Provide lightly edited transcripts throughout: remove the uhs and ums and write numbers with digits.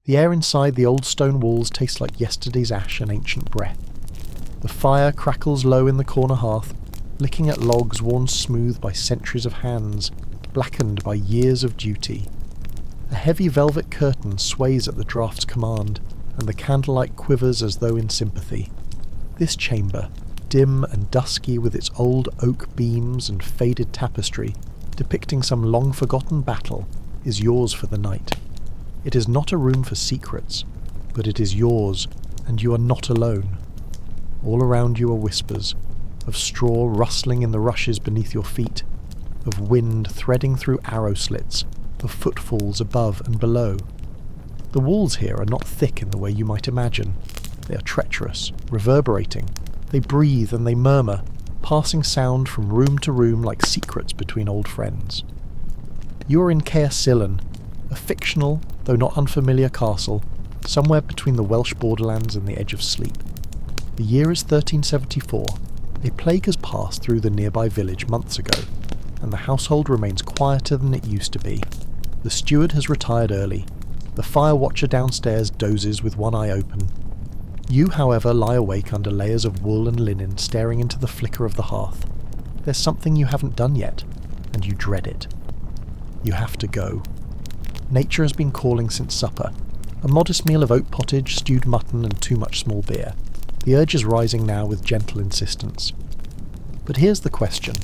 The air inside the old stone walls tastes like yesterday's ash and ancient breath. The fire crackles low in the corner hearth, licking at logs worn smooth by centuries of hands, blackened by years of duty. A heavy velvet curtain sways at the draft's command, and the candlelight quivers as though in sympathy. This chamber, dim and dusky with its old oak beams and faded tapestry, depicting some long-forgotten battle, is yours for the night. It is not a room for secrets, but it is yours, and you are not alone. All around you are whispers, of straw rustling in the rushes beneath your feet, of wind threading through arrow slits, of footfalls above and below. The walls here are not thick in the way you might imagine. They are treacherous, reverberating. They breathe and they murmur, passing sound from room to room like secrets between old friends. You are in Caersillan, a fictional, though not unfamiliar castle, somewhere between the Welsh borderlands and the edge of sleep. The year is 1374. A plague has passed through the nearby village months ago, and the household remains quieter than it used to be. The steward has retired early. The fire watcher downstairs dozes with one eye open. You, however, lie awake under layers of wool and linen, staring into the flicker of the hearth. There's something you haven't done yet, and you dread it. You have to go. Nature has been calling since supper. A modest meal of oat pottage, stewed mutton, and too much small beer. The urge is rising now with gentle insistence. But here's the question,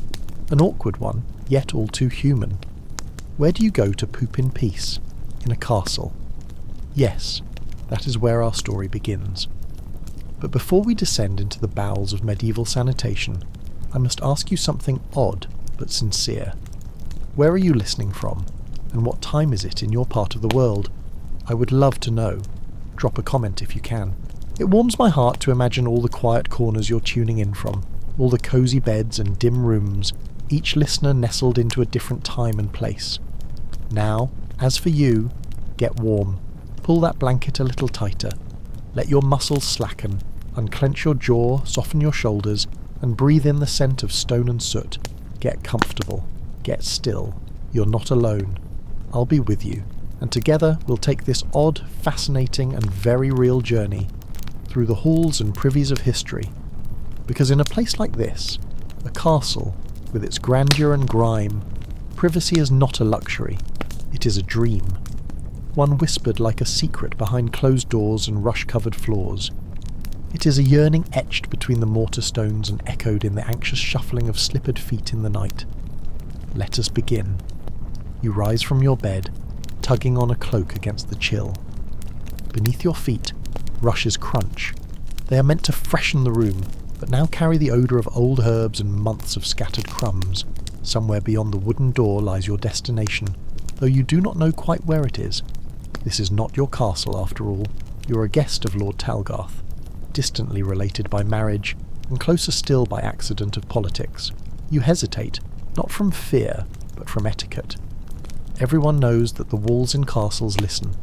an awkward one, yet all too human. Where do you go to poop in peace? In a castle? Yes, that is where our story begins. But before we descend into the bowels of medieval sanitation, I must ask you something odd but sincere. Where are you listening from? And what time is it in your part of the world? I would love to know. Drop a comment if you can. It warms my heart to imagine all the quiet corners you're tuning in from, all the cosy beds and dim rooms, each listener nestled into a different time and place. Now, as for you, get warm. Pull that blanket a little tighter. Let your muscles slacken, unclench your jaw, soften your shoulders, and breathe in the scent of stone and soot. Get comfortable. Get still. You're not alone. I'll be with you, and together we'll take this odd, fascinating, and very real journey through the halls and privies of history. Because in a place like this, a castle, with its grandeur and grime, privacy is not a luxury. It is a dream. One whispered like a secret behind closed doors and rush-covered floors. It is a yearning etched between the mortar stones and echoed in the anxious shuffling of slippered feet in the night. Let us begin. You rise from your bed, tugging on a cloak against the chill. Beneath your feet, rushes crunch. They are meant to freshen the room, but now carry the odour of old herbs and months of scattered crumbs. Somewhere beyond the wooden door lies your destination, though you do not know quite where it is. This is not your castle, after all. You're a guest of Lord Talgarth, distantly related by marriage, and closer still by accident of politics. You hesitate, not from fear, but from etiquette. Everyone knows that the walls in castles listen.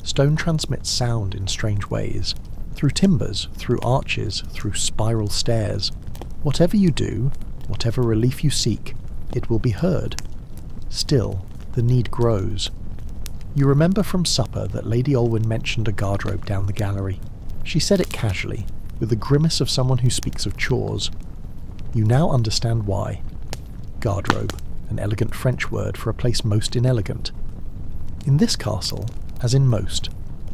Stone transmits sound in strange ways, through timbers, through arches, through spiral stairs. Whatever you do, whatever relief you seek, it will be heard. Still, the need grows. You remember from supper that Lady Olwyn mentioned a guardrobe down the gallery. She said it casually, with the grimace of someone who speaks of chores. You now understand why. Guardrobe, an elegant French word for a place most inelegant. In this castle, as in most,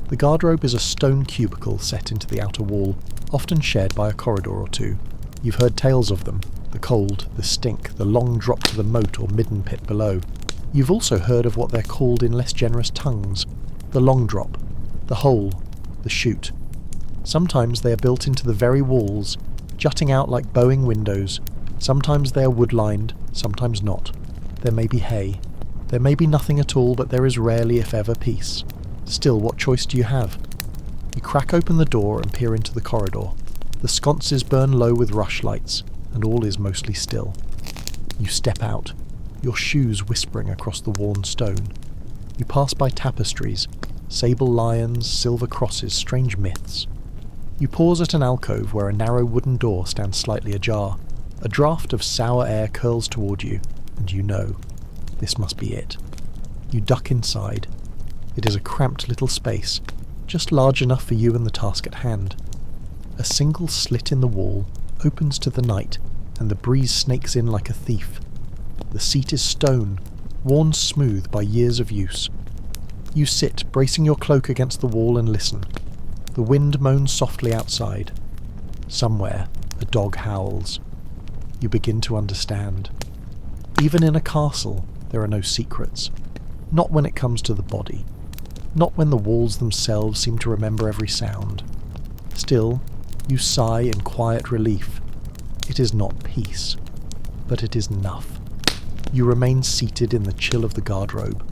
the guardrobe is a stone cubicle set into the outer wall, often shared by a corridor or two. You've heard tales of them, the cold, the stink, the long drop to the moat or midden pit below. You've also heard of what they're called in less generous tongues, the long drop, the hole, the chute. Sometimes they are built into the very walls, jutting out like bowing windows. Sometimes they are wood-lined, sometimes not. There may be hay. There may be nothing at all, but there is rarely, if ever, peace. Still, what choice do you have? You crack open the door and peer into the corridor. The sconces burn low with rushlights, and all is mostly still. You step out, your shoes whispering across the worn stone. You pass by tapestries, sable lions, silver crosses, strange myths. You pause at an alcove where a narrow wooden door stands slightly ajar. A draught of sour air curls toward you, and you know, this must be it. You duck inside. It is a cramped little space, just large enough for you and the task at hand. A single slit in the wall opens to the night, and the breeze snakes in like a thief. The seat is stone, worn smooth by years of use. You sit, bracing your cloak against the wall, and listen. The wind moans softly outside. Somewhere, a dog howls. You begin to understand. Even in a castle, there are no secrets. Not when it comes to the body. Not when the walls themselves seem to remember every sound. Still, you sigh in quiet relief. It is not peace, but it is enough. You remain seated in the chill of the guardrobe,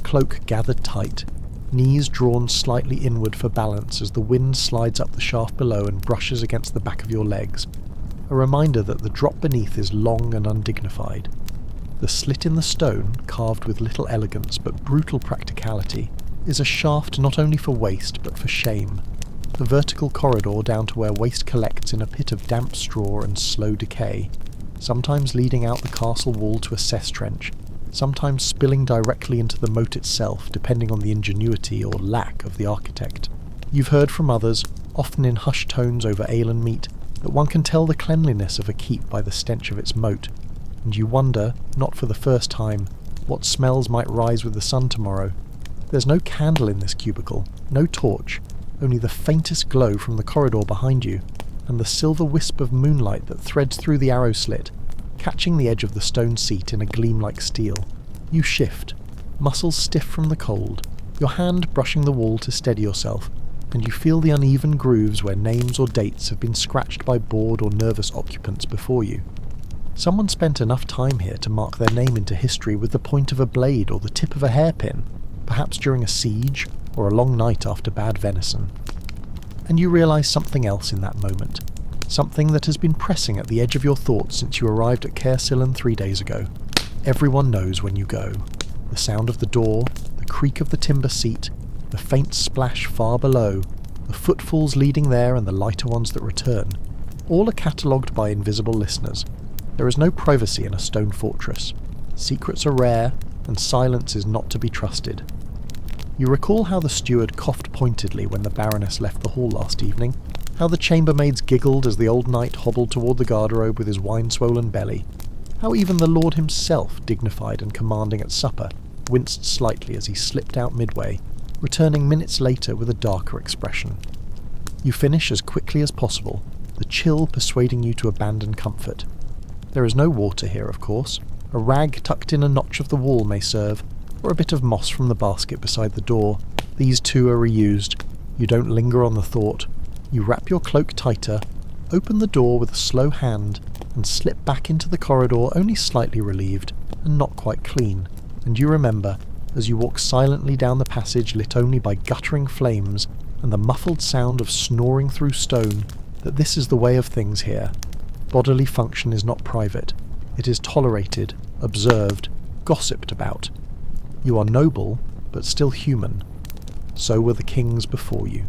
cloak gathered tight, knees drawn slightly inward for balance as the wind slides up the shaft below and brushes against the back of your legs, a reminder that the drop beneath is long and undignified. The slit in the stone, carved with little elegance but brutal practicality, is a shaft not only for waste but for shame. The vertical corridor down to where waste collects in a pit of damp straw and slow decay, sometimes leading out the castle wall to a cess trench, sometimes spilling directly into the moat itself, depending on the ingenuity or lack of the architect. You've heard from others, often in hushed tones over ale and meat, that one can tell the cleanliness of a keep by the stench of its moat, and you wonder, not for the first time, what smells might rise with the sun tomorrow. There's no candle in this cubicle, no torch, only the faintest glow from the corridor behind you, and the silver wisp of moonlight that threads through the arrow slit, catching the edge of the stone seat in a gleam like steel. You shift, muscles stiff from the cold, your hand brushing the wall to steady yourself, and you feel the uneven grooves where names or dates have been scratched by bored or nervous occupants before you. Someone spent enough time here to mark their name into history with the point of a blade or the tip of a hairpin, perhaps during a siege or a long night after bad venison. And you realise something else in that moment, something that has been pressing at the edge of your thoughts since you arrived at Caersillen 3 days ago. Everyone knows when you go. The sound of the door, the creak of the timber seat, the faint splash far below, the footfalls leading there and the lighter ones that return, all are catalogued by invisible listeners. There is no privacy in a stone fortress. Secrets are rare, and silence is not to be trusted. You recall how the steward coughed pointedly when the Baroness left the hall last evening, how the chambermaids giggled as the old knight hobbled toward the garderobe with his wine-swollen belly, how even the lord himself, dignified and commanding at supper, winced slightly as he slipped out midway, returning minutes later with a darker expression. You finish as quickly as possible, the chill persuading you to abandon comfort. There is no water here, of course. A rag tucked in a notch of the wall may serve, or a bit of moss from the basket beside the door. These too are reused. You don't linger on the thought. You wrap your cloak tighter, open the door with a slow hand, and slip back into the corridor only slightly relieved, and not quite clean. And you remember, as you walk silently down the passage lit only by guttering flames and the muffled sound of snoring through stone, that this is the way of things here. Bodily function is not private. It is tolerated, observed, gossiped about. You are noble, but still human. So were the kings before you.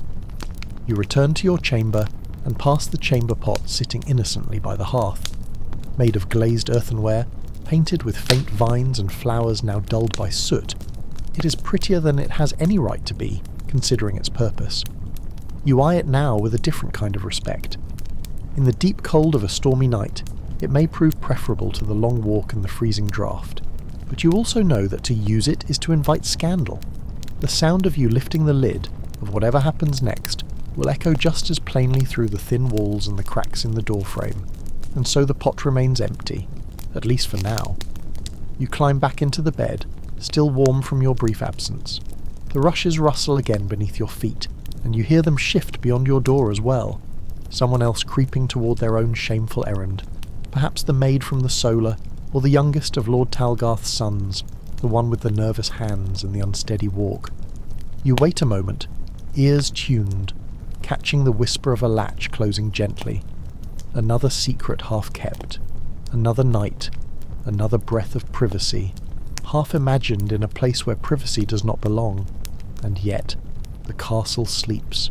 You return to your chamber and pass the chamber pot sitting innocently by the hearth. Made of glazed earthenware, painted with faint vines and flowers now dulled by soot, it is prettier than it has any right to be, considering its purpose. You eye it now with a different kind of respect. In the deep cold of a stormy night, it may prove preferable to the long walk and the freezing draught, but you also know that to use it is to invite scandal. The sound of you lifting the lid, of whatever happens next, will echo just as plainly through the thin walls and the cracks in the doorframe, and so the pot remains empty, at least for now. You climb back into the bed, still warm from your brief absence. The rushes rustle again beneath your feet, and you hear them shift beyond your door as well. Someone else creeping toward their own shameful errand. Perhaps the maid from the Solar, or the youngest of Lord Talgarth's sons, the one with the nervous hands and the unsteady walk. You wait a moment, ears tuned, catching the whisper of a latch closing gently. Another secret half kept, another night, another breath of privacy, half imagined in a place where privacy does not belong. And yet, the castle sleeps.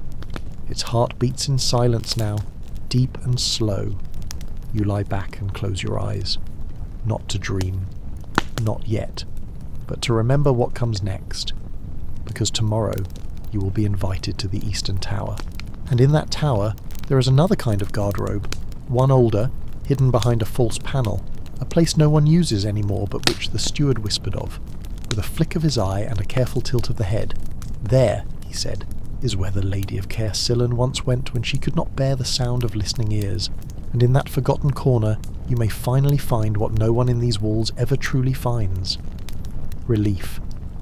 Its heart beats in silence now, deep and slow. You lie back and close your eyes. Not to dream. Not yet. But to remember what comes next. Because tomorrow, you will be invited to the Eastern Tower. And in that tower, there is another kind of garderobe, one older, hidden behind a false panel, a place no one uses anymore but which the steward whispered of, with a flick of his eye and a careful tilt of the head. There, he said, is where the Lady of Caersillan once went when she could not bear the sound of listening ears, and in that forgotten corner you may finally find what no one in these walls ever truly finds. Relief.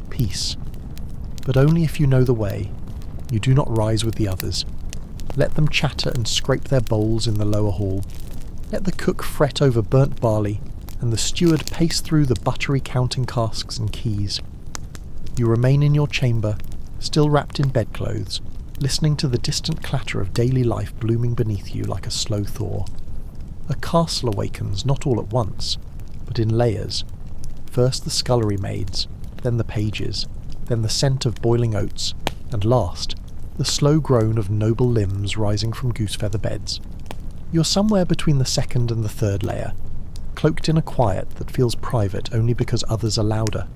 Peace. But only if you know the way. You do not rise with the others. Let them chatter and scrape their bowls in the lower hall. Let the cook fret over burnt barley, and the steward pace through the buttery counting casks and keys. You remain in your chamber, still wrapped in bedclothes, listening to the distant clatter of daily life blooming beneath you like a slow thaw. A castle awakens not all at once, but in layers. First the scullery maids, then the pages, then the scent of boiling oats, and last, the slow groan of noble limbs rising from goosefeather beds. You're somewhere between the second and the third layer, cloaked in a quiet that feels private only because others are louder.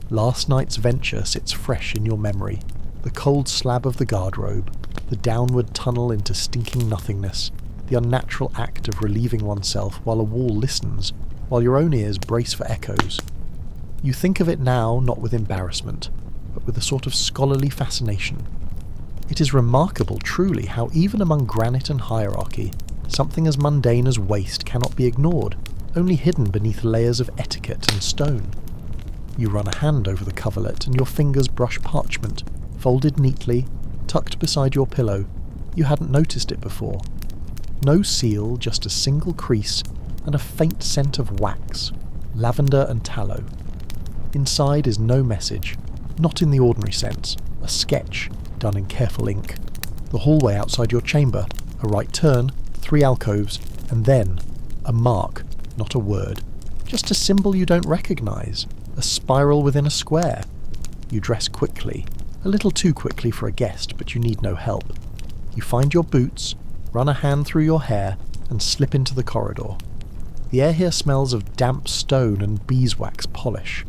Last night's venture sits fresh in your memory, the cold slab of the garderobe, the downward tunnel into stinking nothingness, the unnatural act of relieving oneself while a wall listens, while your own ears brace for echoes. You think of it now not with embarrassment, but with a sort of scholarly fascination. It is remarkable, truly, how even among granite and hierarchy, something as mundane as waste cannot be ignored, only hidden beneath layers of etiquette and stone. You run a hand over the coverlet and your fingers brush parchment, folded neatly, tucked beside your pillow. You hadn't noticed it before. No seal, just a single crease, and a faint scent of wax, lavender and tallow. Inside is no message, not in the ordinary sense, a sketch, done in careful ink. The hallway outside your chamber, a right turn, 3 alcoves, and then a mark, not a word. Just a symbol you don't recognise, a spiral within a square. You dress quickly, a little too quickly for a guest, but you need no help. You find your boots, run a hand through your hair, and slip into the corridor. The air here smells of damp stone and beeswax polish.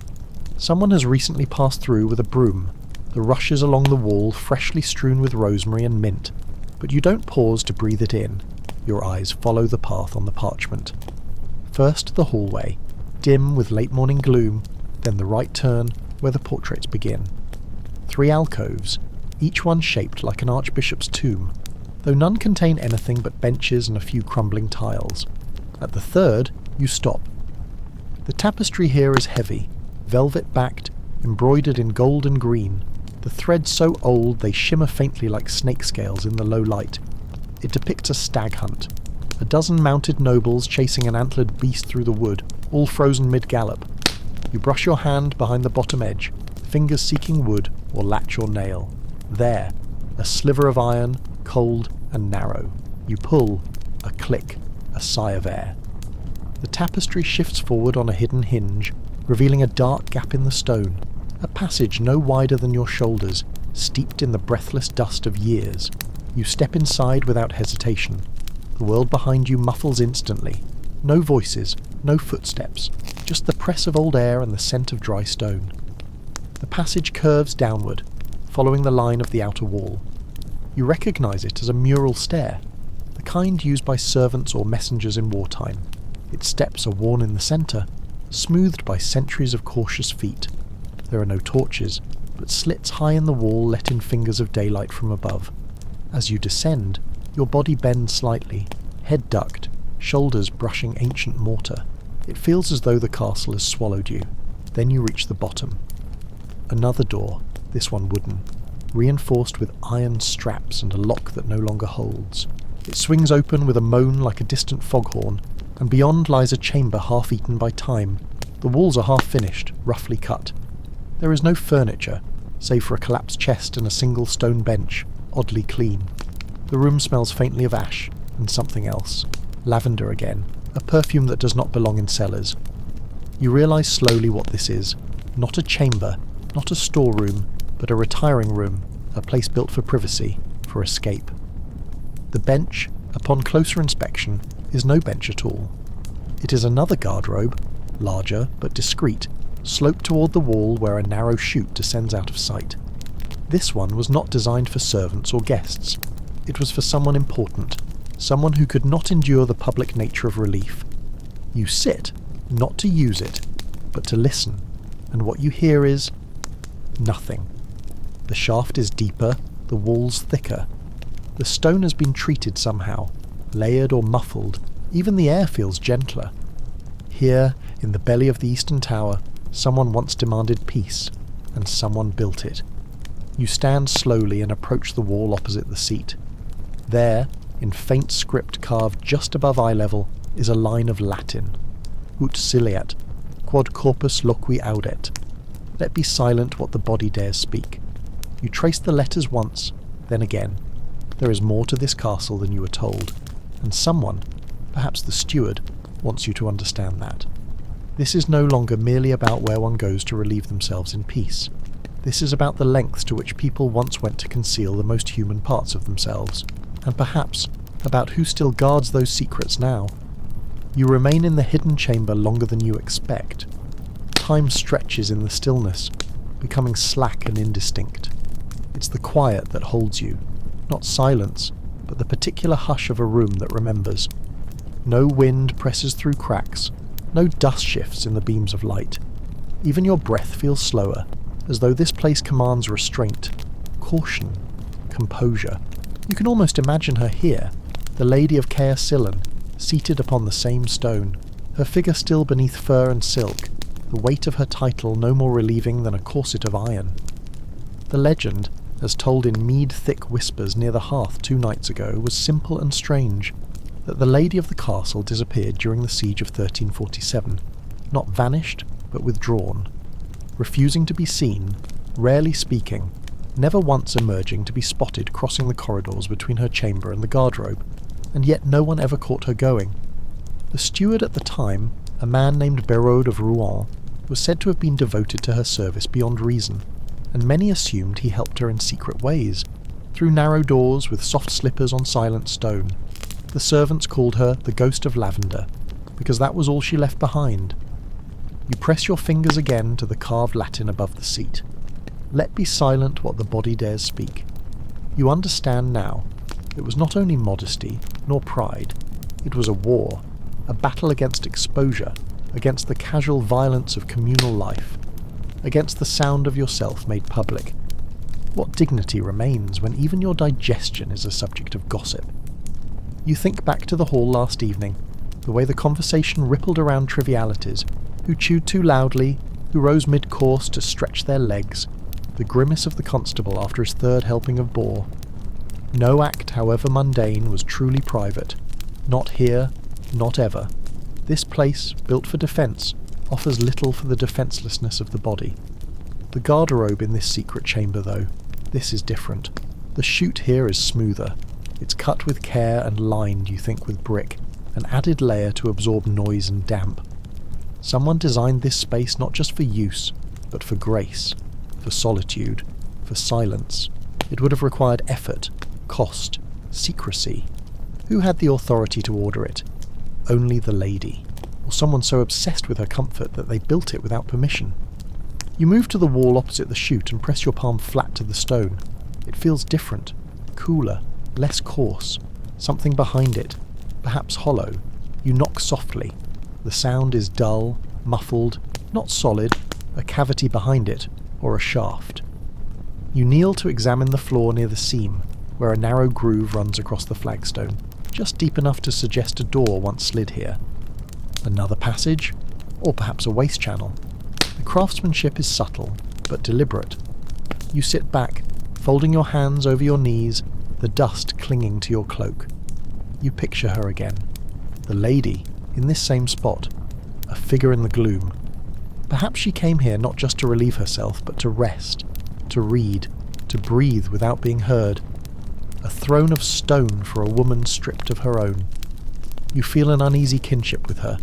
Someone has recently passed through with a broom, the rushes along the wall freshly strewn with rosemary and mint, but you don't pause to breathe it in. Your eyes follow the path on the parchment. First the hallway, dim with late morning gloom, then the right turn, where the portraits begin. 3 alcoves, each one shaped like an archbishop's tomb, though none contain anything but benches and a few crumbling tiles. At the third, you stop. The tapestry here is heavy, velvet-backed, embroidered in gold and green, the threads so old they shimmer faintly like snake scales in the low light. It depicts a stag hunt, a dozen mounted nobles chasing an antlered beast through the wood, all frozen mid-gallop. You brush your hand behind the bottom edge, fingers seeking wood or latch or nail. There, a sliver of iron, cold and narrow. You pull, a click, a sigh of air. The tapestry shifts forward on a hidden hinge, revealing a dark gap in the stone, a passage no wider than your shoulders, steeped in the breathless dust of years. You step inside without hesitation. The world behind you muffles instantly. No voices, no footsteps, just the press of old air and the scent of dry stone. The passage curves downward, following the line of the outer wall. You recognise it as a mural stair, the kind used by servants or messengers in wartime. Its steps are worn in the centre, smoothed by centuries of cautious feet. There are no torches, but slits high in the wall let in fingers of daylight from above. As you descend, your body bends slightly, head ducked, shoulders brushing ancient mortar. It feels as though the castle has swallowed you. Then you reach the bottom. Another door, this one wooden, reinforced with iron straps and a lock that no longer holds. It swings open with a moan like a distant foghorn, and beyond lies a chamber half eaten by time. The walls are half finished, roughly cut. There is no furniture, save for a collapsed chest and a single stone bench, oddly clean. The room smells faintly of ash, and something else. Lavender again, a perfume that does not belong in cellars. You realise slowly what this is. Not a chamber, not a storeroom, but a retiring room, a place built for privacy, for escape. The bench, upon closer inspection, is no bench at all. It is another garderobe, larger but discreet, sloped toward the wall where a narrow chute descends out of sight. This one was not designed for servants or guests. It was for someone important, someone who could not endure the public nature of relief. You sit, not to use it, but to listen, and what you hear is nothing. The shaft is deeper, the walls thicker. The stone has been treated somehow, layered or muffled, even the air feels gentler. Here, in the belly of the Eastern Tower, someone once demanded peace, and someone built it. You stand slowly and approach the wall opposite the seat. There, in faint script carved just above eye level, is a line of Latin. Ut siliat, quod corpus loqui audet. Let be silent what the body dares speak. You trace the letters once, then again. There is more to this castle than you were told, and someone, perhaps the steward, wants you to understand that. This is no longer merely about where one goes to relieve themselves in peace. This is about the lengths to which people once went to conceal the most human parts of themselves, and perhaps about who still guards those secrets now. You remain in the hidden chamber longer than you expect. Time stretches in the stillness, becoming slack and indistinct. It's the quiet that holds you, not silence, but the particular hush of a room that remembers. No wind presses through cracks, no dust shifts in the beams of light. Even your breath feels slower, as though this place commands restraint, caution, composure. You can almost imagine her here, the Lady of Caersillan, seated upon the same stone, her figure still beneath fur and silk, the weight of her title no more relieving than a corset of iron. The legend, as told in mead-thick whispers near the hearth 2 nights ago, was simple and strange, that the lady of the castle disappeared during the siege of 1347, not vanished, but withdrawn, refusing to be seen, rarely speaking, never once emerging to be spotted crossing the corridors between her chamber and the guardrobe, and yet no one ever caught her going. The steward at the time, a man named Berode of Rouen, was said to have been devoted to her service beyond reason, and many assumed he helped her in secret ways, through narrow doors with soft slippers on silent stone. The servants called her the Ghost of Lavender, because that was all she left behind. You press your fingers again to the carved Latin above the seat. Let be silent what the body dares speak. You understand now. It was not only modesty, nor pride. It was a war, a battle against exposure, against the casual violence of communal life, against the sound of yourself made public. What dignity remains when even your digestion is a subject of gossip? You think back to the hall last evening, the way the conversation rippled around trivialities, who chewed too loudly, who rose mid-course to stretch their legs, the grimace of the constable after his 3rd helping of boar. No act, however mundane, was truly private. Not here, not ever. This place, built for defence, offers little for the defencelessness of the body. The garderobe in this secret chamber, though, this is different. The chute here is smoother. It's cut with care and lined, you think, with brick, an added layer to absorb noise and damp. Someone designed this space not just for use, but for grace, for solitude, for silence. It would have required effort, cost, secrecy. Who had the authority to order it? Only the lady, or someone so obsessed with her comfort that they built it without permission. You move to the wall opposite the chute and press your palm flat to the stone. It feels different, cooler, less coarse, something behind it, perhaps hollow. You knock softly. The sound is dull, muffled, not solid, a cavity behind it, or a shaft. You kneel to examine the floor near the seam, where a narrow groove runs across the flagstone, just deep enough to suggest a door once slid here. Another passage, or perhaps a waste channel. The craftsmanship is subtle, but deliberate. You sit back, folding your hands over your knees, the dust clinging to your cloak. You picture her again. The lady, in this same spot, a figure in the gloom. Perhaps she came here not just to relieve herself, but to rest, to read, to breathe without being heard. A throne of stone for a woman stripped of her own. You feel an uneasy kinship with her.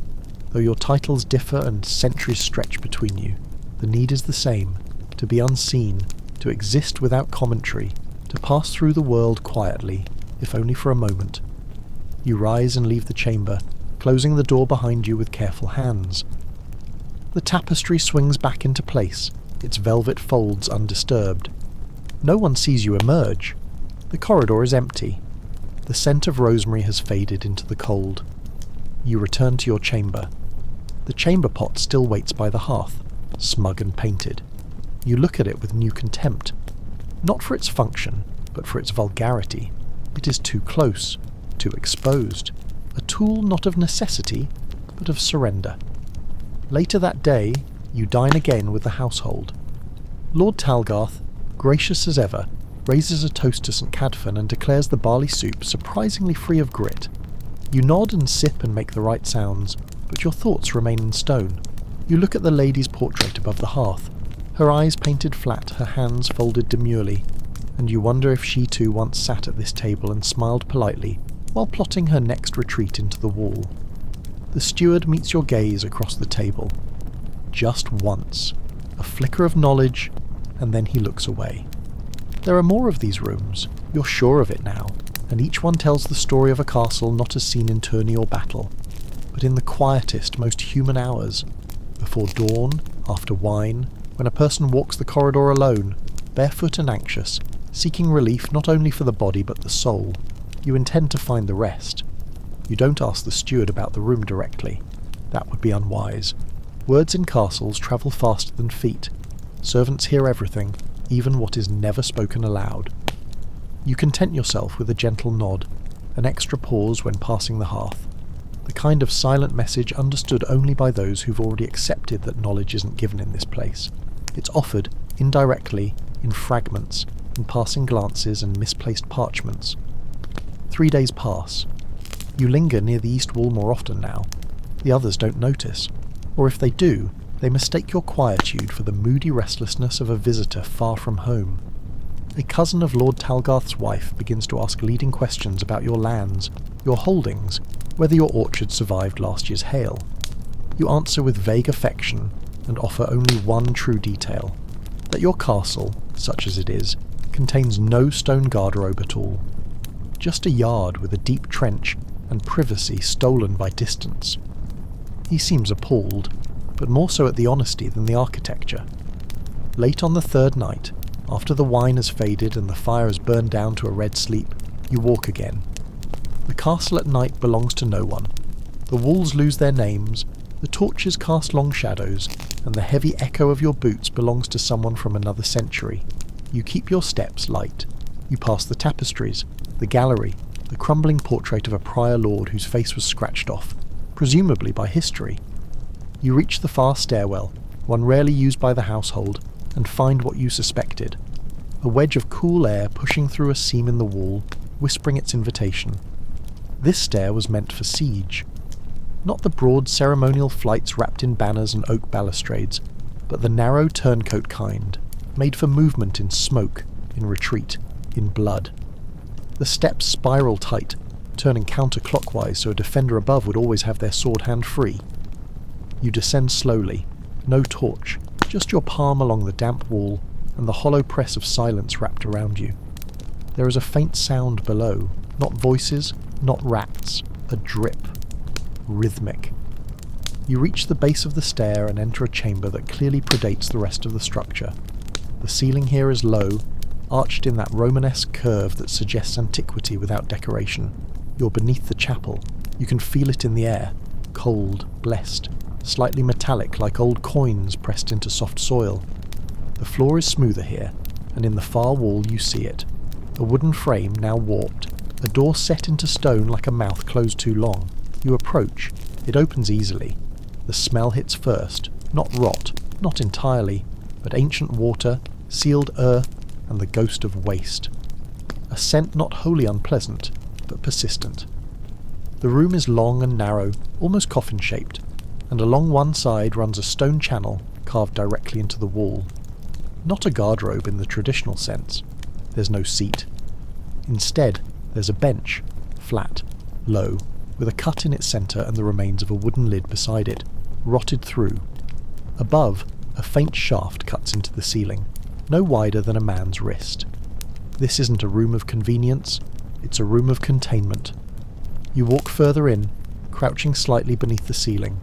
Though your titles differ and centuries stretch between you, the need is the same, to be unseen, to exist without commentary, to pass through the world quietly, if only for a moment. You rise and leave the chamber, closing the door behind you with careful hands. The tapestry swings back into place, its velvet folds undisturbed. No one sees you emerge. The corridor is empty. The scent of rosemary has faded into the cold. You return to your chamber. The chamber pot still waits by the hearth, smug and painted. You look at it with new contempt. Not for its function, but for its vulgarity. It is too close, too exposed. A tool not of necessity, but of surrender. Later that day, you dine again with the household. Lord Talgarth, gracious as ever, raises a toast to St. Cadfan and declares the barley soup surprisingly free of grit. You nod and sip and make the right sounds, but your thoughts remain in stone. You look at the lady's portrait above the hearth, her eyes painted flat, her hands folded demurely, and you wonder if she too once sat at this table and smiled politely while plotting her next retreat into the wall. The steward meets your gaze across the table. Just once. A flicker of knowledge, and then he looks away. There are more of these rooms, you're sure of it now, and each one tells the story of a castle not as seen in tourney or battle, but in the quietest, most human hours, before dawn, after wine, when a person walks the corridor alone, barefoot and anxious, seeking relief not only for the body but the soul. You intend to find the rest. You don't ask the steward about the room directly. That would be unwise. Words in castles travel faster than feet. Servants hear everything, even what is never spoken aloud. You content yourself with a gentle nod, an extra pause when passing the hearth, the kind of silent message understood only by those who've already accepted that knowledge isn't given in this place. It's offered, indirectly, in fragments, in passing glances and misplaced parchments. 3 days pass. You linger near the east wall more often now. The others don't notice, or if they do, they mistake your quietude for the moody restlessness of a visitor far from home. A cousin of Lord Talgarth's wife begins to ask leading questions about your lands, your holdings, whether your orchard survived last year's hail. You answer with vague affection and offer only one true detail, that your castle, such as it is, contains no stone garderobe at all. Just a yard with a deep trench and privacy stolen by distance. He seems appalled, but more so at the honesty than the architecture. Late on the third night, after the wine has faded and the fire has burned down to a red sleep, you walk again. The castle at night belongs to no one. The walls lose their names, the torches cast long shadows, and the heavy echo of your boots belongs to someone from another century. You keep your steps light. You pass the tapestries, the gallery, the crumbling portrait of a prior lord whose face was scratched off, presumably by history. You reach the far stairwell, one rarely used by the household, and find what you suspected. A wedge of cool air pushing through a seam in the wall, whispering its invitation. This stair was meant for siege. Not the broad ceremonial flights wrapped in banners and oak balustrades, but the narrow turncoat kind, made for movement in smoke, in retreat, in blood. The steps spiral tight, turning counterclockwise so a defender above would always have their sword hand free. You descend slowly, no torch, just your palm along the damp wall and the hollow press of silence wrapped around you. There is a faint sound below, not voices, not rats, a drip. Rhythmic. You reach the base of the stair and enter a chamber that clearly predates the rest of the structure. The ceiling here is low, arched in that Romanesque curve that suggests antiquity without decoration. You're beneath the chapel. You can feel it in the air, cold, blessed, slightly metallic like old coins pressed into soft soil. The floor is smoother here, and in the far wall you see it. A wooden frame now warped, a door set into stone like a mouth closed too long. You approach. It opens easily. The smell hits first, not rot, not entirely, but ancient water, sealed earth, and the ghost of waste. A scent not wholly unpleasant, but persistent. The room is long and narrow, almost coffin-shaped, and along one side runs a stone channel carved directly into the wall. Not a garderobe in the traditional sense. There's no seat. Instead, there's a bench, flat, low, with a cut in its centre and the remains of a wooden lid beside it, rotted through. Above, a faint shaft cuts into the ceiling, no wider than a man's wrist. This isn't a room of convenience, it's a room of containment. You walk further in, crouching slightly beneath the ceiling.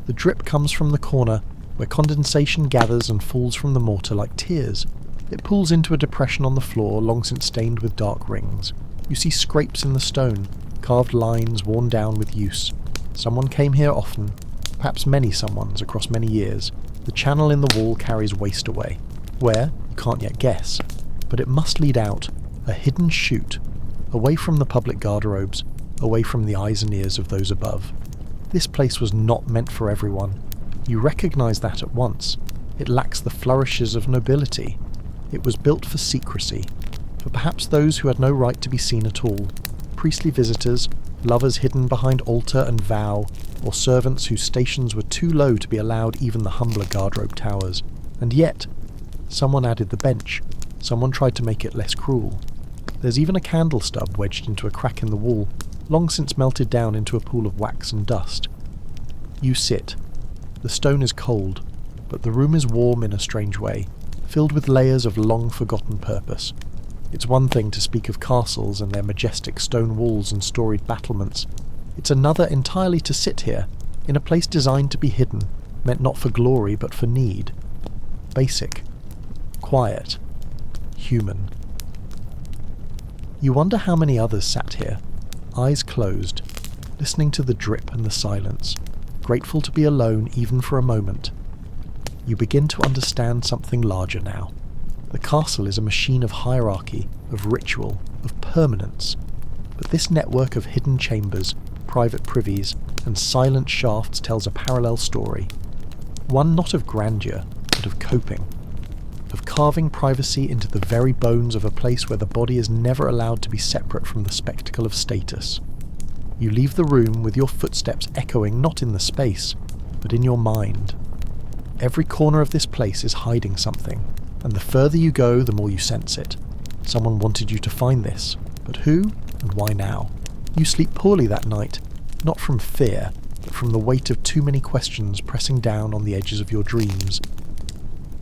The drip comes from the corner, where condensation gathers and falls from the mortar like tears. It pulls into a depression on the floor long since stained with dark rings. You see scrapes in the stone, carved lines worn down with use. Someone came here often, perhaps many someones across many years. The channel in the wall carries waste away. Where? You can't yet guess. But it must lead out, a hidden chute, away from the public garderobes, away from the eyes and ears of those above. This place was not meant for everyone. You recognise that at once. It lacks the flourishes of nobility. It was built for secrecy, for perhaps those who had no right to be seen at all. Priestly visitors, lovers hidden behind altar and vow, or servants whose stations were too low to be allowed even the humbler guardrobe towers. And yet, someone added the bench. Someone tried to make it less cruel. There's even a candle stub wedged into a crack in the wall, long since melted down into a pool of wax and dust. You sit. The stone is cold, but the room is warm in a strange way, filled with layers of long-forgotten purpose. It's one thing to speak of castles and their majestic stone walls and storied battlements. It's another entirely to sit here, in a place designed to be hidden, meant not for glory but for need. Basic. Quiet. Human. You wonder how many others sat here, eyes closed, listening to the drip and the silence, grateful to be alone even for a moment. You begin to understand something larger now. The castle is a machine of hierarchy, of ritual, of permanence. But this network of hidden chambers, private privies, and silent shafts tells a parallel story. One not of grandeur, but of coping. Of carving privacy into the very bones of a place where the body is never allowed to be separate from the spectacle of status. You leave the room with your footsteps echoing not in the space, but in your mind. Every corner of this place is hiding something, and the further you go, the more you sense it. Someone wanted you to find this, but who and why now? You sleep poorly that night, not from fear, but from the weight of too many questions pressing down on the edges of your dreams.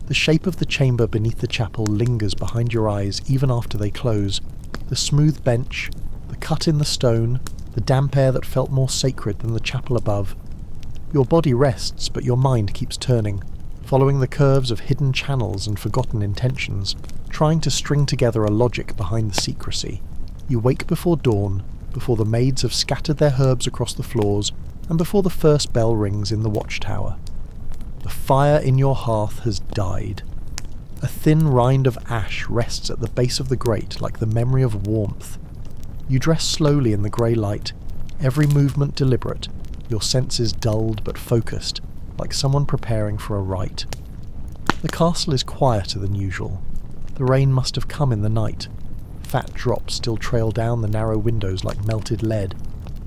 The shape of the chamber beneath the chapel lingers behind your eyes even after they close. The smooth bench, the cut in the stone, the damp air that felt more sacred than the chapel above. Your body rests, but your mind keeps turning, following the curves of hidden channels and forgotten intentions, trying to string together a logic behind the secrecy. You wake before dawn, before the maids have scattered their herbs across the floors, and before the first bell rings in the watchtower. The fire in your hearth has died. A thin rind of ash rests at the base of the grate like the memory of warmth. You dress slowly in the grey light, every movement deliberate, your senses dulled but focused, like someone preparing for a rite. The castle is quieter than usual. The rain must have come in the night. Fat drops still trail down the narrow windows like melted lead,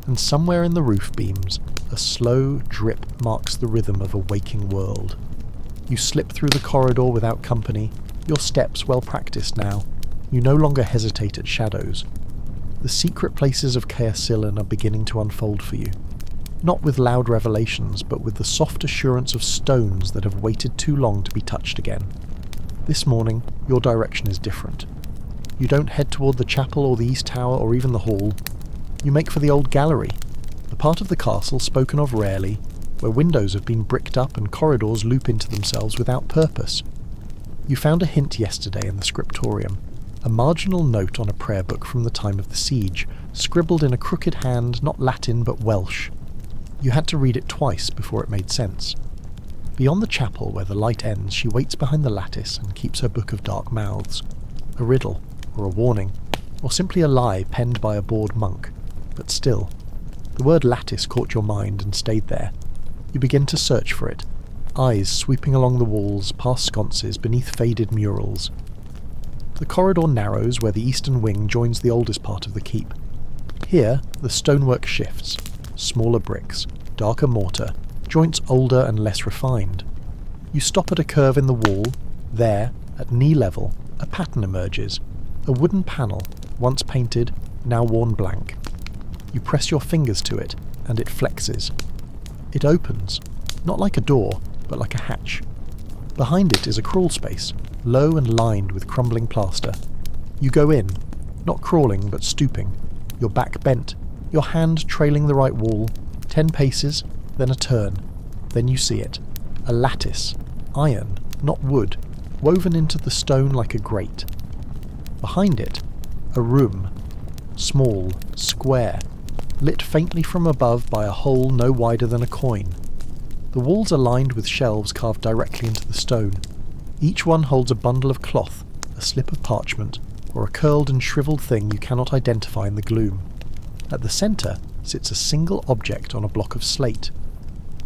and somewhere in the roof beams, a slow drip marks the rhythm of a waking world. You slip through the corridor without company, your steps well practiced now. You no longer hesitate at shadows. The secret places of Caersillan are beginning to unfold for you. Not with loud revelations, but with the soft assurance of stones that have waited too long to be touched again. This morning, your direction is different. You don't head toward the chapel or the east tower or even the hall. You make for the old gallery, the part of the castle spoken of rarely, where windows have been bricked up and corridors loop into themselves without purpose. You found a hint yesterday in the scriptorium, a marginal note on a prayer book from the time of the siege, scribbled in a crooked hand, not Latin but Welsh. You had to read it twice before it made sense. Beyond the chapel where the light ends, she waits behind the lattice and keeps her book of dark mouths. A riddle, or a warning, or simply a lie penned by a bored monk. But still, the word lattice caught your mind and stayed there. You begin to search for it, eyes sweeping along the walls, past sconces, beneath faded murals. The corridor narrows where the eastern wing joins the oldest part of the keep. Here, the stonework shifts. Smaller bricks, darker mortar, joints older and less refined. You stop at a curve in the wall. There, at knee level, a pattern emerges. A wooden panel, once painted, now worn blank. You press your fingers to it, and it flexes. It opens, not like a door, but like a hatch. Behind it is a crawl space, low and lined with crumbling plaster. You go in, not crawling but stooping, your back bent, your hand trailing the right wall, 10 paces, then a turn. Then you see it. A lattice. Iron, not wood. woven into the stone like a grate. Behind it, a room, small, square, lit faintly from above by a hole no wider than a coin. The walls are lined with shelves carved directly into the stone. Each one holds a bundle of cloth, a slip of parchment, or a curled and shriveled thing you cannot identify in the gloom. At the centre sits a single object on a block of slate.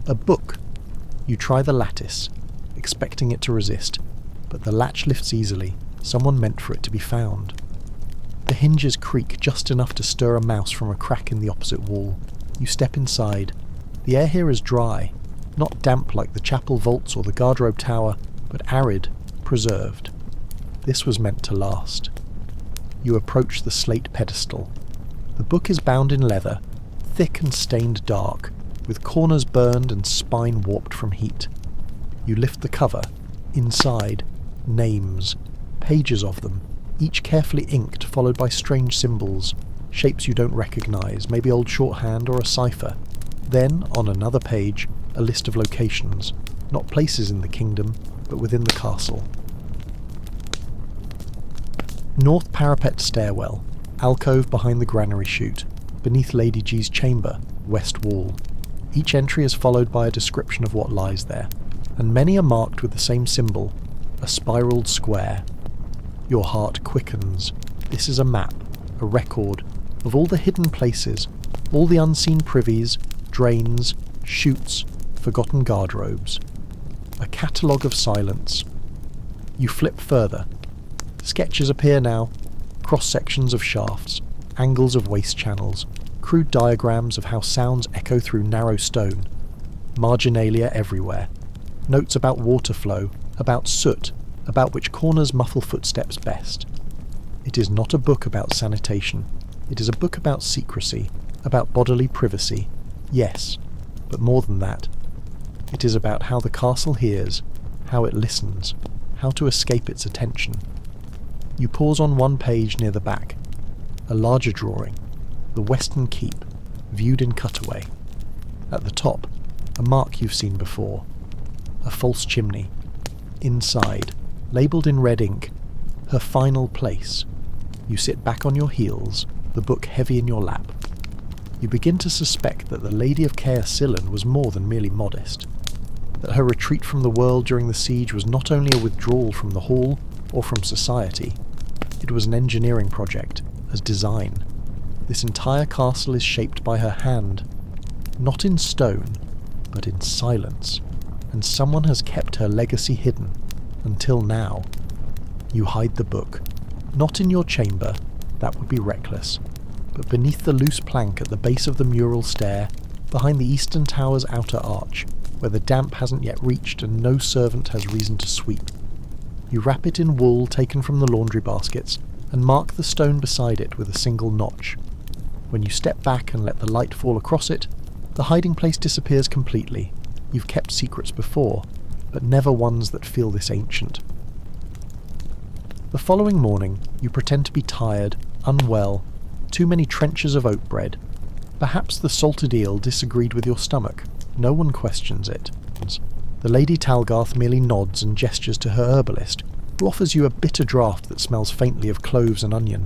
A book. You try the lattice, expecting it to resist, but the latch lifts easily. Someone meant for it to be found. The hinges creak just enough to stir a mouse from a crack in the opposite wall. You step inside. The air here is dry, not damp like the chapel vaults or the guardrobe tower, but arid, preserved. This was meant to last. You approach the slate pedestal. The book is bound in leather, thick and stained dark, with corners burned and spine warped from heat. You lift the cover. Inside, names, pages of them, each carefully inked, followed by strange symbols, shapes you don't recognize, maybe old shorthand or a cipher. Then, on another page, a list of locations, not places in the kingdom, but within the castle. North parapet stairwell, alcove behind the granary chute, beneath Lady G's chamber, west wall. Each entry is followed by a description of what lies there, and many are marked with the same symbol, a spiralled square. Your heart quickens. This is a map, a record, of all the hidden places, all the unseen privies, drains, chutes, forgotten guardrobes. A catalogue of silence. You flip further. Sketches appear now, cross-sections of shafts, angles of waste channels, crude diagrams of how sounds echo through narrow stone, marginalia everywhere, notes about water flow, about soot, about which corners muffle footsteps best. It is not a book about sanitation. It is a book about secrecy, about bodily privacy. Yes, but more than that. It is about how the castle hears, how it listens, how to escape its attention. You pause on one page near the back. A larger drawing, the Western Keep, viewed in cutaway. At the top, a mark you've seen before. A false chimney. Inside, labelled in red ink, her final place. You sit back on your heels, the book heavy in your lap. You begin to suspect that the Lady of Caersillan was more than merely modest. That her retreat from the world during the siege was not only a withdrawal from the hall or from society. It was an engineering project, as design. This entire castle is shaped by her hand, not in stone, but in silence, and someone has kept her legacy hidden, until now. You hide the book, not in your chamber, that would be reckless, but beneath the loose plank at the base of the mural stair, behind the eastern tower's outer arch, where the damp hasn't yet reached and no servant has reason to sweep. You wrap it in wool taken from the laundry baskets, and mark the stone beside it with a single notch. When you step back and let the light fall across it, the hiding place disappears completely. You've kept secrets before, but never ones that feel this ancient. The following morning, you pretend to be tired, unwell, too many trenchers of oat bread. Perhaps the salted eel disagreed with your stomach. No one questions it. The Lady Talgarth merely nods and gestures to her herbalist, who offers you a bitter draught that smells faintly of cloves and onion.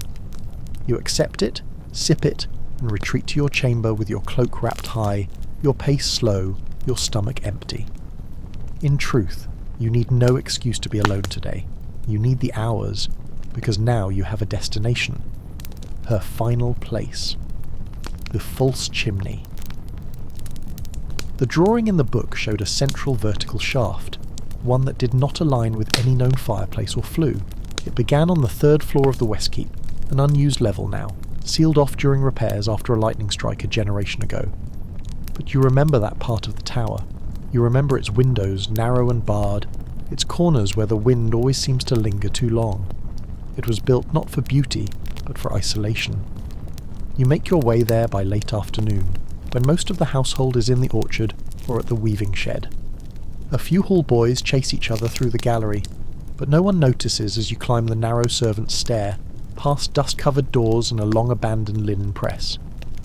You accept it, sip it, and retreat to your chamber with your cloak wrapped high, your pace slow, your stomach empty. In truth, you need no excuse to be alone today. You need the hours, because now you have a destination. Her final place. The false chimney. The drawing in the book showed a central vertical shaft, one that did not align with any known fireplace or flue. It began on the third floor of the West Keep, an unused level now, sealed off during repairs after a lightning strike a generation ago. But you remember that part of the tower. You remember its windows, narrow and barred, its corners where the wind always seems to linger too long. It was built not for beauty, but for isolation. You make your way there by late afternoon, when most of the household is in the orchard or at the weaving shed. A few hall boys chase each other through the gallery, but no one notices as you climb the narrow servants' stair, past dust-covered doors and a long-abandoned linen press.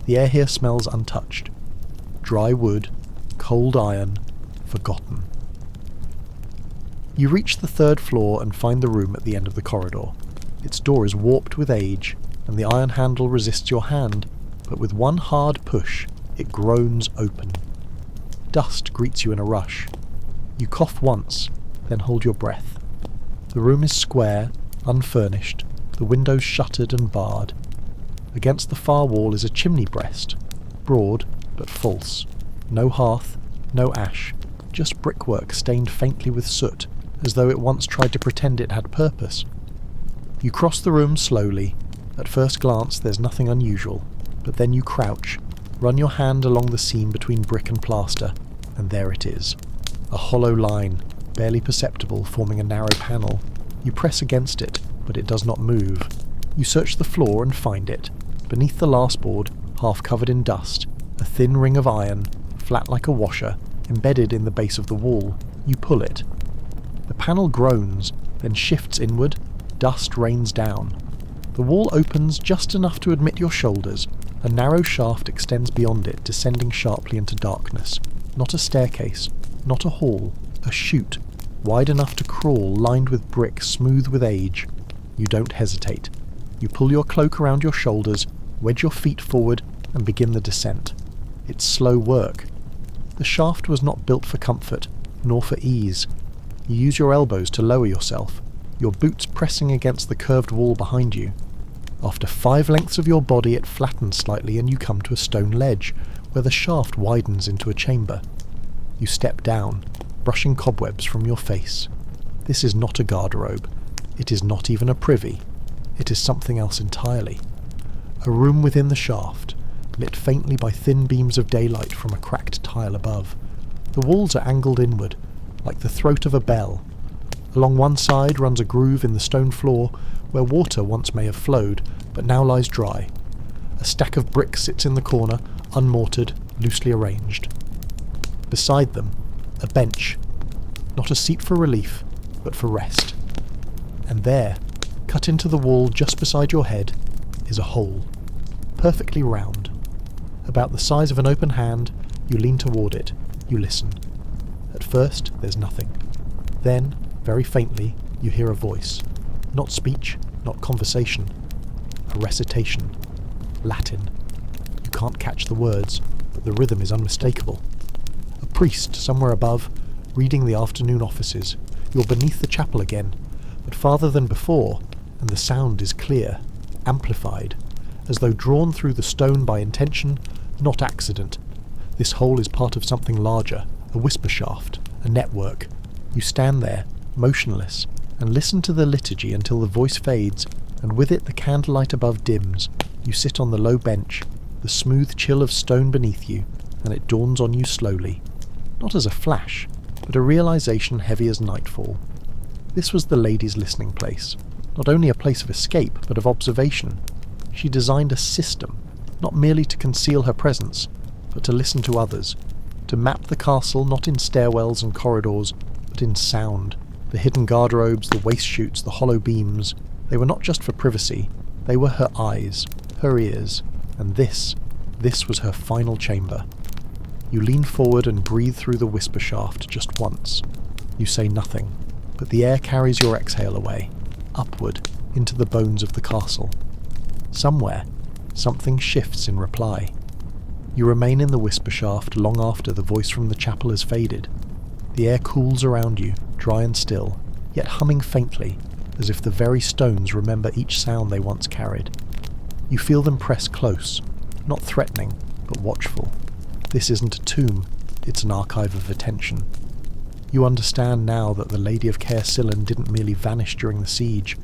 The air here smells untouched. Dry wood, cold iron, forgotten. You reach the 3rd floor and find the room at the end of the corridor. Its door is warped with age, and the iron handle resists your hand, but with one hard push, it groans open. Dust greets you in a rush. You cough once, then hold your breath. The room is square, unfurnished, the windows shuttered and barred. Against the far wall is a chimney breast, broad but false. No hearth, no ash, just brickwork stained faintly with soot, as though it once tried to pretend it had purpose. You cross the room slowly. At first glance there's nothing unusual, but then you crouch, run your hand along the seam between brick and plaster, and there it is. A hollow line, barely perceptible, forming a narrow panel. You press against it, but it does not move. You search the floor and find it. Beneath the last board, half covered in dust, a thin ring of iron, flat like a washer, embedded in the base of the wall. You pull it. The panel groans, then shifts inward. Dust rains down. The wall opens just enough to admit your shoulders. A narrow shaft extends beyond it, descending sharply into darkness. Not a staircase, not a hall, a chute, wide enough to crawl, lined with brick, smooth with age. You don't hesitate. You pull your cloak around your shoulders, wedge your feet forward, and begin the descent. It's slow work. The shaft was not built for comfort, nor for ease. You use your elbows to lower yourself, your boots pressing against the curved wall behind you. After 5 lengths of your body it flattens slightly and you come to a stone ledge, where the shaft widens into a chamber. You step down, brushing cobwebs from your face. This is not a garderobe. It is not even a privy. It is something else entirely. A room within the shaft, lit faintly by thin beams of daylight from a cracked tile above. The walls are angled inward, like the throat of a bell. Along one side runs a groove in the stone floor where water once may have flowed, but now lies dry. A stack of bricks sits in the corner, unmortared, loosely arranged. Beside them, a bench. Not a seat for relief, but for rest. And there, cut into the wall just beside your head, is a hole. Perfectly round. About the size of an open hand, you lean toward it. You listen. At first, there's nothing. Then, very faintly, you hear a voice. Not speech, not conversation. A recitation. Latin. You can't catch the words, but the rhythm is unmistakable. A priest somewhere above, reading the afternoon offices. You're beneath the chapel again, but farther than before, and the sound is clear, amplified, as though drawn through the stone by intention, not accident. This hole is part of something larger, a whisper shaft, a network. You stand there, motionless, and listen to the liturgy until the voice fades, and with it the candlelight above dims. You sit on the low bench, the smooth chill of stone beneath you, and it dawns on you slowly. Not as a flash, but a realization heavy as nightfall. This was the lady's listening place. Not only a place of escape, but of observation. She designed a system, not merely to conceal her presence, but to listen to others, to map the castle not in stairwells and corridors, but in sound. The hidden garderobes, the waste chutes, the hollow beams, they were not just for privacy, they were her eyes, her ears, and this was her final chamber. You lean forward and breathe through the whisper shaft just once. You say nothing, but the air carries your exhale away, upward, into the bones of the castle. Somewhere, something shifts in reply. You remain in the whisper shaft long after the voice from the chapel has faded. The air cools around you, dry and still, yet humming faintly, as if the very stones remember each sound they once carried. You feel them press close, not threatening, but watchful. This isn't a tomb, it's an archive of attention. You understand now that the Lady of Caer Sillin didn't merely vanish during the siege.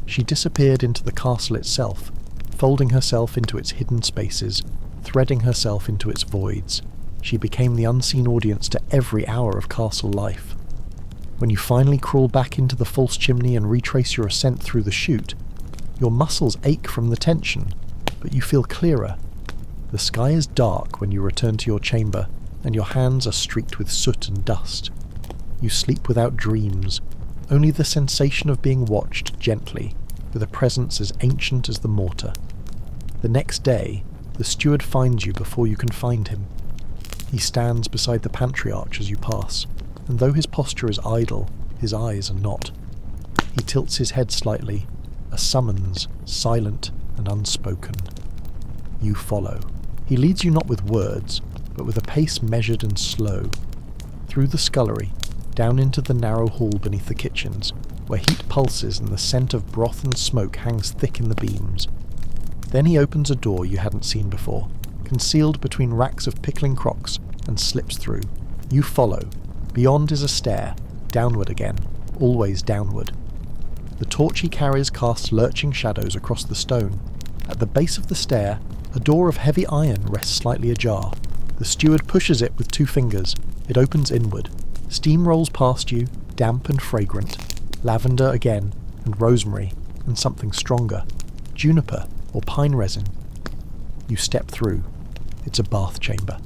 She disappeared into the castle itself, folding herself into its hidden spaces, threading herself into its voids. She became the unseen audience to every hour of castle life. When you finally crawl back into the false chimney and retrace your ascent through the chute, your muscles ache from the tension, but you feel clearer. The sky is dark when you return to your chamber, and your hands are streaked with soot and dust. You sleep without dreams, only the sensation of being watched gently, with a presence as ancient as the mortar. The next day, the steward finds you before you can find him. He stands beside the pantry arch as you pass, and though his posture is idle, his eyes are not. He tilts his head slightly, a summons, silent and unspoken. You follow. He leads you not with words, but with a pace measured and slow. Through the scullery, down into the narrow hall beneath the kitchens, where heat pulses and the scent of broth and smoke hangs thick in the beams. Then he opens a door you hadn't seen before, concealed between racks of pickling crocks, and slips through. You follow. Beyond is a stair, downward again, always downward. The torch he carries casts lurching shadows across the stone. At the base of the stair, a door of heavy iron rests slightly ajar. The steward pushes it with 2 fingers. It opens inward. Steam rolls past you, damp and fragrant. Lavender again, and rosemary, and something stronger. Juniper, or pine resin. You step through. It's a bath chamber.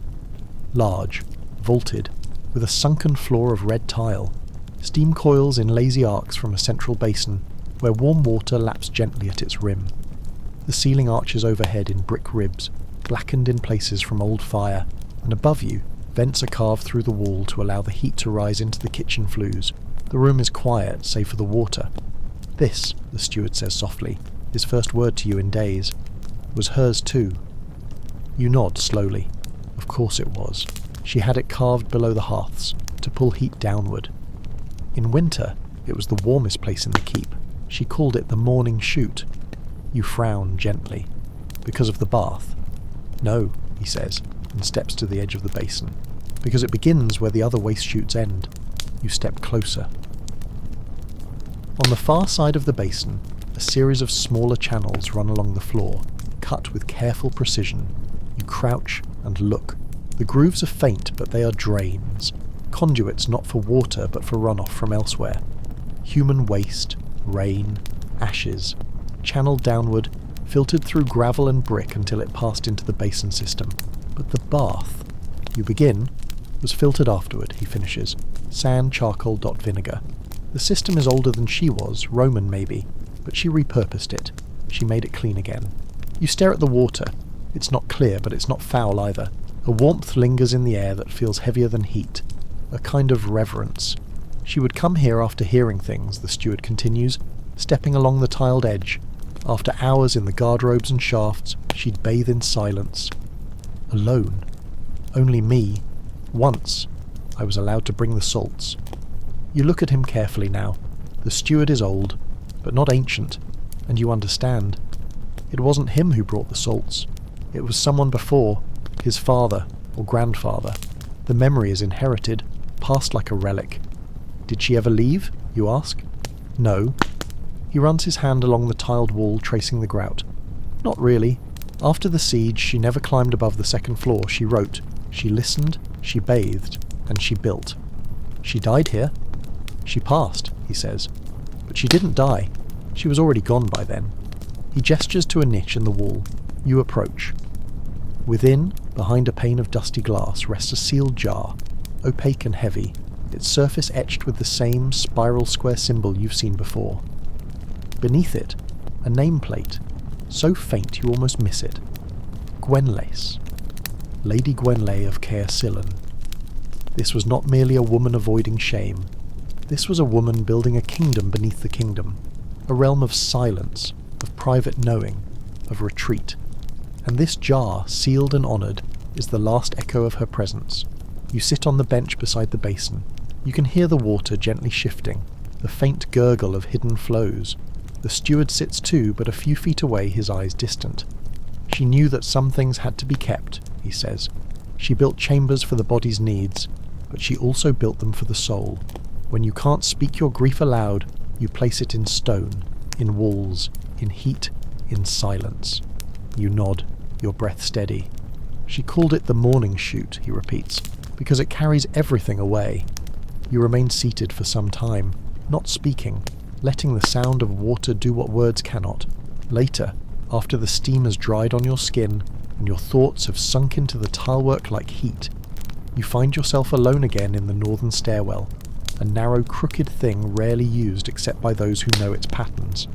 Large, vaulted, with a sunken floor of red tile. Steam coils in lazy arcs from a central basin, where warm water laps gently at its rim. The ceiling arches overhead in brick ribs, blackened in places from old fire, and above you, vents are carved through the wall to allow the heat to rise into the kitchen flues. The room is quiet, save for the water. This, the steward says softly, his first word to you in days, was hers too. You nod slowly. Of course it was. She had it carved below the hearths, to pull heat downward. In winter, it was the warmest place in the keep. She called it the morning shoot. You frown gently. Because of the bath? No, he says, and steps to the edge of the basin. Because it begins where the other waste chutes end. You step closer. On the far side of the basin, a series of smaller channels run along the floor, cut with careful precision. You crouch and look. The grooves are faint, but they are drains. Conduits not for water, but for runoff from elsewhere. Human waste, rain, ashes, channeled downward, filtered through gravel and brick until it passed into the basin system. But the bath, you begin, was filtered afterward, he finishes. Sand, charcoal, vinegar. The system is older than she was, Roman maybe, but she repurposed it. She made it clean again. You stare at the water. It's not clear, but it's not foul either. A warmth lingers in the air that feels heavier than heat. A kind of reverence. She would come here after hearing things, the steward continues, stepping along the tiled edge. After hours in the guardrobes and shafts, she'd bathe in silence. Alone. Only me. Once, I was allowed to bring the salts. You look at him carefully now. The steward is old, but not ancient, and you understand. It wasn't him who brought the salts. It was someone before, his father or grandfather. The memory is inherited, passed like a relic. Did she ever leave, you ask? No. He runs his hand along the tiled wall, tracing the grout. Not really. After the siege, she never climbed above the second floor. She wrote, she listened, she bathed, and she built. She died here. She passed, he says. But she didn't die. She was already gone by then. He gestures to a niche in the wall. You approach. Within, behind a pane of dusty glass, rests a sealed jar, opaque and heavy, its surface etched with the same spiral square symbol you've seen before. Beneath it, a nameplate, so faint you almost miss it. Gwenlace. Lady Gwenlay of Caersillan. This was not merely a woman avoiding shame. This was a woman building a kingdom beneath the kingdom, a realm of silence, of private knowing, of retreat. And this jar, sealed and honoured, is the last echo of her presence. You sit on the bench beside the basin. You can hear the water gently shifting, the faint gurgle of hidden flows. The steward sits too, but a few feet away, his eyes distant. She knew that some things had to be kept, he says. She built chambers for the body's needs, but she also built them for the soul. When you can't speak your grief aloud, you place it in stone, in walls, in heat, in silence. You nod, your breath steady. She called it the morning shoot, he repeats, because it carries everything away. You remain seated for some time, not speaking, letting the sound of water do what words cannot. Later, after the steam has dried on your skin, and your thoughts have sunk into the tilework like heat, you find yourself alone again in the northern stairwell, a narrow, crooked thing rarely used except by those who know its patterns.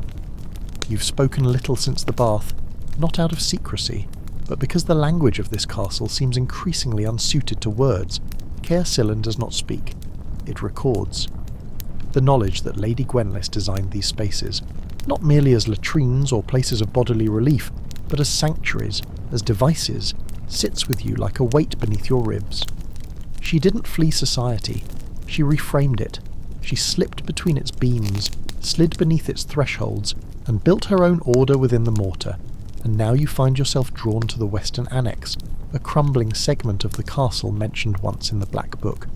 You've spoken little since the bath, not out of secrecy, but because the language of this castle seems increasingly unsuited to words. Caersillan does not speak. It records. The knowledge that Lady Gwenlis designed these spaces, not merely as latrines or places of bodily relief, but as sanctuaries, as devices, sits with you like a weight beneath your ribs. She didn't flee society, she reframed it. She slipped between its beams, slid beneath its thresholds, and built her own order within the mortar. And now you find yourself drawn to the western annex, a crumbling segment of the castle mentioned once in the Black Book.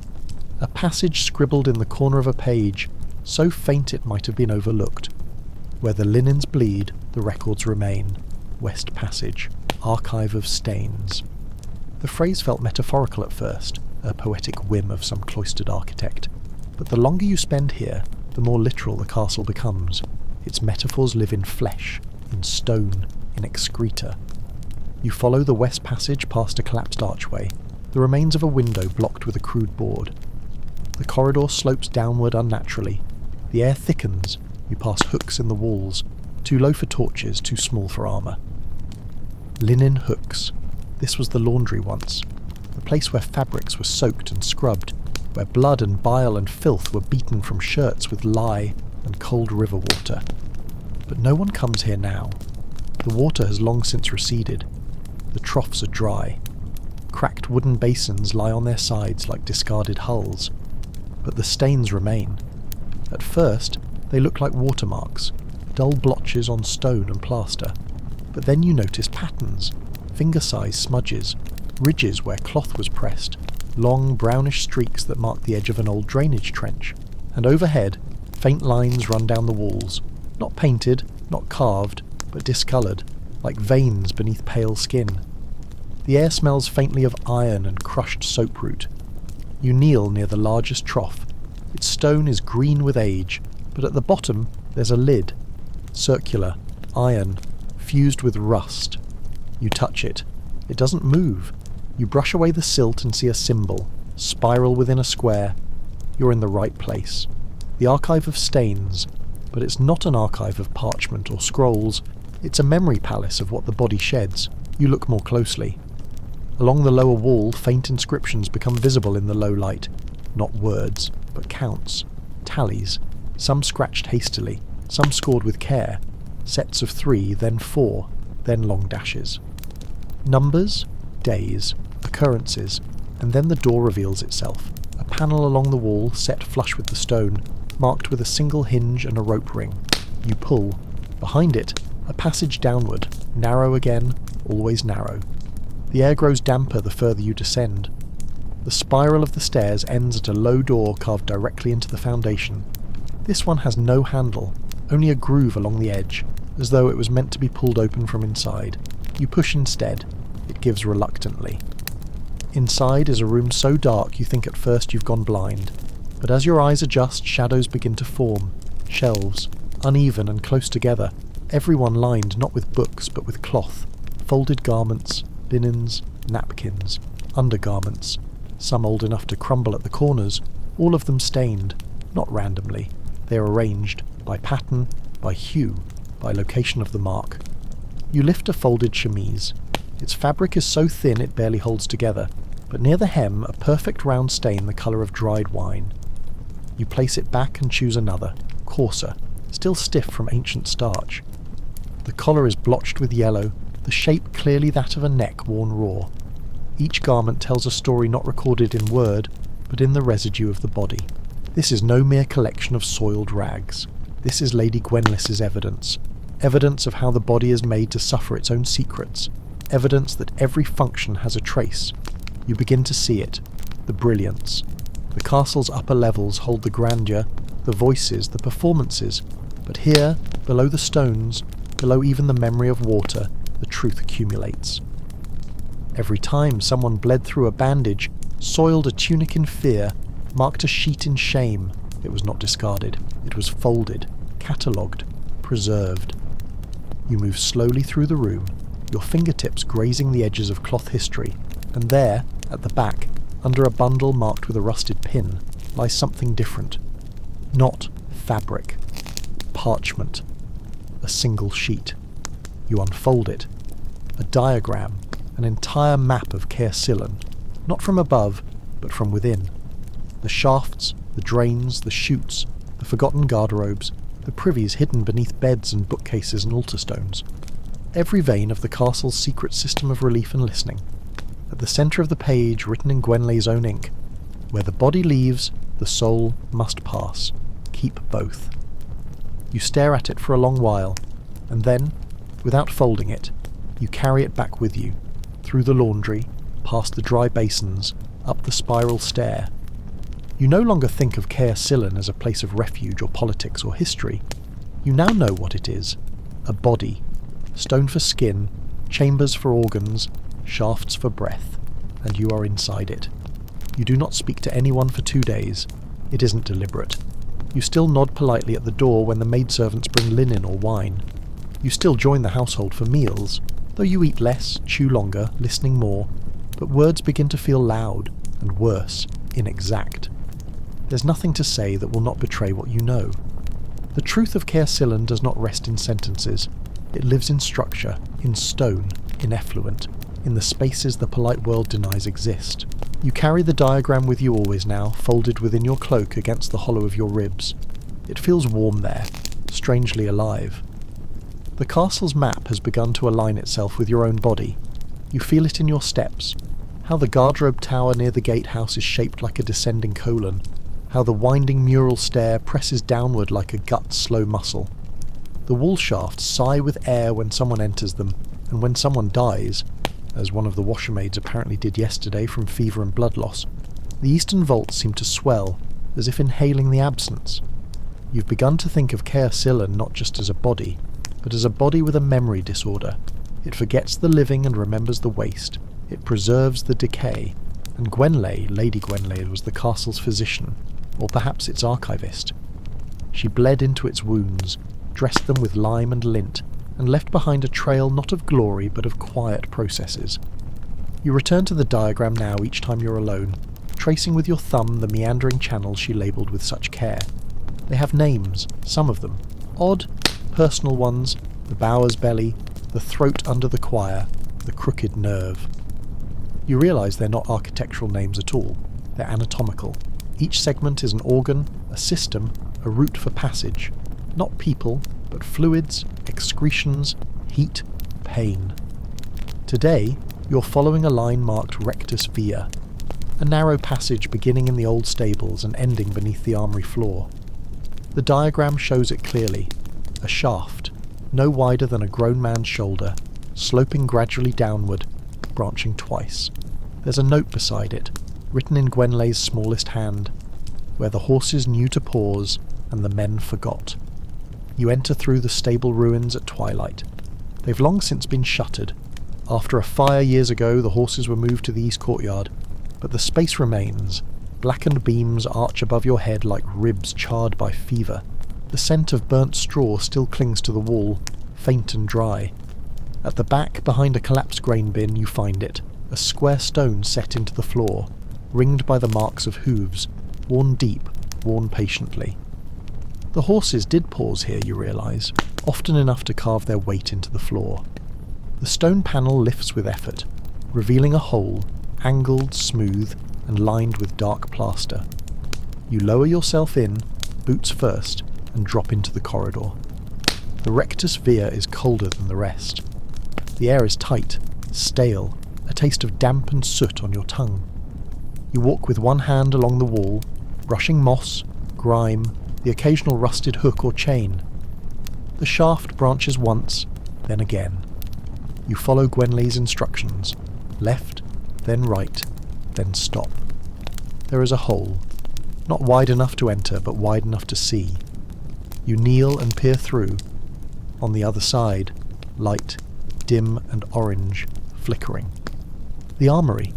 A passage scribbled in the corner of a page, so faint it might have been overlooked. Where the linens bleed, the records remain. West Passage, Archive of Stains. The phrase felt metaphorical at first, a poetic whim of some cloistered architect. But the longer you spend here, the more literal the castle becomes. Its metaphors live in flesh, in stone, in excreta. You follow the West Passage past a collapsed archway, the remains of a window blocked with a crude board. The corridor slopes downward unnaturally. The air thickens. You pass hooks in the walls, too low for torches, too small for armour. Linen hooks. This was the laundry once, the place where fabrics were soaked and scrubbed, where blood and bile and filth were beaten from shirts with lye and cold river water. But no one comes here now. The water has long since receded. The troughs are dry. Cracked wooden basins lie on their sides like discarded hulls. But the stains remain. At first, they look like watermarks, dull blotches on stone and plaster. But then you notice patterns, finger-sized smudges, ridges where cloth was pressed, long brownish streaks that mark the edge of an old drainage trench. And overhead, faint lines run down the walls, not painted, not carved, but discoloured, like veins beneath pale skin. The air smells faintly of iron and crushed soap root. You kneel near the largest trough. Its stone is green with age, but at the bottom there's a lid, circular, iron, fused with rust. You touch it. It doesn't move. You brush away the silt and see a symbol, spiral within a square. You're in the right place. The Archive of Stains, but it's not an archive of parchment or scrolls. It's a memory palace of what the body sheds. You look more closely. Along the lower wall, faint inscriptions become visible in the low light. Not words, but counts, tallies, some scratched hastily, some scored with care, sets of 3, then 4, then long dashes. Numbers, days, occurrences, and then the door reveals itself, a panel along the wall set flush with the stone, marked with a single hinge and a rope ring. You pull. Behind it, a passage downward, narrow again, always narrow. The air grows damper the further you descend. The spiral of the stairs ends at a low door carved directly into the foundation. This one has no handle, only a groove along the edge, as though it was meant to be pulled open from inside. You push instead. It gives reluctantly. Inside is a room so dark you think at first you've gone blind, but as your eyes adjust, shadows begin to form, shelves, uneven and close together, everyone lined not with books but with cloth, folded garments, linens, napkins, undergarments, some old enough to crumble at the corners, all of them stained, not randomly. They are arranged by pattern, by hue, by location of the mark. You lift a folded chemise. Its fabric is so thin it barely holds together, but near the hem a perfect round stain the colour of dried wine. You place it back and choose another, coarser, still stiff from ancient starch. The collar is blotched with yellow, the shape clearly that of a neck worn raw. Each garment tells a story not recorded in word, but in the residue of the body. This is no mere collection of soiled rags. This is Lady Gwenlis's evidence. Evidence of how the body is made to suffer its own secrets. Evidence that every function has a trace. You begin to see it. The brilliance. The castle's upper levels hold the grandeur, the voices, the performances. But here, below the stones, below even the memory of water, the truth accumulates. Every time someone bled through a bandage, soiled a tunic in fear, marked a sheet in shame, it was not discarded. It was folded, catalogued, preserved. You move slowly through the room, your fingertips grazing the edges of cloth history, and there, at the back, under a bundle marked with a rusted pin, lies something different. Not fabric. Parchment. A single sheet. You unfold it. A diagram, an entire map of Caer Sillon, not from above, but from within. The shafts, the drains, the chutes, the the forgotten garderobes, the privies hidden beneath beds and bookcases and altar stones. Every vein of the castle's secret system of relief and listening. At the centre of the page, written in Gwenleigh's own ink, "Where the body leaves, the soul must pass. Keep both." You stare at it for a long while, and then, without folding it, you carry it back with you, through the laundry, past the dry basins, up the spiral stair. You no longer think of Caer Sillin as a place of refuge or politics or history. You now know what it is: a body, stone for skin, chambers for organs, shafts for breath, and you are inside it. You do not speak to anyone for 2 days. It isn't deliberate. You still nod politely at the door when the maidservants bring linen or wine. You still join the household for meals, though you eat less, chew longer, listening more, but words begin to feel loud, and worse, inexact. There's nothing to say that will not betray what you know. The truth of Caer Sillin does not rest in sentences. It lives in structure, in stone, in effluent, in the spaces the polite world denies exist. You carry the diagram with you always now, folded within your cloak against the hollow of your ribs. It feels warm there, strangely alive. The castle's map has begun to align itself with your own body. You feel it in your steps, how the guardrobe tower near the gatehouse is shaped like a descending colon, how the winding mural stair presses downward like a gut's slow muscle. The wall shafts sigh with air when someone enters them, and when someone dies, as one of the washermaids apparently did yesterday from fever and blood loss, the eastern vaults seem to swell, as if inhaling the absence. You've begun to think of Caer Sillin not just as a body, but as a body with a memory disorder. It forgets the living and remembers the waste. It preserves the decay. And Gwenleigh, Lady Gwenleigh, was the castle's physician, or perhaps its archivist. She bled into its wounds, dressed them with lime and lint, and left behind a trail not of glory but of quiet processes. You return to the diagram now each time you're alone, tracing with your thumb the meandering channels she labelled with such care. They have names, some of them. Odd, personal ones: the bower's belly, the throat under the choir, the crooked nerve. You realise they're not architectural names at all. They're anatomical. Each segment is an organ, a system, a route for passage. Not people, but fluids, excretions, heat, pain. Today, you're following a line marked rectus via, a narrow passage beginning in the old stables and ending beneath the armoury floor. The diagram shows it clearly: a shaft, no wider than a grown man's shoulder, sloping gradually downward, branching twice. There's a note beside it, written in Gwenleigh's smallest hand: "Where the horses knew to pause, and the men forgot." You enter through the stable ruins at twilight. They've long since been shuttered. After a fire years ago, the horses were moved to the east courtyard, but the space remains. Blackened beams arch above your head like ribs charred by fever. The scent of burnt straw still clings to the wall, faint and dry. At the back, behind a collapsed grain bin, you find it, a square stone set into the floor, ringed by the marks of hooves, worn deep, worn patiently. The horses did pause here, you realise, often enough to carve their weight into the floor. The stone panel lifts with effort, revealing a hole, angled, smooth, and lined with dark plaster. You lower yourself in, boots first, and drop into the corridor. The rectus via is colder than the rest. The air is tight, stale, a taste of damp and soot on your tongue. You walk with one hand along the wall, brushing moss, grime, the occasional rusted hook or chain. The shaft branches once, then again. You follow Gwenleigh's instructions: left, then right, then stop. There is a hole, not wide enough to enter, but wide enough to see. You kneel and peer through. On the other side, light, dim and orange, flickering. The armoury,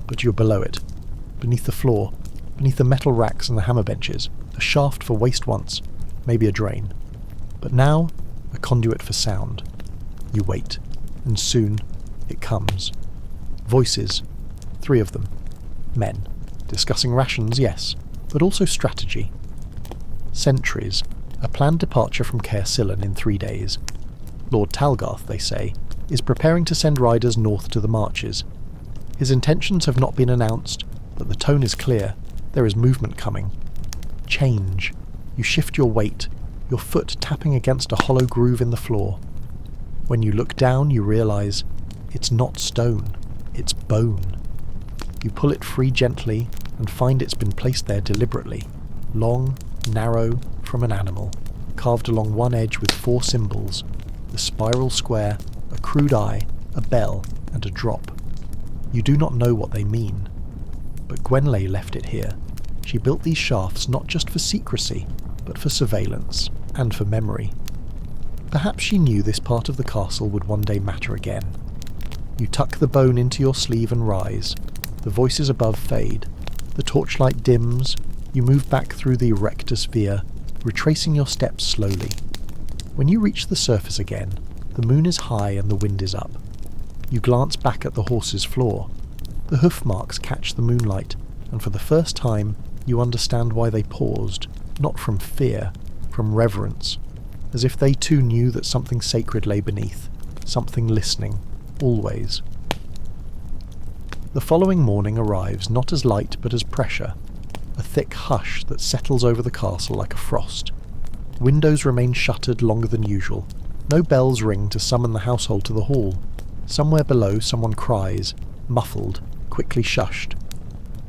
but you're below it, beneath the floor, beneath the metal racks and the hammer benches, a shaft for waste once, maybe a drain. But now, a conduit for sound. You wait, and soon it comes. Voices, 3 of them. Men, discussing rations, yes, but also strategy. Sentries, a planned departure from Caer Sillin in 3 days. Lord Talgarth, they say, is preparing to send riders north to the marches. His intentions have not been announced, but the tone is clear. There is movement coming. Change. You shift your weight, your foot tapping against a hollow groove in the floor. When you look down, you realise it's not stone, it's bone. You pull it free gently and find it's been placed there deliberately, long, narrow, from an animal, carved along one edge with 4 symbols, the spiral square, a crude eye, a bell, and a drop. You do not know what they mean, but Gwenlay left it here. She built these shafts not just for secrecy, but for surveillance, and for memory. Perhaps she knew this part of the castle would one day matter again. You tuck the bone into your sleeve and rise. The voices above fade. The torchlight dims. You move back through the erectus via, retracing your steps slowly. When you reach the surface again, the moon is high and the wind is up. You glance back at the horse's floor. The hoof marks catch the moonlight, and for the first time, you understand why they paused, not from fear, from reverence, as if they too knew that something sacred lay beneath, something listening, always. The following morning arrives not as light but as pressure, a thick hush that settles over the castle like a frost. Windows remain shuttered longer than usual. No bells ring to summon the household to the hall. Somewhere below someone cries, muffled, quickly shushed.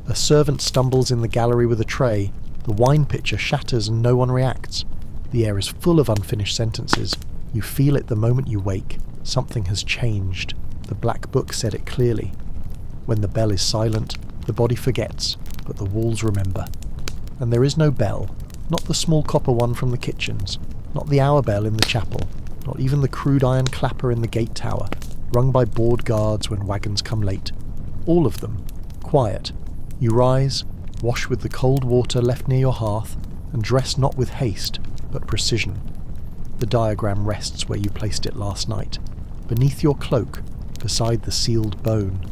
A servant stumbles in the gallery with a tray. The wine pitcher shatters and no one reacts. The air is full of unfinished sentences. You feel it the moment you wake. Something has changed. The black book said it clearly. When the bell is silent, the body forgets, but the walls remember. And there is no bell, not the small copper one from the kitchens, not the hour bell in the chapel, not even the crude iron clapper in the gate tower, rung by bored guards when wagons come late. All of them, quiet. You rise, wash with the cold water left near your hearth, and dress not with haste, but precision. The diagram rests where you placed it last night, beneath your cloak, beside the sealed bone.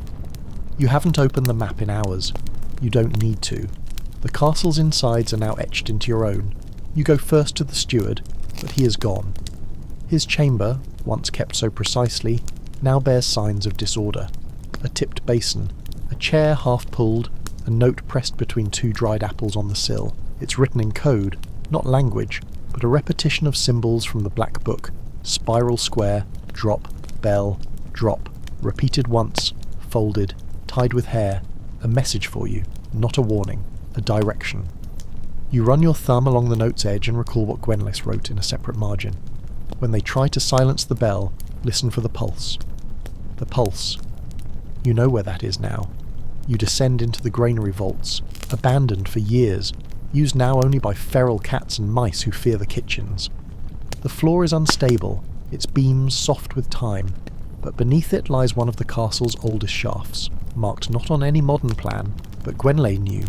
You haven't opened the map in hours. You don't need to. The castle's insides are now etched into your own. You go first to the steward, but he is gone. His chamber, once kept so precisely, now bears signs of disorder. A tipped basin, a chair half pulled, a note pressed between 2 dried apples on the sill. It's written in code, not language, but a repetition of symbols from the black book. Spiral square, drop, bell, drop, repeated once, folded, tied with hair. A message for you, not a warning, a direction. You run your thumb along the note's edge and recall what Gwenlys wrote in a separate margin. When they try to silence the bell, listen for the pulse. The pulse. You know where that is now. You descend into the granary vaults, abandoned for years, used now only by feral cats and mice who fear the kitchens. The floor is unstable, its beams soft with time, but beneath it lies one of the castle's oldest shafts, marked not on any modern plan, but Gwenlay knew.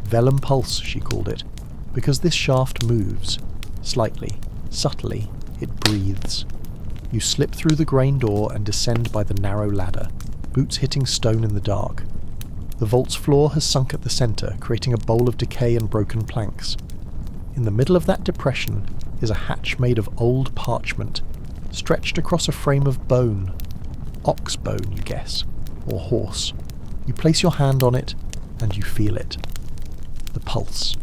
Vellum pulse, she called it, because this shaft moves, slightly, subtly, it breathes. You slip through the grain door and descend by the narrow ladder, boots hitting stone in the dark. The vault's floor has sunk at the centre, creating a bowl of decay and broken planks. In the middle of that depression is a hatch made of old parchment, stretched across a frame of bone. Ox bone, you guess, or horse. You place your hand on it, and you feel it. The pulse.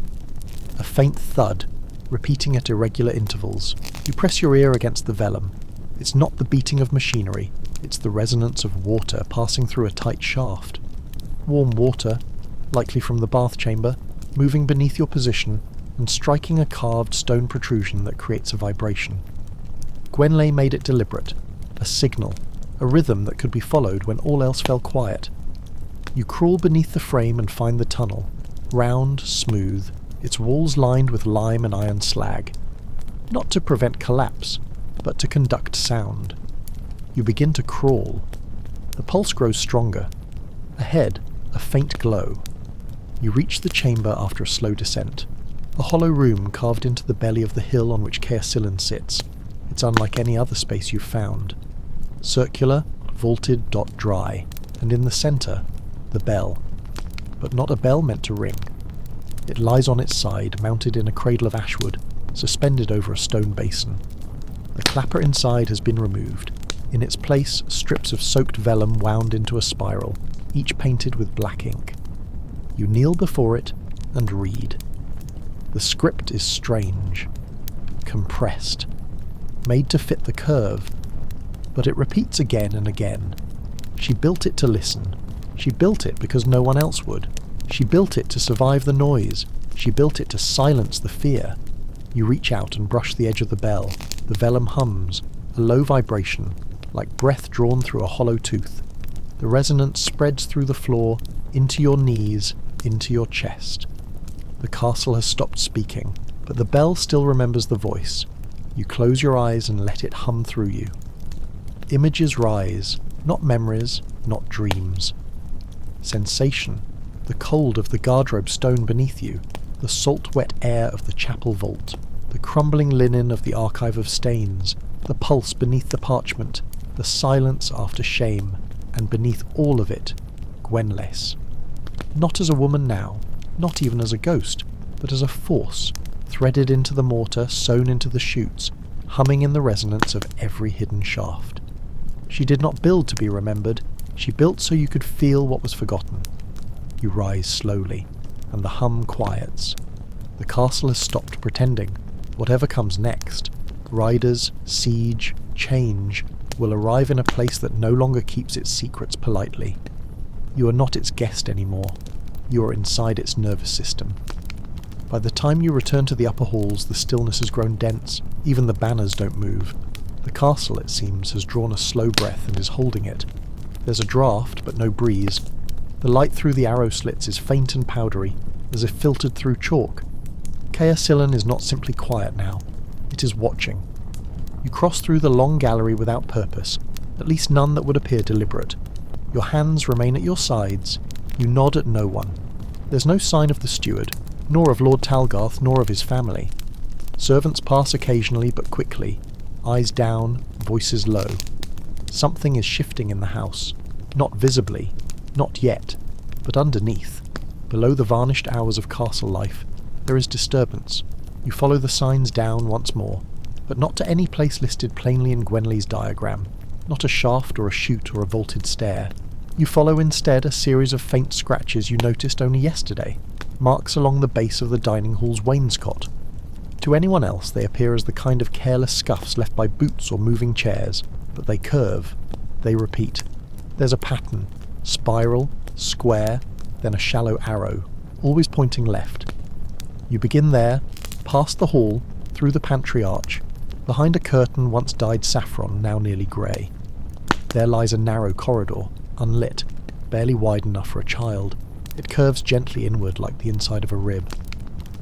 A faint thud, repeating at irregular intervals. You press your ear against the vellum. It's not the beating of machinery, it's the resonance of water passing through a tight shaft. Warm water, likely from the bath chamber, moving beneath your position and striking a carved stone protrusion that creates a vibration. Gwenlay made it deliberate, a signal, a rhythm that could be followed when all else fell quiet. You crawl beneath the frame and find the tunnel, round, smooth, its walls lined with lime and iron slag. Not to prevent collapse, but to conduct sound. You begin to crawl. The pulse grows stronger. Ahead, a faint glow. You reach the chamber after a slow descent. A hollow room carved into the belly of the hill on which Caersillan sits. It's unlike any other space you've found. Circular, vaulted, dry, and in the centre, the bell. But not a bell meant to ring. It lies on its side, mounted in a cradle of ashwood, suspended over a stone basin. The clapper inside has been removed. In its place, strips of soaked vellum wound into a spiral, each painted with black ink. You kneel before it and read. The script is strange, compressed, made to fit the curve, but it repeats again and again. She built it to listen. She built it because no one else would. She built it to survive the noise. She built it to silence the fear. You reach out and brush the edge of the bell. The vellum hums, a low vibration, like breath drawn through a hollow tooth. The resonance spreads through the floor, into your knees, into your chest. The castle has stopped speaking, but the bell still remembers the voice. You close your eyes and let it hum through you. Images rise, not memories, not dreams. Sensation, the cold of the guardrobe stone beneath you, the salt-wet air of the chapel vault, the crumbling linen of the archive of stains, the pulse beneath the parchment, the silence after shame, and beneath all of it, Gwenless. Not as a woman now, not even as a ghost, but as a force, threaded into the mortar, sewn into the chutes, humming in the resonance of every hidden shaft. She did not build to be remembered, she built so you could feel what was forgotten. You rise slowly, and the hum quiets. The castle has stopped pretending. Whatever comes next, riders, siege, change, will arrive in a place that no longer keeps its secrets politely. You are not its guest anymore. You are inside its nervous system. By the time you return to the upper halls, the stillness has grown dense. Even the banners don't move. The castle, it seems, has drawn a slow breath and is holding it. There's a draught, but no breeze. The light through the arrow slits is faint and powdery, as if filtered through chalk. Caersillan is not simply quiet now. It is watching. You cross through the long gallery without purpose, at least none that would appear deliberate. Your hands remain at your sides. You nod at no one. There's no sign of the steward, nor of Lord Talgarth, nor of his family. Servants pass occasionally but quickly, eyes down, voices low. Something is shifting in the house. Not visibly, not yet, but underneath, below the varnished hours of castle life, there is disturbance. You follow the signs down once more, but not to any place listed plainly in Gwenley's diagram, not a shaft or a chute or a vaulted stair. You follow instead a series of faint scratches you noticed only yesterday, marks along the base of the dining hall's wainscot. To anyone else they appear as the kind of careless scuffs left by boots or moving chairs, but they curve, they repeat. There's a pattern, spiral, square, then a shallow arrow, always pointing left. You begin there, past the hall, through the pantry arch, behind a curtain once dyed saffron, now nearly grey. There lies a narrow corridor, unlit, barely wide enough for a child. It curves gently inward like the inside of a rib.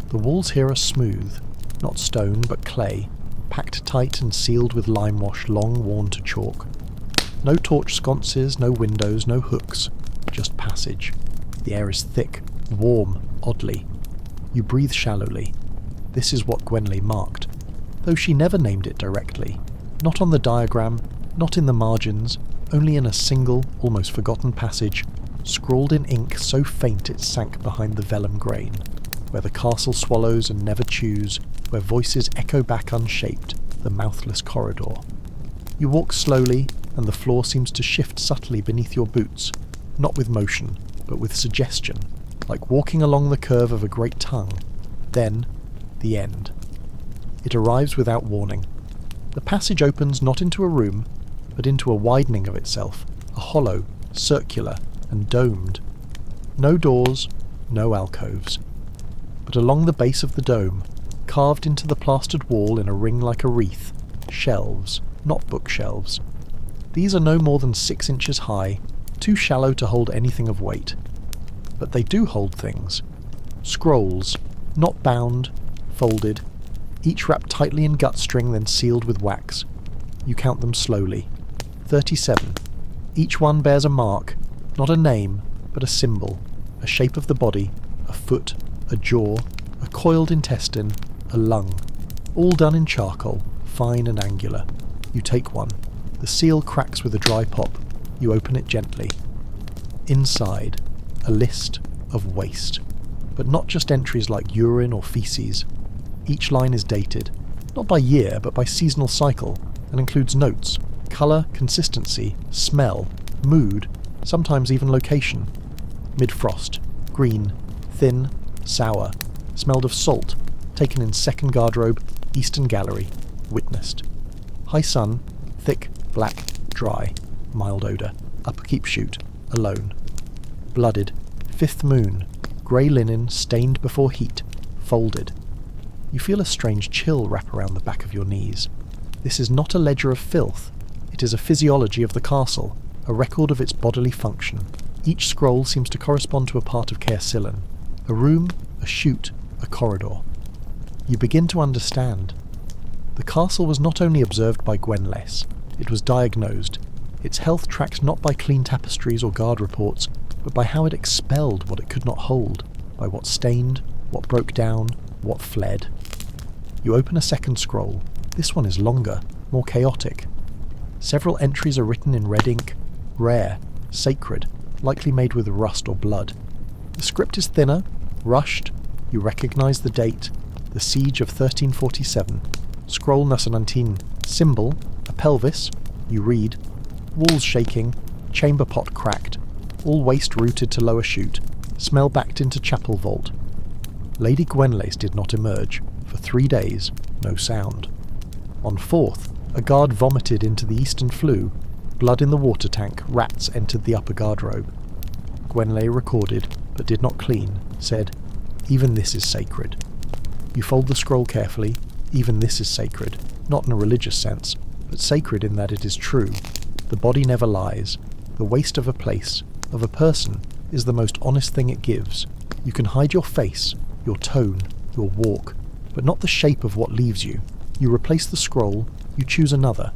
The walls here are smooth, not stone but clay, packed tight and sealed with lime wash long worn to chalk. No torch sconces, no windows, no hooks, just passage. The air is thick, warm, oddly. You breathe shallowly. This is what Gwenley marked, though she never named it directly. Not on the diagram, not in the margins, only in a single, almost forgotten passage, scrawled in ink so faint it sank behind the vellum grain, where the castle swallows and never chews, where voices echo back unshaped, the mouthless corridor. You walk slowly, and the floor seems to shift subtly beneath your boots, not with motion, but with suggestion, like walking along the curve of a great tongue. Then, the end. It arrives without warning. The passage opens not into a room, but into a widening of itself, a hollow, circular, and domed. No doors, no alcoves. But along the base of the dome, carved into the plastered wall in a ring like a wreath, shelves, not bookshelves. These are no more than 6 inches high, too shallow to hold anything of weight. But they do hold things. Scrolls, not bound, folded, each wrapped tightly in gut string then sealed with wax. You count them slowly. 37. Each one bears a mark, not a name, but a symbol, a shape of the body, a foot, a jaw, a coiled intestine, a lung, all done in charcoal, fine and angular. You take one. The seal cracks with a dry pop. You open it gently. Inside, a list of waste. But not just entries like urine or feces. Each line is dated, not by year, but by seasonal cycle, and includes notes, colour, consistency, smell, mood, sometimes even location. Mid-frost, green, thin, sour, smelled of salt, taken in second guardrobe, eastern gallery, witnessed. High sun, thick, black, dry, mild odour, upper keep chute, alone. Blooded, fifth moon, grey linen stained before heat, folded. You feel a strange chill wrap around the back of your knees. This is not a ledger of filth. It is a physiology of the castle, a record of its bodily function. Each scroll seems to correspond to a part of Caersillan. A room, a chute, a corridor. You begin to understand. The castle was not only observed by Gwenless, it was diagnosed. Its health tracked not by clean tapestries or guard reports, but by how it expelled what it could not hold, by what stained, what broke down, what fled. You open a second scroll. This one is longer, more chaotic. Several entries are written in red ink, rare, sacred, likely made with rust or blood. The script is thinner, rushed. You recognise the date, the siege of 1347. Scroll Nasanantin, symbol, a pelvis. You read, walls shaking, chamber pot cracked, all waste rooted to lower chute, smell backed into chapel vault. Lady Gwenlace did not emerge. For 3 days, no sound. On fourth, a guard vomited into the eastern flue. Blood in the water tank, rats entered the upper guardrobe. Gwenlay recorded, but did not clean, said, "Even this is sacred." You fold the scroll carefully. Even this is sacred, not in a religious sense, but sacred in that it is true. The body never lies. The waste of a place, of a person, is the most honest thing it gives. You can hide your face, your tone, your walk, but not the shape of what leaves you. You replace the scroll, you choose another.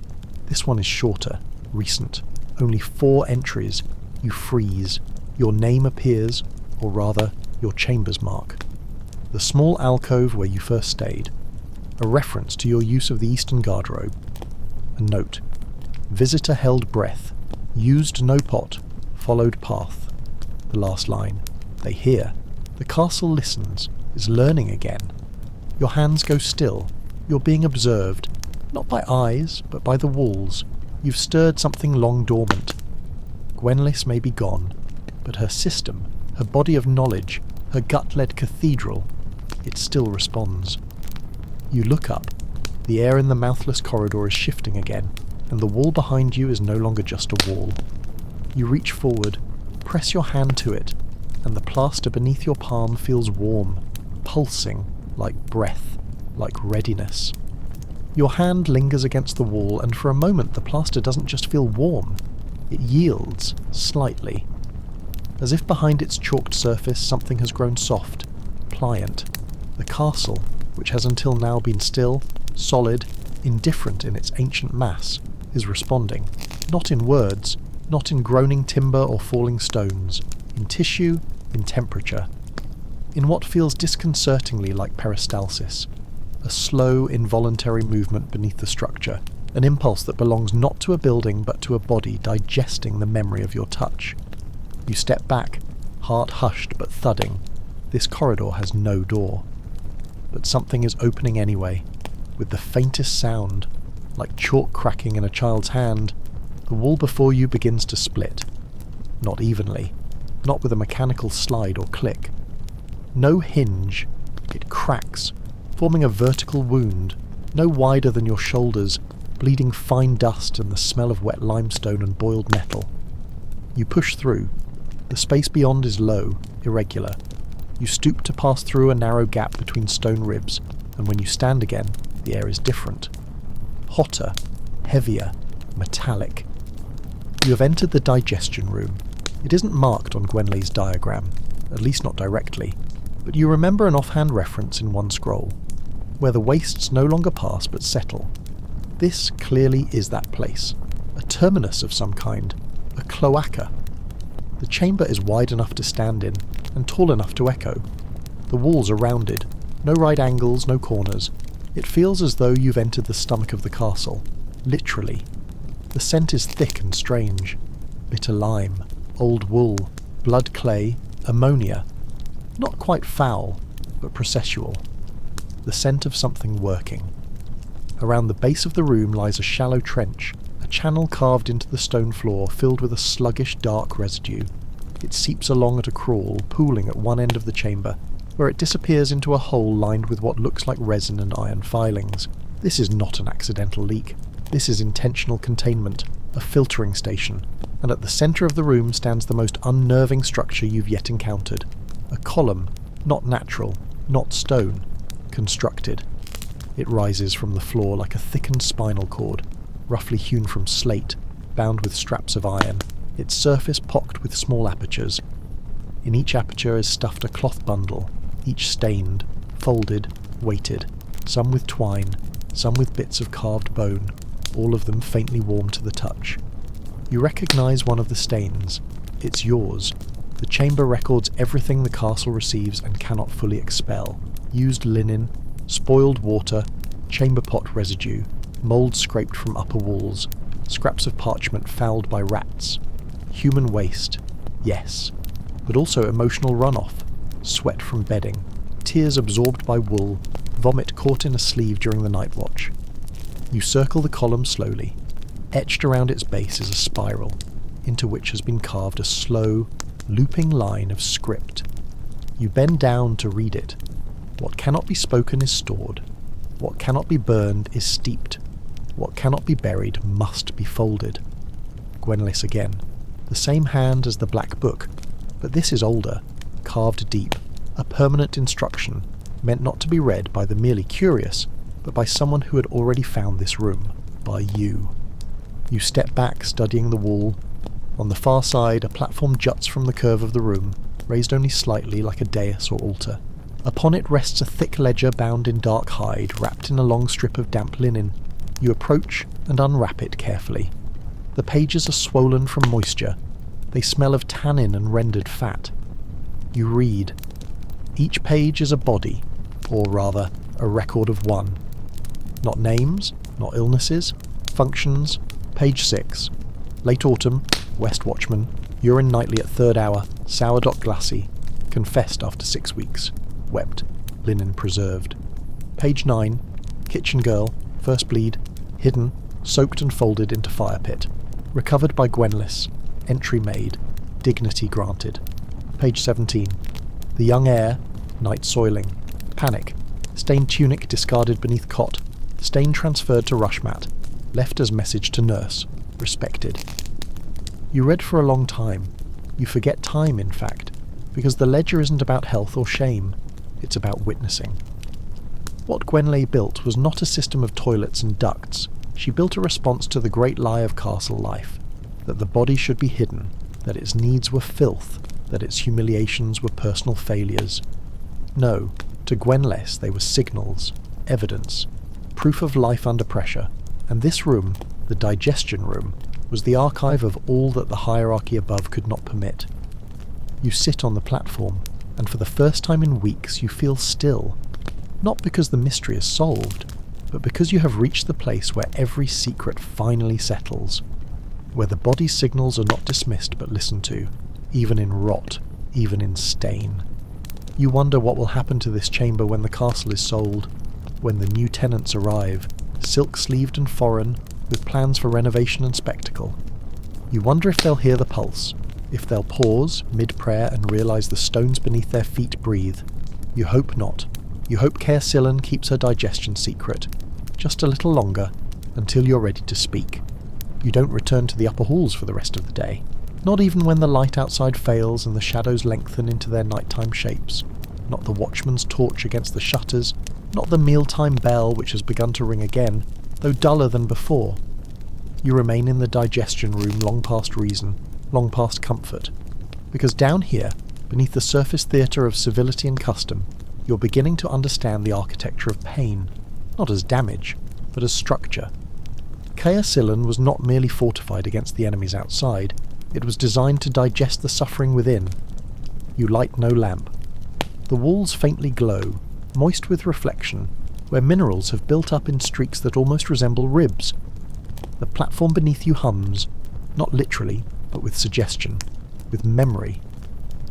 This one is shorter, recent, only 4 entries. You freeze. Your name appears, or rather, your chamber's mark. The small alcove where you first stayed. A reference to your use of the eastern guardrobe. A note. Visitor held breath. Used no pot. Followed path. The last line. They hear. The castle listens, is learning again. Your hands go still. You're being observed, not by eyes, but by the walls. You've stirred something long dormant. Gwenless may be gone, but her system, her body of knowledge, her gut-led cathedral, it still responds. You look up. The air in the mouthless corridor is shifting again, and the wall behind you is no longer just a wall. You reach forward, press your hand to it, and the plaster beneath your palm feels warm, pulsing, like breath, like readiness. Your hand lingers against the wall, and for a moment the plaster doesn't just feel warm, it yields, slightly. As if behind its chalked surface something has grown soft, pliant. The castle, which has until now been still, solid, indifferent in its ancient mass, is responding, not in words, not in groaning timber or falling stones, in tissue, in temperature, in what feels disconcertingly like peristalsis, a slow, involuntary movement beneath the structure, an impulse that belongs not to a building but to a body digesting the memory of your touch. You step back, heart hushed but thudding. This corridor has no door. But something is opening anyway, with the faintest sound, like chalk cracking in a child's hand. The wall before you begins to split. Not evenly, not with a mechanical slide or click. No hinge, it cracks, forming a vertical wound, no wider than your shoulders, bleeding fine dust and the smell of wet limestone and boiled metal. You push through. The space beyond is low, irregular. You stoop to pass through a narrow gap between stone ribs, and when you stand again, the air is different. Hotter, heavier, metallic. You have entered the digestion room. It isn't marked on Gwenley's diagram, at least not directly, but you remember an offhand reference in one scroll, where the wastes no longer pass but settle. This clearly is that place, a terminus of some kind, a cloaca. The chamber is wide enough to stand in, and tall enough to echo. The walls are rounded, no right angles, no corners. It feels as though you've entered the stomach of the castle, literally. The scent is thick and strange. Bitter lime, old wool, blood clay, ammonia. Not quite foul, but processual. The scent of something working. Around the base of the room lies a shallow trench, a channel carved into the stone floor filled with a sluggish dark residue. It seeps along at a crawl, pooling at one end of the chamber, where it disappears into a hole lined with what looks like resin and iron filings. This is not an accidental leak. This is intentional containment, a filtering station, and at the centre of the room stands the most unnerving structure you've yet encountered. A column, not natural, not stone, constructed. It rises from the floor like a thickened spinal cord, roughly hewn from slate, bound with straps of iron, its surface pocked with small apertures. In each aperture is stuffed a cloth bundle, each stained, folded, weighted, some with twine, some with bits of carved bone, all of them faintly warm to the touch. You recognise one of the stains. It's yours. The chamber records everything the castle receives and cannot fully expel. Used linen, spoiled water, chamber pot residue, mould scraped from upper walls, scraps of parchment fouled by rats. Human waste, yes, but also emotional runoff, sweat from bedding, tears absorbed by wool, vomit caught in a sleeve during the night watch. You circle the column slowly. Etched around its base is a spiral, into which has been carved a slow, looping line of script. You bend down to read it. What cannot be spoken is stored. What cannot be burned is steeped. What cannot be buried must be folded. Gwenlis again. The same hand as the black book, but this is older, carved deep, a permanent instruction, meant not to be read by the merely curious, but by someone who had already found this room, by you. You step back, studying the wall. On the far side, a platform juts from the curve of the room, raised only slightly like a dais or altar. Upon it rests a thick ledger bound in dark hide, wrapped in a long strip of damp linen. You approach and unwrap it carefully. The pages are swollen from moisture. They smell of tannin and rendered fat. You read. Each page is a body, or rather, a record of one. Not names, not illnesses, functions. Page 6. Late autumn, West Watchman, urine nightly at third hour, sourdock glassy, confessed after 6 weeks, wept, linen preserved. Page 9. Kitchen girl, first bleed, hidden, soaked and folded into fire pit. Recovered by Gwenlis, entry made, dignity granted. Page 17. The young heir, night soiling, panic, stained tunic discarded beneath cot, stain transferred to rush mat, left as message to nurse, respected. You read for a long time. You forget time, in fact, because the ledger isn't about health or shame, it's about witnessing. What Gwenlay built was not a system of toilets and ducts. She built a response to the great lie of castle life, that the body should be hidden, that its needs were filth, that its humiliations were personal failures. No, to Gwenless they were signals, evidence, proof of life under pressure, and this room, the digestion room, was the archive of all that the hierarchy above could not permit. You sit on the platform, and for the first time in weeks you feel still, not because the mystery is solved, but because you have reached the place where every secret finally settles, where the body's signals are not dismissed but listened to, even in rot, even in stain. You wonder what will happen to this chamber when the castle is sold, when the new tenants arrive, silk-sleeved and foreign, with plans for renovation and spectacle. You wonder if they'll hear the pulse, if they'll pause mid-prayer and realise the stones beneath their feet breathe. You hope not. You hope Caersillan keeps her digestion secret, just a little longer, until you're ready to speak. You don't return to the upper halls for the rest of the day, not even when the light outside fails and the shadows lengthen into their nighttime shapes, not the watchman's torch against the shutters, not the mealtime bell which has begun to ring again, though duller than before. You remain in the digestion room long past reason, long past comfort, because down here, beneath the surface theatre of civility and custom, you're beginning to understand the architecture of pain, not as damage, but as structure. Caersillan was not merely fortified against the enemies outside, it was designed to digest the suffering within. You light no lamp. The walls faintly glow, moist with reflection, where minerals have built up in streaks that almost resemble ribs. The platform beneath you hums, not literally, but with suggestion, with memory.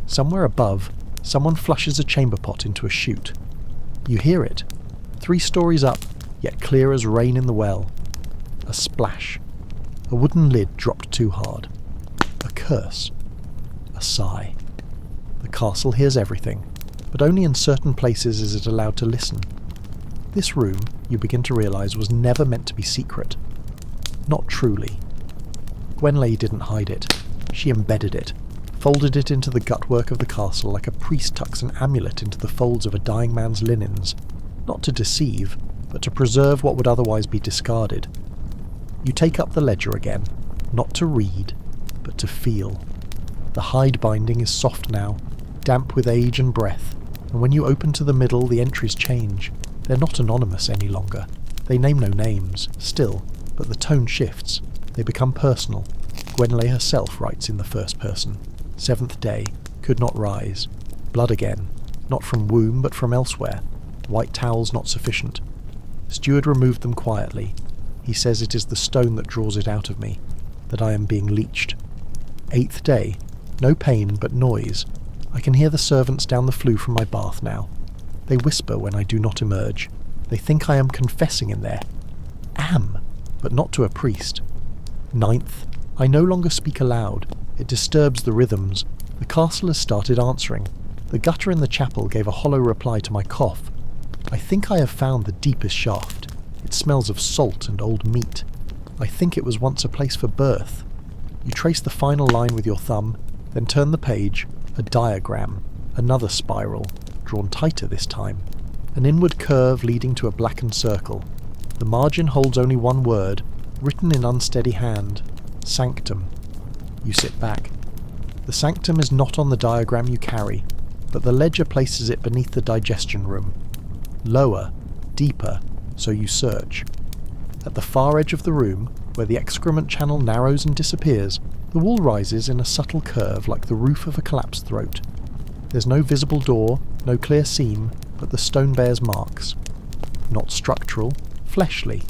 Somewhere above, someone flushes a chamber pot into a chute. You hear it, 3 stories up, yet clear as rain in the well. A splash. A wooden lid dropped too hard. A curse. A sigh. The castle hears everything. but only in certain places is it allowed to listen. This room, you begin to realise, was never meant to be secret. Not truly. Gwenlay didn't hide it. She embedded it, folded it into the gutwork of the castle like a priest tucks an amulet into the folds of a dying man's linens, not to deceive, but to preserve what would otherwise be discarded. You take up the ledger again, not to read, but to feel. The hide binding is soft now, damp with age and breath, and when you open to the middle the entries change. They're not anonymous any longer. They name no names, still, but the tone shifts. They become personal. Gwenlay herself writes in the first person. 7th day, could not rise. Blood again, not from womb but from elsewhere. White towels not sufficient. Steward removed them quietly. He says it is the stone that draws it out of me, that I am being leeched. 8th day, no pain but noise. I can hear the servants down the flue from my bath now. They whisper when I do not emerge. They think I am confessing in there. Am, but not to a priest. 9th, I no longer speak aloud. It disturbs the rhythms. The castle has started answering. The gutter in the chapel gave a hollow reply to my cough. I think I have found the deepest shaft. It smells of salt and old meat. I think it was once a place for birth. You trace the final line with your thumb, then turn the page, a diagram, another spiral, drawn tighter this time. An inward curve leading to a blackened circle. The margin holds only one word, written in unsteady hand, sanctum. You sit back. The sanctum is not on the diagram you carry, but the ledger places it beneath the digestion room. Lower, deeper, so you search. At the far edge of the room, where the excrement channel narrows and disappears, the wall rises in a subtle curve like the roof of a collapsed throat. There's no visible door, no clear seam, but the stone bears marks. Not structural, fleshly.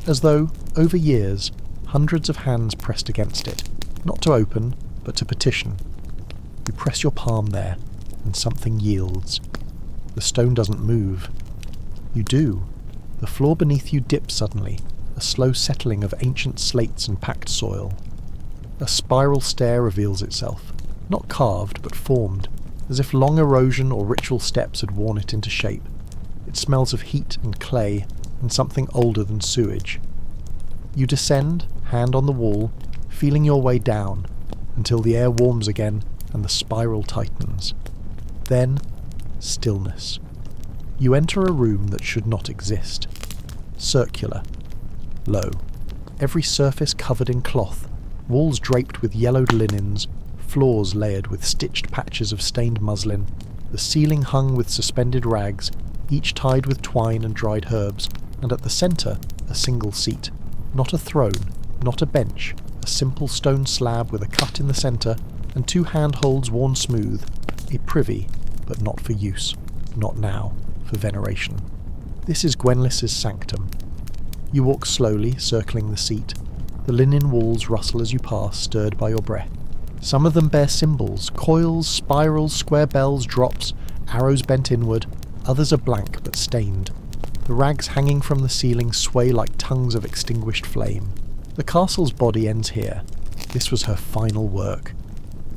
As though, over years, hundreds of hands pressed against it, not to open, but to petition. You press your palm there, and something yields. The stone doesn't move. You do. The floor beneath you dips suddenly, a slow settling of ancient slates and packed soil. A spiral stair reveals itself, not carved but formed, as if long erosion or ritual steps had worn it into shape. It smells of heat and clay, and something older than sewage. You descend, hand on the wall, feeling your way down, until the air warms again and the spiral tightens. Then, stillness. You enter a room that should not exist. Circular. Low. Every surface covered in cloth, walls draped with yellowed linens, floors layered with stitched patches of stained muslin, the ceiling hung with suspended rags, each tied with twine and dried herbs, and at the centre, a single seat. Not a throne, not a bench, a simple stone slab with a cut in the centre, and 2 handholds worn smooth, a privy, but not for use, not now, for veneration. This is Gwenlys's sanctum. You walk slowly, circling the seat. The linen walls rustle as you pass, stirred by your breath. Some of them bear symbols, coils, spirals, square bells, drops, arrows bent inward. Others are blank but stained. The rags hanging from the ceiling sway like tongues of extinguished flame. The castle's body ends here. This was her final work.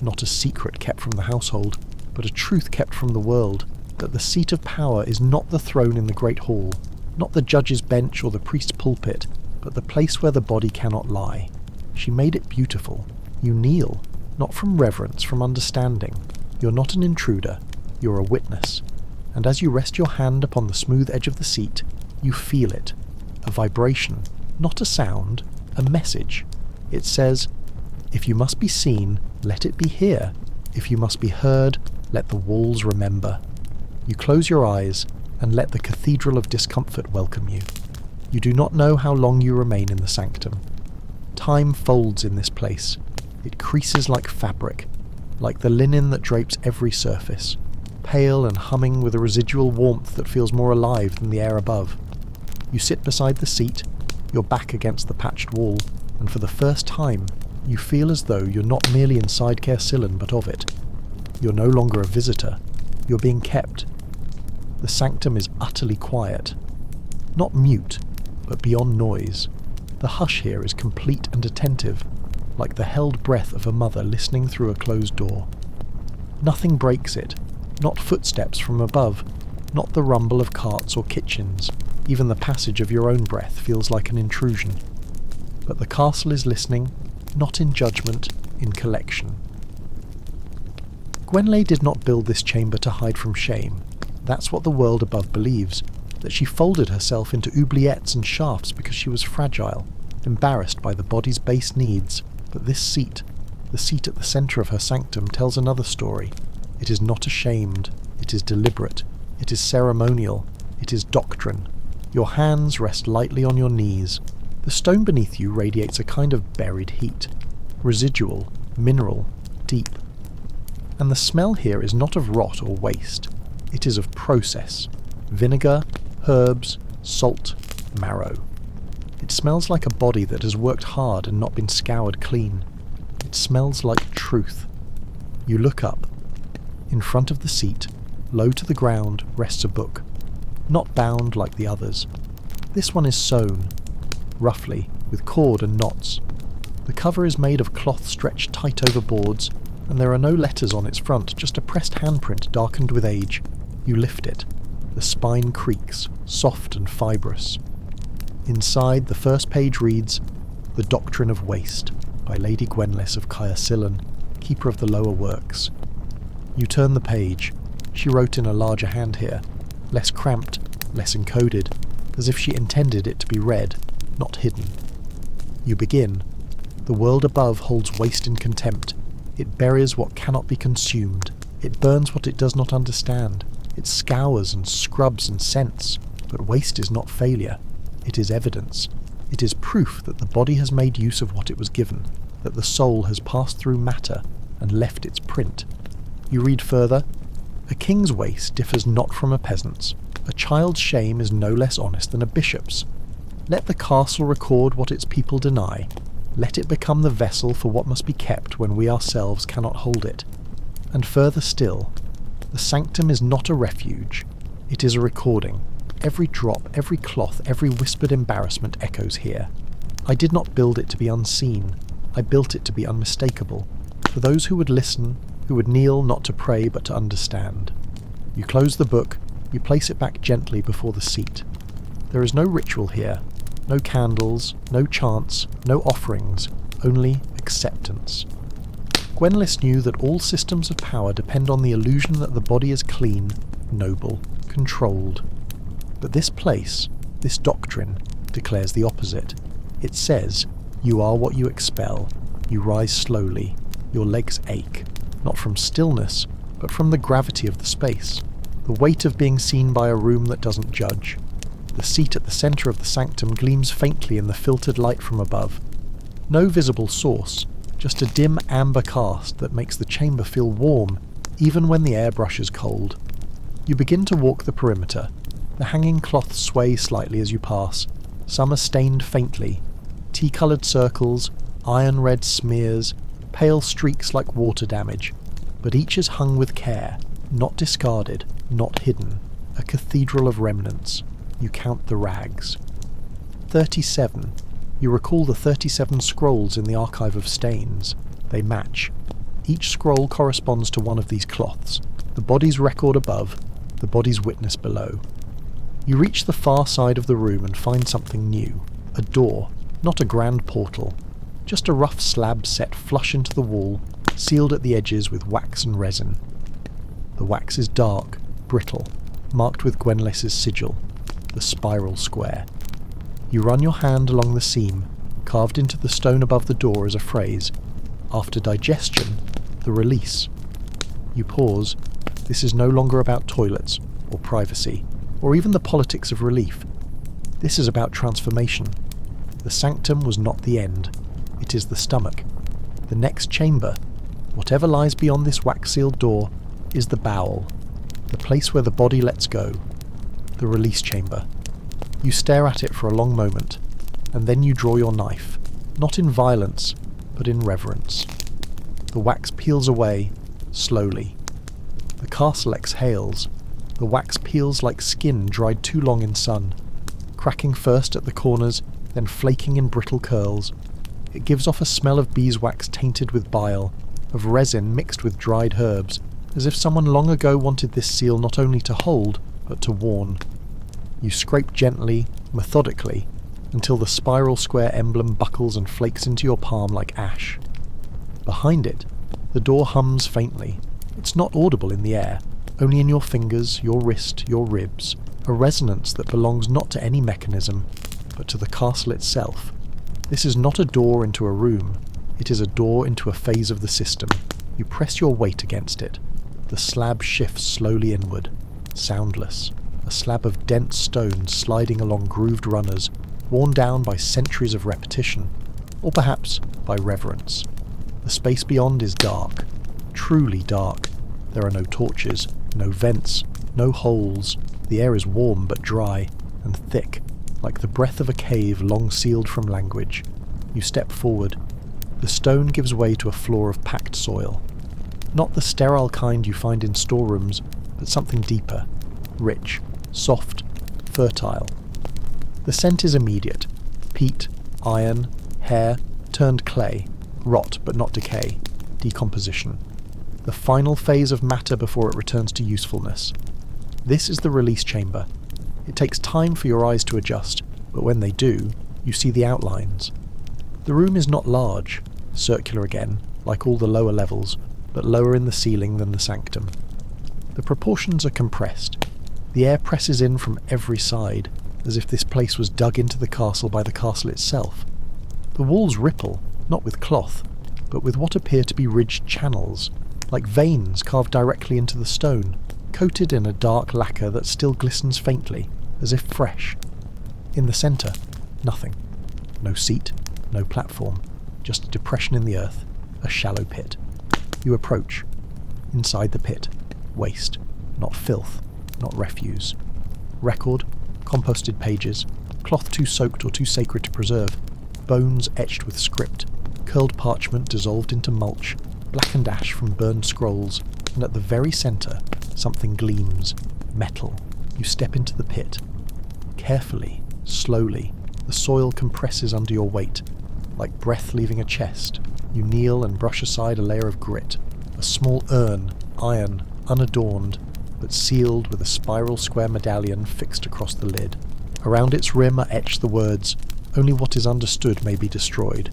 Not a secret kept from the household, but a truth kept from the world, that the seat of power is not the throne in the great hall, not the judge's bench or the priest's pulpit, but the place where the body cannot lie. She made it beautiful. You kneel, not from reverence, from understanding. You're not an intruder, you're a witness. And as you rest your hand upon the smooth edge of the seat, you feel it. A vibration, not a sound, a message. It says, if you must be seen, let it be here. If you must be heard, let the walls remember. You close your eyes and let the cathedral of discomfort welcome you. You do not know how long you remain in the sanctum. Time folds in this place. It creases like fabric, like the linen that drapes every surface, pale and humming with a residual warmth that feels more alive than the air above. You sit beside the seat, your back against the patched wall, and for the first time, you feel as though you're not merely inside Caer Sillon but of it. You're no longer a visitor. You're being kept. The sanctum is utterly quiet. Not mute, but beyond noise. The hush here is complete and attentive, like the held breath of a mother listening through a closed door. Nothing breaks it. Not footsteps from above, not the rumble of carts or kitchens. Even the passage of your own breath feels like an intrusion. But the castle is listening, not in judgment, in collection. Gwenlay did not build this chamber to hide from shame. That's what the world above believes, that she folded herself into oubliettes and shafts because she was fragile, embarrassed by the body's base needs. But this seat, the seat at the centre of her sanctum, tells another story. It is not ashamed, it is deliberate, it is ceremonial, it is doctrine. Your hands rest lightly on your knees. The stone beneath you radiates a kind of buried heat, residual, mineral, deep. And the smell here is not of rot or waste, it is of process. Vinegar, herbs, salt, marrow. It smells like a body that has worked hard and not been scoured clean. It smells like truth. You look up. In front of the seat, low to the ground, rests a book. Not bound like the others. This one is sewn, roughly, with cord and knots. The cover is made of cloth stretched tight over boards, and there are no letters on its front, just a pressed handprint darkened with age. You lift it. The spine creaks, soft and fibrous. Inside, the first page reads, The Doctrine of Waste, by Lady Gwenless of Caersillan, Keeper of the Lower Works. You turn the page. She wrote in a larger hand here, less cramped, less encoded, as if she intended it to be read, not hidden. You begin. The world above holds waste in contempt. It buries what cannot be consumed. It burns what it does not understand. It scours and scrubs and scents. But waste is not failure. It is evidence. It is proof that the body has made use of what it was given, that the soul has passed through matter and left its print. You read further. A king's waste differs not from a peasant's. A child's shame is no less honest than a bishop's. Let the castle record what its people deny. Let it become the vessel for what must be kept when we ourselves cannot hold it. And further still, the sanctum is not a refuge. It is a recording. Every drop, every cloth, every whispered embarrassment echoes here. I did not build it to be unseen. I built it to be unmistakable. For those who would listen, who would kneel not to pray but to understand. You close the book, you place it back gently before the seat. There is no ritual here, no candles, no chants, no offerings, only acceptance. Gwenless knew that all systems of power depend on the illusion that the body is clean, noble, controlled. But this place, this doctrine, declares the opposite. It says, you are what you expel, you rise slowly, your legs ache, not from stillness, but from the gravity of the space, the weight of being seen by a room that doesn't judge. The seat at the centre of the sanctum gleams faintly in the filtered light from above. No visible source, just a dim amber cast that makes the chamber feel warm, even when the air brushes cold. You begin to walk the perimeter. The hanging cloths sway slightly as you pass. Some are stained faintly. Tea-coloured circles, iron-red smears, pale streaks like water damage. But each is hung with care, not discarded, not hidden. A cathedral of remnants. You count the rags. 37. You recall the 37 scrolls in the archive of stains. They match. Each scroll corresponds to one of these cloths. The body's record above, the body's witness below. You reach the far side of the room and find something new. A door, not a grand portal. Just a rough slab set flush into the wall, sealed at the edges with wax and resin. The wax is dark, brittle, marked with Gwenless's sigil, the spiral square. You run your hand along the seam. Carved into the stone above the door is a phrase. After digestion, the release. You pause. This is no longer about toilets, or privacy, or even the politics of relief. This is about transformation. The sanctum was not the end. It is the stomach. The next chamber, whatever lies beyond this wax-sealed door, is the bowel, the place where the body lets go, the release chamber. You stare at it for a long moment, and then you draw your knife, not in violence, but in reverence. The wax peels away, slowly. The castle exhales. The wax peels like skin dried too long in sun, cracking first at the corners, then flaking in brittle curls. It gives off a smell of beeswax tainted with bile, of resin mixed with dried herbs, as if someone long ago wanted this seal not only to hold, but to warn. You scrape gently, methodically, until the spiral square emblem buckles and flakes into your palm like ash. Behind it, the door hums faintly. It's not audible in the air, only in your fingers, your wrist, your ribs, a resonance that belongs not to any mechanism, but to the castle itself. This is not a door into a room, it is a door into a phase of the system. You press your weight against it. The slab shifts slowly inward, soundless, a slab of dense stone sliding along grooved runners, worn down by centuries of repetition, or perhaps by reverence. The space beyond is dark, truly dark. There are no torches, no vents, no holes. The air is warm but dry, and thick, like the breath of a cave long sealed from language. You step forward. The stone gives way to a floor of packed soil. Not the sterile kind you find in storerooms, but something deeper, rich, soft, fertile. The scent is immediate. Peat, iron, hair, turned clay, rot but not decay, decomposition. The final phase of matter before it returns to usefulness. This is the release chamber. It takes time for your eyes to adjust, but when they do, you see the outlines. The room is not large, circular again, like all the lower levels, but lower in the ceiling than the sanctum. The proportions are compressed. The air presses in from every side, as if this place was dug into the castle by the castle itself. The walls ripple, not with cloth, but with what appear to be ridged channels, like veins carved directly into the stone, coated in a dark lacquer that still glistens faintly, as if fresh. In the centre, nothing. No seat, no platform, just a depression in the earth, a shallow pit. You approach. Inside the pit, waste, not filth, not refuse. Record, composted pages, cloth too soaked or too sacred to preserve, bones etched with script, curled parchment dissolved into mulch, blackened ash from burned scrolls, and at the very centre, something gleams, metal. You step into the pit. Carefully, slowly, the soil compresses under your weight, like breath leaving a chest. You kneel and brush aside a layer of grit, a small urn, iron, unadorned, but sealed with a spiral square medallion fixed across the lid. Around its rim are etched the words, "Only what is understood may be destroyed."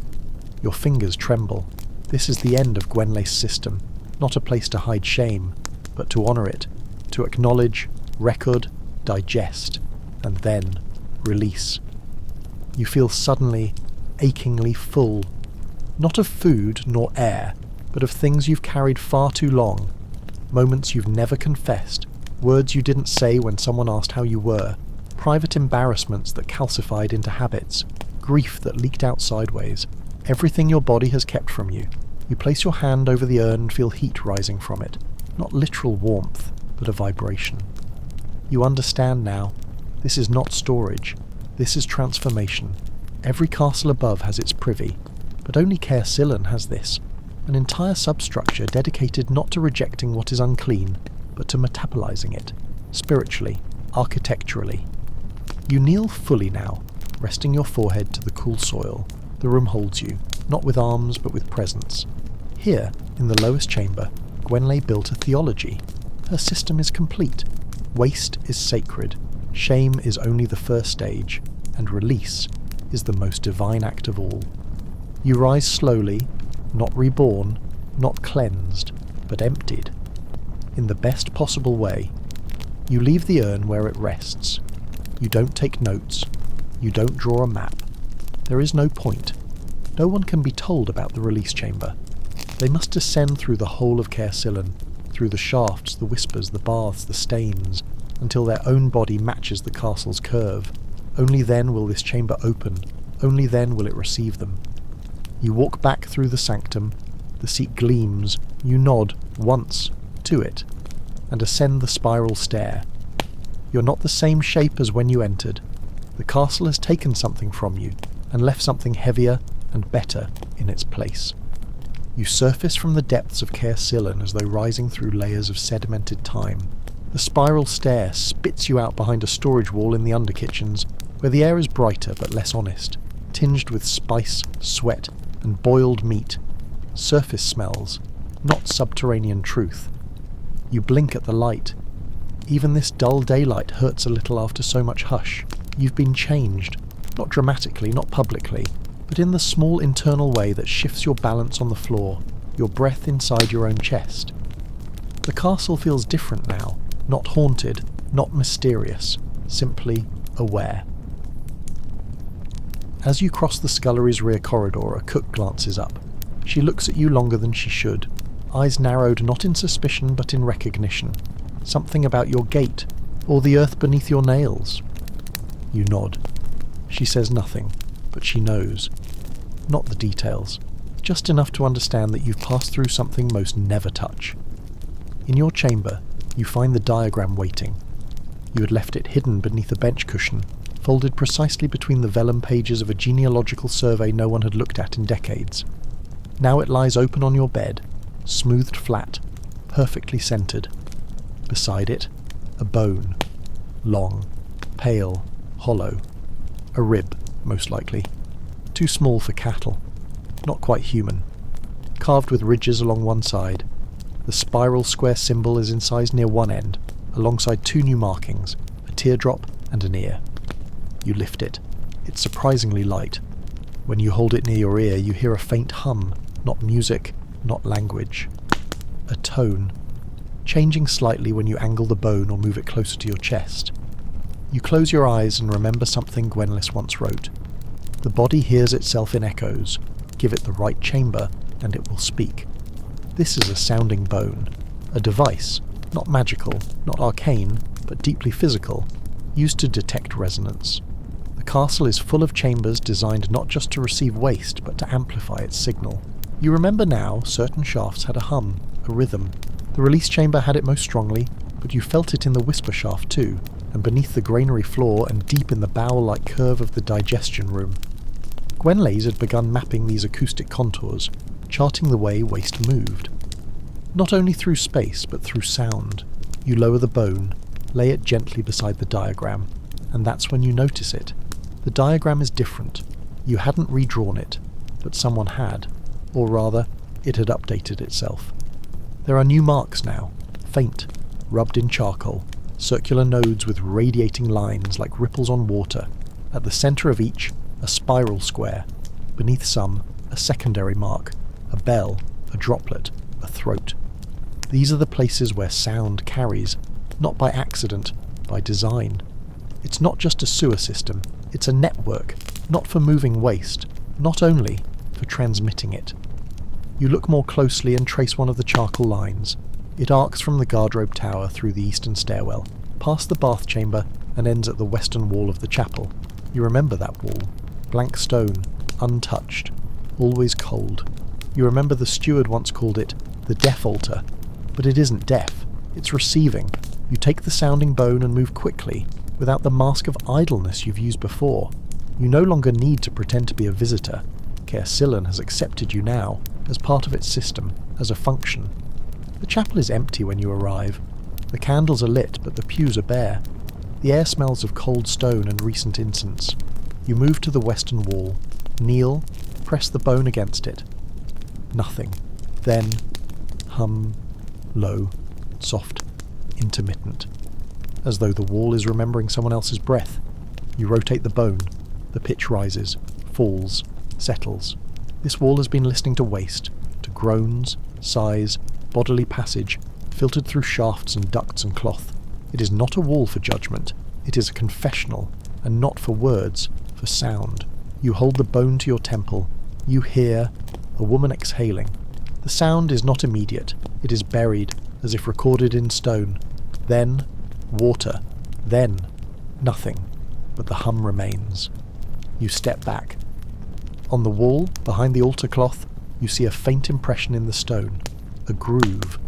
Your fingers tremble. This is the end of Gwenleigh's system, not a place to hide shame, but to honour it, to acknowledge, record, digest, and then release. You feel suddenly, achingly full, not of food nor air, but of things you've carried far too long, moments you've never confessed, words you didn't say when someone asked how you were, private embarrassments that calcified into habits, grief that leaked out sideways, everything your body has kept from you. You place your hand over the urn and feel heat rising from it, not literal warmth, but a vibration. You understand now, this is not storage, this is transformation. Every castle above has its privy, but only Caer Sillon has this, an entire substructure dedicated not to rejecting what is unclean, but to metabolizing it, spiritually, architecturally. You kneel fully now, resting your forehead to the cool soil. The room holds you, not with arms but with presence. Here, in the lowest chamber, Gwenleigh built a theology. Her system is complete. Waste is sacred, shame is only the first stage, and release is the most divine act of all. You rise slowly, not reborn, not cleansed, but emptied. In the best possible way. You leave the urn where it rests. You don't take notes. You don't draw a map. There is no point. No one can be told about the release chamber. They must descend through the whole of Caer Sillon, through the shafts, the whispers, the baths, the stains, until their own body matches the castle's curve. Only then will this chamber open. Only then will it receive them. You walk back through the sanctum. The seat gleams. You nod, once, to it, and ascend the spiral stair. You're not the same shape as when you entered. The castle has taken something from you, and left something heavier and better in its place. You surface from the depths of Caer Sillon as though rising through layers of sedimented time. The spiral stair spits you out behind a storage wall in the underkitchens, where the air is brighter but less honest, tinged with spice, sweat, and boiled meat. Surface smells, not subterranean truth. You blink at the light. Even this dull daylight hurts a little after so much hush. You've been changed. Not dramatically, not publicly, but in the small internal way that shifts your balance on the floor, your breath inside your own chest. The castle feels different now, not haunted, not mysterious, simply aware. As you cross the scullery's rear corridor, a cook glances up. She looks at you longer than she should, eyes narrowed not in suspicion but in recognition. Something about your gait, or the earth beneath your nails. You nod. She says nothing, but she knows. Not the details, just enough to understand that you've passed through something most never touch. In your chamber, you find the diagram waiting. You had left it hidden beneath a bench cushion, folded precisely between the vellum pages of a genealogical survey no one had looked at in decades. Now it lies open on your bed, smoothed flat, perfectly centred. Beside it, a bone. Long, pale, hollow. A rib, most likely. Too small for cattle. Not quite human. Carved with ridges along one side. The spiral square symbol is incised near one end, alongside two new markings, a teardrop and an ear. You lift it. It's surprisingly light. When you hold it near your ear, you hear a faint hum, not music, not language. A tone, changing slightly when you angle the bone or move it closer to your chest. You close your eyes and remember something Gwenlis once wrote. The body hears itself in echoes. Give it the right chamber, and it will speak. This is a sounding bone, a device, not magical, not arcane, but deeply physical, used to detect resonance. The castle is full of chambers designed not just to receive waste, but to amplify its signal. You remember now certain shafts had a hum, a rhythm. The release chamber had it most strongly, but you felt it in the whisper shaft too, and beneath the granary floor and deep in the bowl-like curve of the digestion room. Gwenlays had begun mapping these acoustic contours, charting the way waste moved. Not only through space, but through sound. You lower the bone, lay it gently beside the diagram, and that's when you notice it. The diagram is different. You hadn't redrawn it, but someone had, or rather, it had updated itself. There are new marks now, faint, rubbed in charcoal, circular nodes with radiating lines like ripples on water. At the centre of each, a spiral square. Beneath some, a secondary mark, a bell, a droplet, a throat. These are the places where sound carries, not by accident, by design. It's not just a sewer system, it's a network, not for moving waste, not only for transmitting it. You look more closely and trace one of the charcoal lines. It arcs from the guardrobe tower through the eastern stairwell, past the bath chamber, and ends at the western wall of the chapel. You remember that wall. Blank stone, untouched, always cold. You remember the steward once called it the deaf altar, but it isn't deaf, it's receiving. You take the sounding bone and move quickly, without the mask of idleness you've used before. You no longer need to pretend to be a visitor. Caer Sillon has accepted you now, as part of its system, as a function. The chapel is empty when you arrive. The candles are lit, but the pews are bare. The air smells of cold stone and recent incense. You move to the western wall, kneel, press the bone against it. Nothing. Then, hum, low, soft, intermittent. As though the wall is remembering someone else's breath. You rotate the bone. The pitch rises, falls, settles. This wall has been listening to waste, to groans, sighs, bodily passage, filtered through shafts and ducts and cloth. It is not a wall for judgment. It is a confessional, and not for words, for sound. You hold the bone to your temple. You hear a woman exhaling. The sound is not immediate. It is buried, as if recorded in stone. Then, water. Then, nothing. But the hum remains. You step back. On the wall, behind the altar cloth, you see a faint impression in the stone. A groove.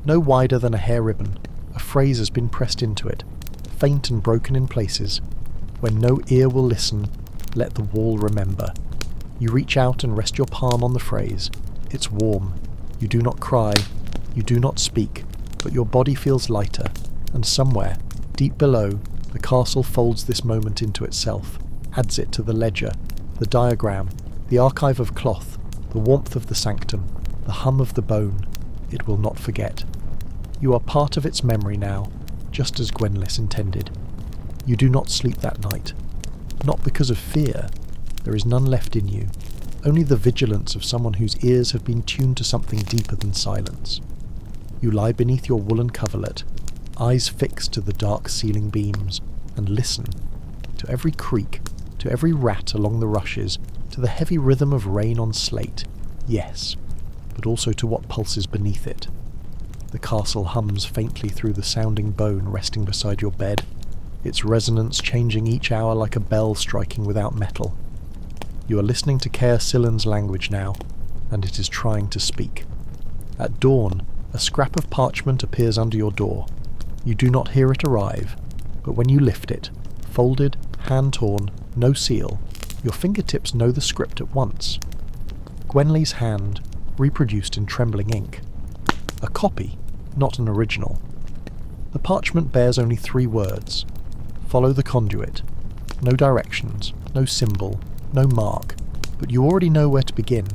No wider than a hair ribbon. A phrase has been pressed into it, faint and broken in places. When no ear will listen, let the wall remember. You reach out and rest your palm on the phrase. It's warm. You do not cry. You do not speak. But your body feels lighter. And somewhere, deep below, the castle folds this moment into itself, adds it to the ledger, the diagram, the archive of cloth, the warmth of the sanctum, the hum of the bone. It will not forget. You are part of its memory now, just as Gwenlis intended. You do not sleep that night. Not because of fear. There is none left in you. Only the vigilance of someone whose ears have been tuned to something deeper than silence. You lie beneath your woolen coverlet, eyes fixed to the dark ceiling beams, and listen to every creak, to every rat along the rushes, to the heavy rhythm of rain on slate, yes, but also to what pulses beneath it. The castle hums faintly through the sounding bone resting beside your bed, its resonance changing each hour like a bell striking without metal. You are listening to Caer Silen's language now, and it is trying to speak. At dawn, a scrap of parchment appears under your door. You do not hear it arrive, but when you lift it, folded, hand-torn, no seal, your fingertips know the script at once. Gwenly's hand, reproduced in trembling ink. A copy, not an original. The parchment bears only 3 words. Follow the conduit. No directions, no symbol, no mark, but you already know where to begin.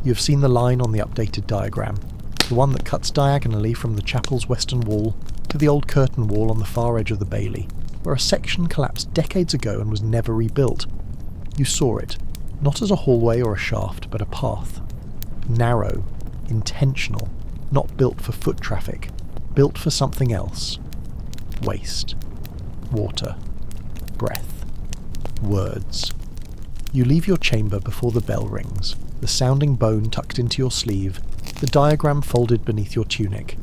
You have seen the line on the updated diagram, the one that cuts diagonally from the chapel's western wall to the old curtain wall on the far edge of the bailey, where a section collapsed decades ago and was never rebuilt. You saw it, not as a hallway or a shaft, but a path. Narrow, intentional, not built for foot traffic, built for something else. Waste. Water. Breath. Words. You leave your chamber before the bell rings, the sounding bone tucked into your sleeve, the diagram folded beneath your tunic.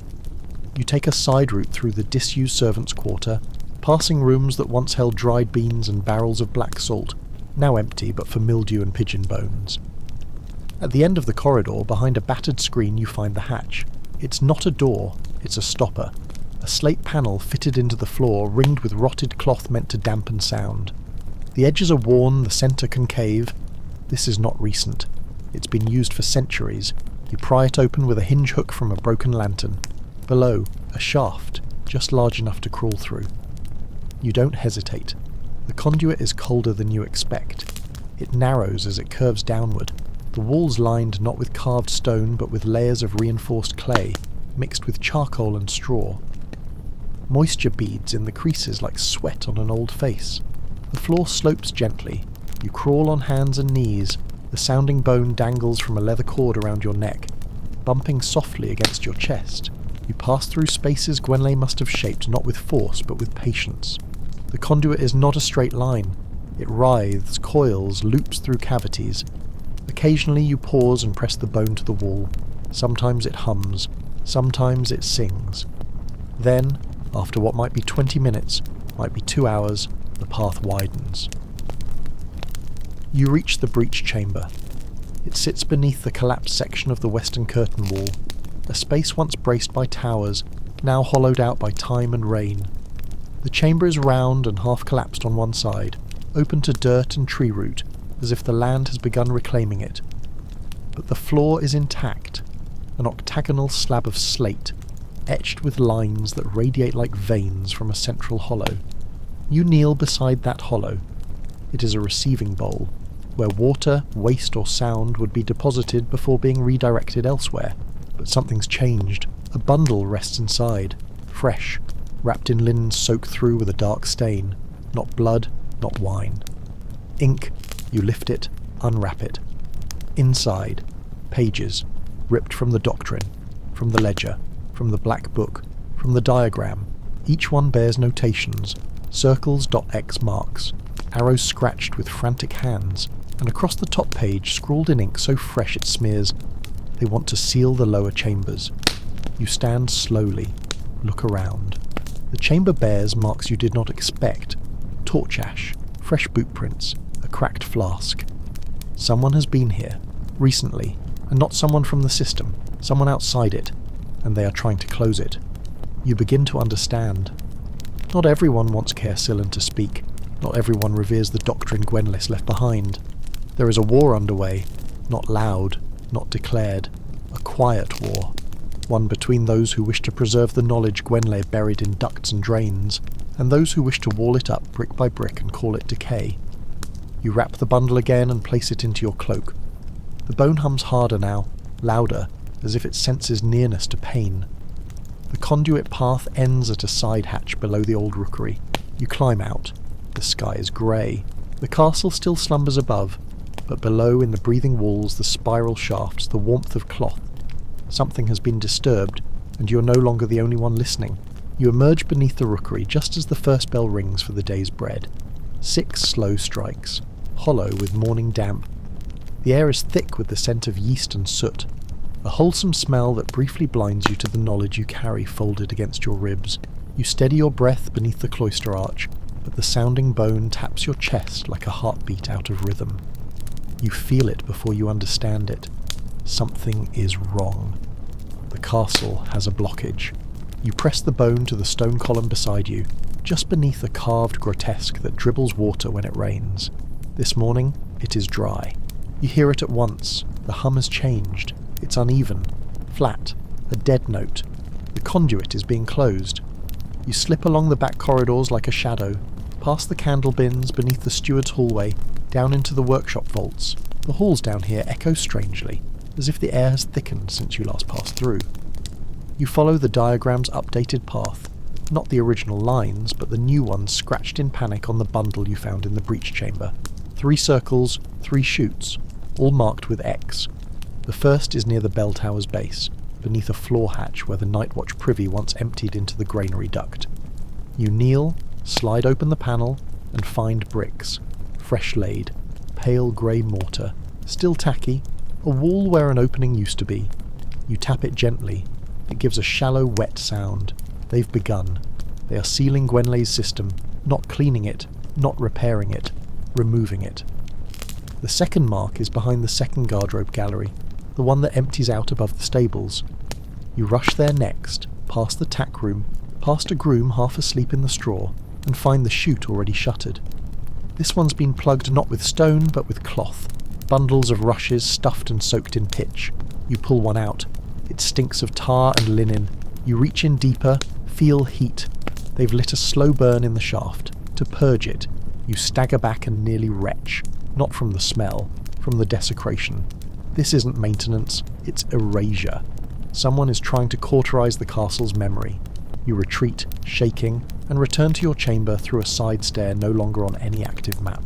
You take a side route through the disused servants' quarter, passing rooms that once held dried beans and barrels of black salt, now empty but for mildew and pigeon bones. At the end of the corridor, behind a battered screen, you find the hatch. It's not a door, it's a stopper. A slate panel fitted into the floor, ringed with rotted cloth meant to dampen sound. The edges are worn, the centre concave. This is not recent. It's been used for centuries. You pry it open with a hinge hook from a broken lantern. Below, a shaft, just large enough to crawl through. You don't hesitate. The conduit is colder than you expect. It narrows as it curves downward, the walls lined not with carved stone but with layers of reinforced clay, mixed with charcoal and straw. Moisture beads in the creases like sweat on an old face. The floor slopes gently. You crawl on hands and knees. The sounding bone dangles from a leather cord around your neck, bumping softly against your chest. You pass through spaces Gwenley must have shaped not with force but with patience. The conduit is not a straight line. It writhes, coils, loops through cavities. Occasionally you pause and press the bone to the wall. Sometimes it hums. Sometimes it sings. Then, after what might be 20 minutes, might be 2 hours, the path widens. You reach the breach chamber. It sits beneath the collapsed section of the western curtain wall, a space once braced by towers, now hollowed out by time and rain. The chamber is round and half collapsed on one side, open to dirt and tree root, as if the land has begun reclaiming it. But the floor is intact, an octagonal slab of slate, etched with lines that radiate like veins from a central hollow. You kneel beside that hollow. It is a receiving bowl, where water, waste or sound would be deposited before being redirected elsewhere. But something's changed. A bundle rests inside, fresh, wrapped in linen soaked through with a dark stain. Not blood, not wine. Ink. You lift it, unwrap it. Inside, pages, ripped from the doctrine, from the ledger, from the black book, from the diagram. Each one bears notations, circles dot X marks, arrows scratched with frantic hands, and across the top page, scrawled in ink so fresh it smears, they want to seal the lower chambers. You stand slowly, look around. The chamber bears marks you did not expect. Torch ash, fresh boot prints, a cracked flask. Someone has been here, recently, and not someone from the system, someone outside it, and they are trying to close it. You begin to understand. Not everyone wants Caer Silen to speak. Not everyone reveres the doctrine Gwenlis left behind. There is a war underway, not loud, not declared, a quiet war, one between those who wish to preserve the knowledge Gwenley buried in ducts and drains, and those who wish to wall it up brick by brick and call it decay. You wrap the bundle again and place it into your cloak. The bone hums harder now, louder, as if it senses nearness to pain. The conduit path ends at a side hatch below the old rookery. You climb out. The sky is grey. The castle still slumbers above, but below in the breathing walls, the spiral shafts, the warmth of cloth. Something has been disturbed, and you're no longer the only one listening. You emerge beneath the rookery just as the first bell rings for the day's bread. 6 slow strikes, hollow with morning damp. The air is thick with the scent of yeast and soot, a wholesome smell that briefly blinds you to the knowledge you carry folded against your ribs. You steady your breath beneath the cloister arch, but the sounding bone taps your chest like a heartbeat out of rhythm. You feel it before you understand it. Something is wrong. The castle has a blockage. You press the bone to the stone column beside you, just beneath a carved grotesque that dribbles water when it rains. This morning, it is dry. You hear it at once. The hum has changed. It's uneven, flat, a dead note. The conduit is being closed. You slip along the back corridors like a shadow, past the candle bins beneath the steward's hallway, down into the workshop vaults. The halls down here echo strangely, as if the air has thickened since you last passed through. You follow the diagram's updated path, not the original lines, but the new ones scratched in panic on the bundle you found in the breach chamber. 3 circles, 3 chutes, all marked with X. The first is near the bell tower's base, beneath a floor hatch where the Night Watch privy once emptied into the granary duct. You kneel, slide open the panel, and find bricks, fresh laid, pale grey mortar, still tacky, a wall where an opening used to be. You tap it gently. It gives a shallow, wet sound. They've begun. They are sealing Gwenleigh's system, not cleaning it, not repairing it, removing it. The second mark is behind the second guardrobe gallery, the one that empties out above the stables. You rush there next, past the tack room, past a groom half asleep in the straw, and find the chute already shuttered. This one's been plugged not with stone, but with cloth. Bundles of rushes stuffed and soaked in pitch. You pull one out. It stinks of tar and linen. You reach in deeper, feel heat. They've lit a slow burn in the shaft. To purge it, you stagger back and nearly retch. Not from the smell, from the desecration. This isn't maintenance, it's erasure. Someone is trying to cauterize the castle's memory. You retreat, shaking, and return to your chamber through a side stair no longer on any active map.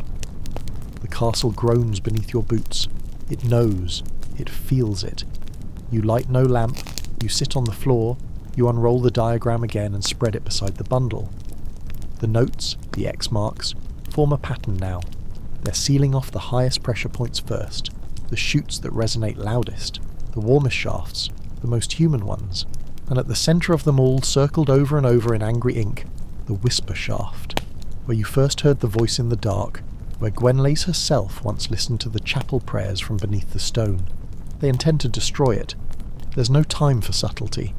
The castle groans beneath your boots. It knows. It feels it. You light no lamp. You sit on the floor. You unroll the diagram again and spread it beside the bundle. The notes, the X marks, form a pattern now. They're sealing off the highest pressure points first, the chutes that resonate loudest, the warmest shafts, the most human ones, and at the centre of them all, circled over and over in angry ink, the whisper shaft, where you first heard the voice in the dark, where Gwenleigh's herself once listened to the chapel prayers from beneath the stone. They intend to destroy it. There's no time for subtlety.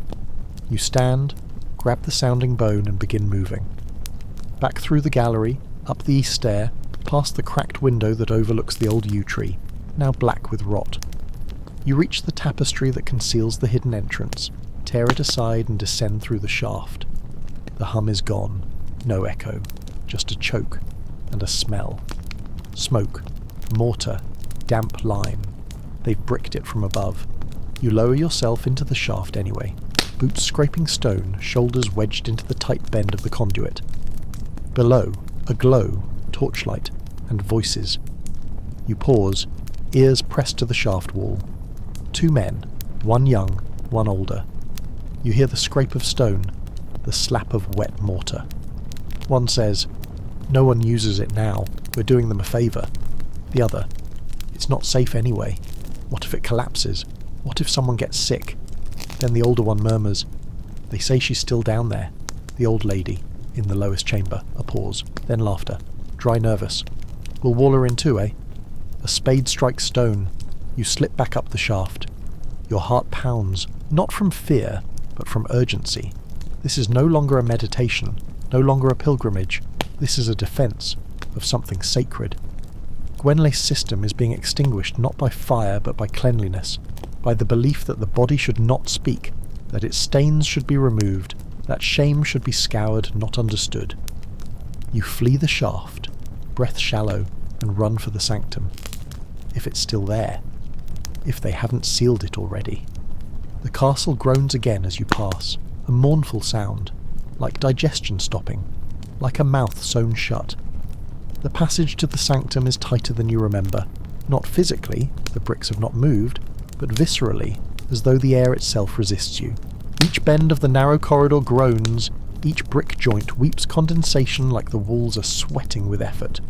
You stand, grab the sounding bone and begin moving. Back through the gallery, up the east stair, past the cracked window that overlooks the old yew tree, now black with rot. You reach the tapestry that conceals the hidden entrance, tear it aside and descend through the shaft. The hum is gone. No echo. Just a choke. And a smell. Smoke. Mortar. Damp lime. They've bricked it from above. You lower yourself into the shaft anyway, boots scraping stone, shoulders wedged into the tight bend of the conduit. Below, a glow, torchlight, and voices. You pause, ears pressed to the shaft wall. 2 men, one young, one older. You hear the scrape of stone, the slap of wet mortar. One says, "No one uses it now, we're doing them a favour." The other, "It's not safe anyway. What if it collapses? What if someone gets sick?" Then the older one murmurs, "They say she's still down there." The old lady, in the lowest chamber, a pause, then laughter. Dry nervous. "We'll wall her in too, eh?" A spade strikes stone. You slip back up the shaft. Your heart pounds, not from fear, but from urgency. This is no longer a meditation, no longer a pilgrimage. This is a defence of something sacred. Gwenleigh's system is being extinguished not by fire but by cleanliness, by the belief that the body should not speak, that its stains should be removed, that shame should be scoured, not understood. You flee the shaft, breath shallow, and run for the sanctum. If it's still there. If they haven't sealed it already. The castle groans again as you pass. a mournful sound, like digestion stopping, like a mouth sewn shut. The passage to the sanctum is tighter than you remember, not physically, the bricks have not moved, but viscerally, as though the air itself resists you. Each bend of the narrow corridor groans, each brick joint weeps condensation like the walls are sweating with effort.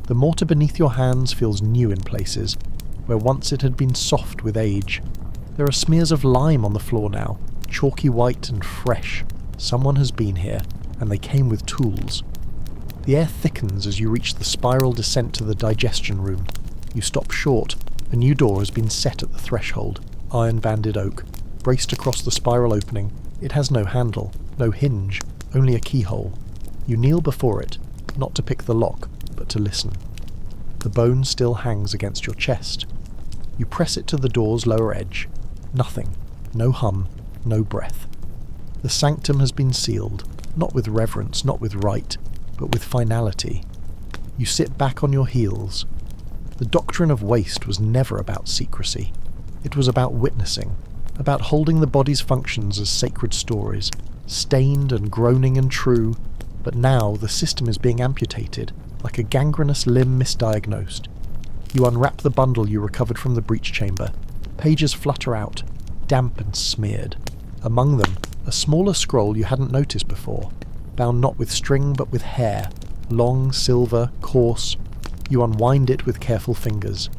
The mortar beneath your hands feels new in places, where once it had been soft with age. There are smears of lime on the floor now, chalky white and fresh. Someone has been here, and they came with tools. The air thickens as you reach the spiral descent to the digestion room. You stop short. A new door has been set at the threshold, iron-banded oak, braced across the spiral opening. It has no handle, no hinge, only a keyhole. You kneel before it, not to pick the lock, but to listen. The bone still hangs against your chest. You press it to the door's lower edge. Nothing. No hum, no breath. The sanctum has been sealed, not with reverence, not with rite, but with finality. You sit back on your heels. The doctrine of waste was never about secrecy. It was about witnessing, about holding the body's functions as sacred stories, stained and groaning and true, but now the system is being amputated, like a gangrenous limb misdiagnosed. You unwrap the bundle you recovered from the breach chamber. Pages flutter out, damp and smeared. Among them, a smaller scroll you hadn't noticed before, bound not with string but with hair, long, silver, coarse. You unwind it with careful fingers.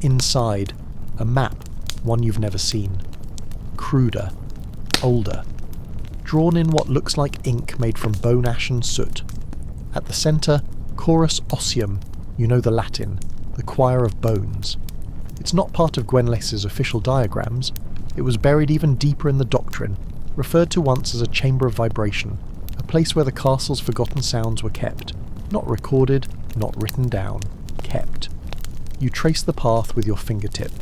Inside, a map, one you've never seen. Cruder, older, drawn in what looks like ink made from bone ash and soot. At the centre, Chorus Osseum, you know the Latin, the choir of bones. It's not part of Gwenlace's official diagrams. It was buried even deeper in the doctrine, referred to once as a chamber of vibration, a place where the castle's forgotten sounds were kept. Not recorded, not written down, kept. You trace the path with your fingertip.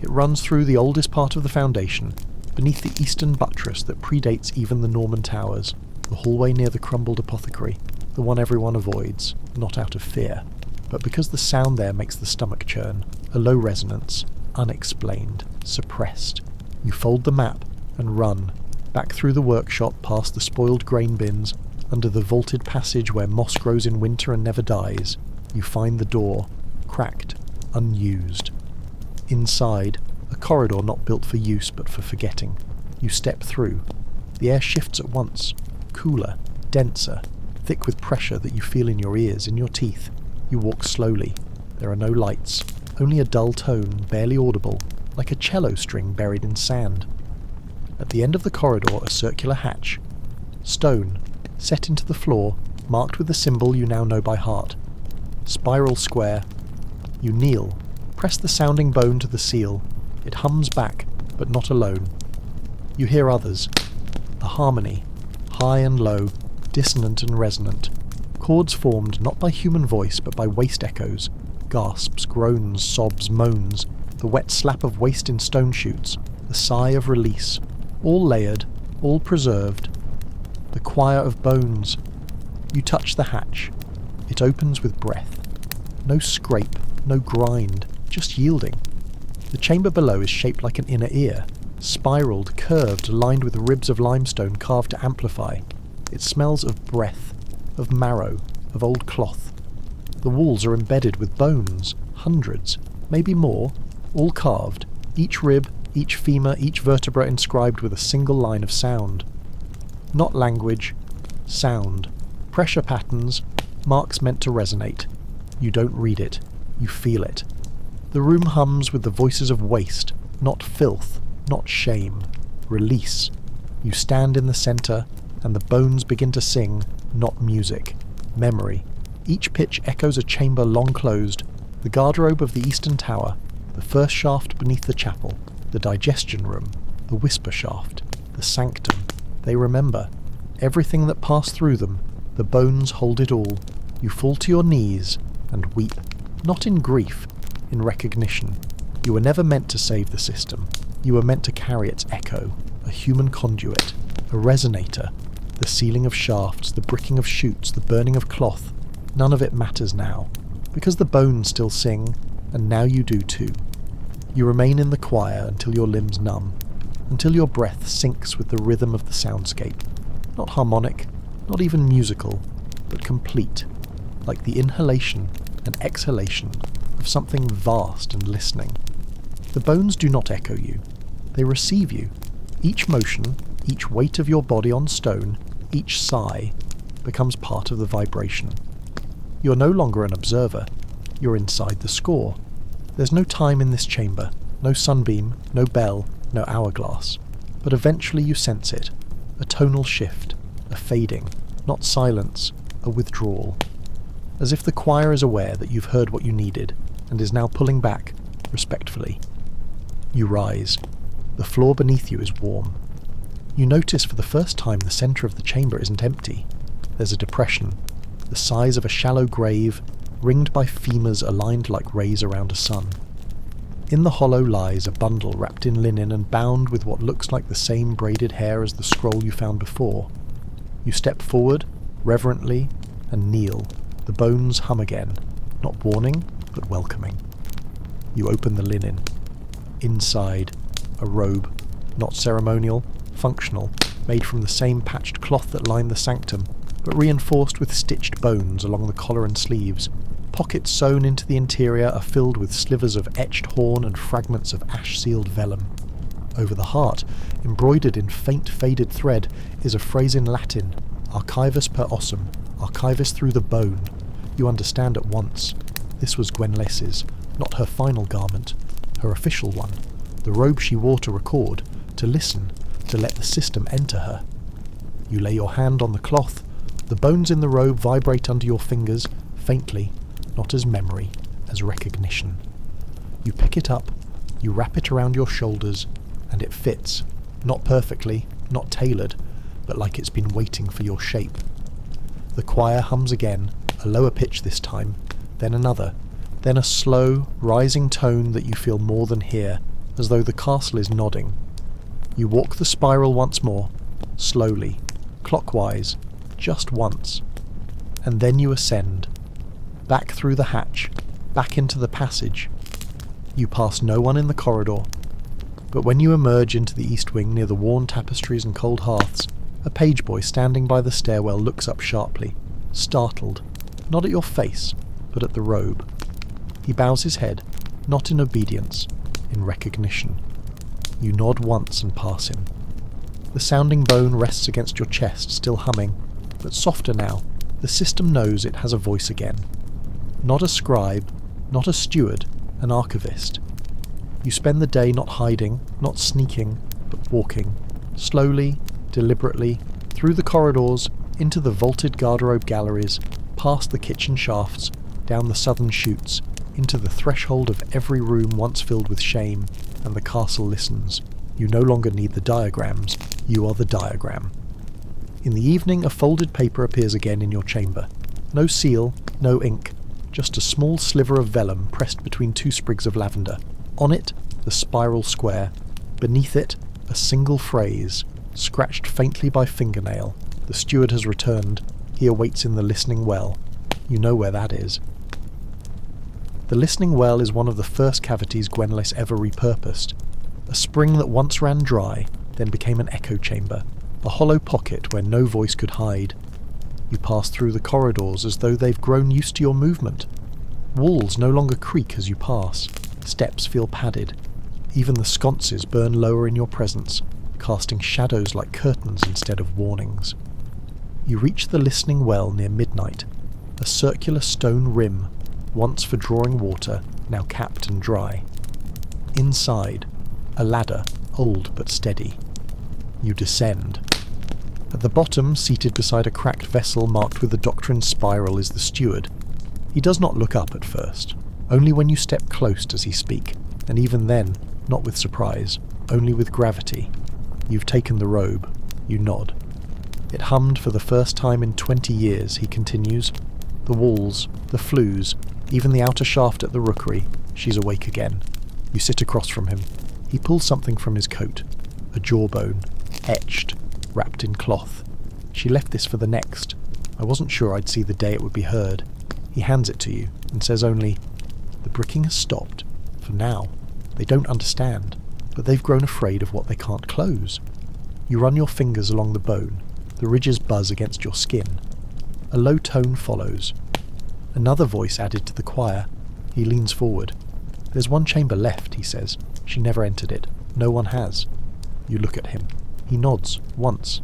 It runs through the oldest part of the foundation, beneath the eastern buttress that predates even the Norman towers, the hallway near the crumbled apothecary, the one everyone avoids, not out of fear, but because the sound there makes the stomach churn, a low resonance, unexplained, suppressed. You fold the map and run, back through the workshop past the spoiled grain bins, under the vaulted passage where moss grows in winter and never dies. You find the door, cracked, unused. Inside, a corridor not built for use but for forgetting. You step through. The air shifts at once, cooler, denser, thick with pressure that you feel in your ears, in your teeth. You walk slowly. There are no lights, only a dull tone, barely audible, like a cello string buried in sand. At the end of the corridor, a circular hatch. Stone, set into the floor, marked with the symbol you now know by heart. Spiral square. You kneel, press the sounding bone to the seal. It hums back, but not alone. You hear others. A harmony, high and low, dissonant and resonant. Chords formed not by human voice but by waste echoes. Gasps, groans, sobs, moans. The wet slap of waste in stone chutes. The sigh of release. All layered, all preserved. The choir of bones. You touch the hatch. It opens with breath. No scrape, no grind, just yielding. The chamber below is shaped like an inner ear, spiralled, curved, lined with ribs of limestone carved to amplify. It smells of breath, of marrow, of old cloth. The walls are embedded with bones, hundreds, maybe more, all carved, each rib, each femur, each vertebra inscribed with a single line of sound. Not language, sound. Pressure patterns, marks meant to resonate. You don't read it, you feel it. The room hums with the voices of waste, not filth, not shame. Release. You stand in the centre, and the bones begin to sing, not music. Memory. Each pitch echoes a chamber long closed, the garderobe of the eastern tower, the first shaft beneath the chapel, the digestion room, the whisper shaft, the sanctum. They remember. Everything that passed through them, the bones hold it all. You fall to your knees and weep, not in grief, in recognition. You were never meant to save the system. You were meant to carry its echo, a human conduit, a resonator. The sealing of shafts, the bricking of chutes, the burning of cloth, none of it matters now, because the bones still sing, and now you do too. You remain in the choir until your limbs numb. until your breath syncs with the rhythm of the soundscape. Not harmonic, not even musical, but complete, like the inhalation and exhalation of something vast and listening. The bones do not echo you, they receive you. Each motion, each weight of your body on stone, each sigh, becomes part of the vibration. You're no longer an observer, you're inside the score. There's no time in this chamber, no sunbeam, no bell, no hourglass, but eventually you sense it, a tonal shift, a fading, not silence, a withdrawal. As if the choir is aware that you've heard what you needed, and is now pulling back, respectfully. You rise. The floor beneath you is warm. You notice for the first time the centre of the chamber isn't empty. There's a depression, the size of a shallow grave, ringed by femurs aligned like rays around a sun. In the hollow lies a bundle wrapped in linen and bound with what looks like the same braided hair as the scroll you found before. You step forward, reverently, and kneel. The bones hum again, not warning, but welcoming. You open the linen. Inside, a robe, not ceremonial, functional, made from the same patched cloth that lined the sanctum, but reinforced with stitched bones along the collar and sleeves. Pockets sewn into the interior are filled with slivers of etched horn and fragments of ash-sealed vellum. Over the heart, embroidered in faint faded thread, is a phrase in Latin, archivus per ossum, archivus through the bone. You understand at once. This was Gwenless's, not her final garment, her official one, the robe she wore to record, to listen, to let the system enter her. You lay your hand on the cloth, the bones in the robe vibrate under your fingers, faintly, not as memory, as recognition. You pick it up, you wrap it around your shoulders, and it fits, not perfectly, not tailored, but like it's been waiting for your shape. The choir hums again, a lower pitch this time, then another, then a slow, rising tone that you feel more than hear, as though the castle is nodding. You walk the spiral once more, slowly, clockwise, just once, and then you ascend, back through the hatch, back into the passage. You pass no one in the corridor, but when you emerge into the east wing near the worn tapestries and cold hearths, a page boy standing by the stairwell looks up sharply, startled, not at your face, but at the robe. He bows his head, not in obedience, in recognition. You nod once and pass him. The sounding bone rests against your chest, still humming, but softer now. The system knows it has a voice again. Not a scribe, not a steward, an archivist. You spend the day not hiding, not sneaking, but walking, slowly, deliberately, through the corridors, into the vaulted garderobe galleries, past the kitchen shafts, down the southern chutes, into the threshold of every room once filled with shame, and the castle listens. You no longer need the diagrams, you are the diagram. In the evening, a folded paper appears again in your chamber. No seal, no ink, just a small sliver of vellum pressed between two sprigs of lavender. On it, the spiral square. Beneath it, a single phrase, scratched faintly by fingernail. The steward has returned. He awaits in the listening well. You know where that is. The listening well is one of the first cavities Gwenless ever repurposed. A spring that once ran dry, then became an echo chamber, a hollow pocket where no voice could hide. You pass through the corridors as though they've grown used to your movement. Walls no longer creak as you pass. Steps feel padded. Even the sconces burn lower in your presence, casting shadows like curtains instead of warnings. You reach the listening well near midnight, a circular stone rim, once for drawing water, now capped and dry. Inside, a ladder, old but steady. You descend. At the bottom, seated beside a cracked vessel marked with the doctrine's spiral, is the steward. He does not look up at first. Only when you step close does he speak, and even then, not with surprise, only with gravity. You've taken the robe. You nod. It hummed for the first time in 20 years, he continues. The walls, the flues, even the outer shaft at the rookery. She's awake again. You sit across from him. He pulls something from his coat. A jawbone. Etched. Wrapped in cloth. She left this for the next. I wasn't sure I'd see the day it would be heard. He hands it to you, and says only, "The bricking has stopped. For now. They don't understand. but they've grown afraid of what they can't close. You run your fingers along the bone, the ridges buzz against your skin. A low tone follows. Another voice added to the choir. He leans forward. There's one chamber left, he says. She never entered it. No one has. You look at him. He nods, once.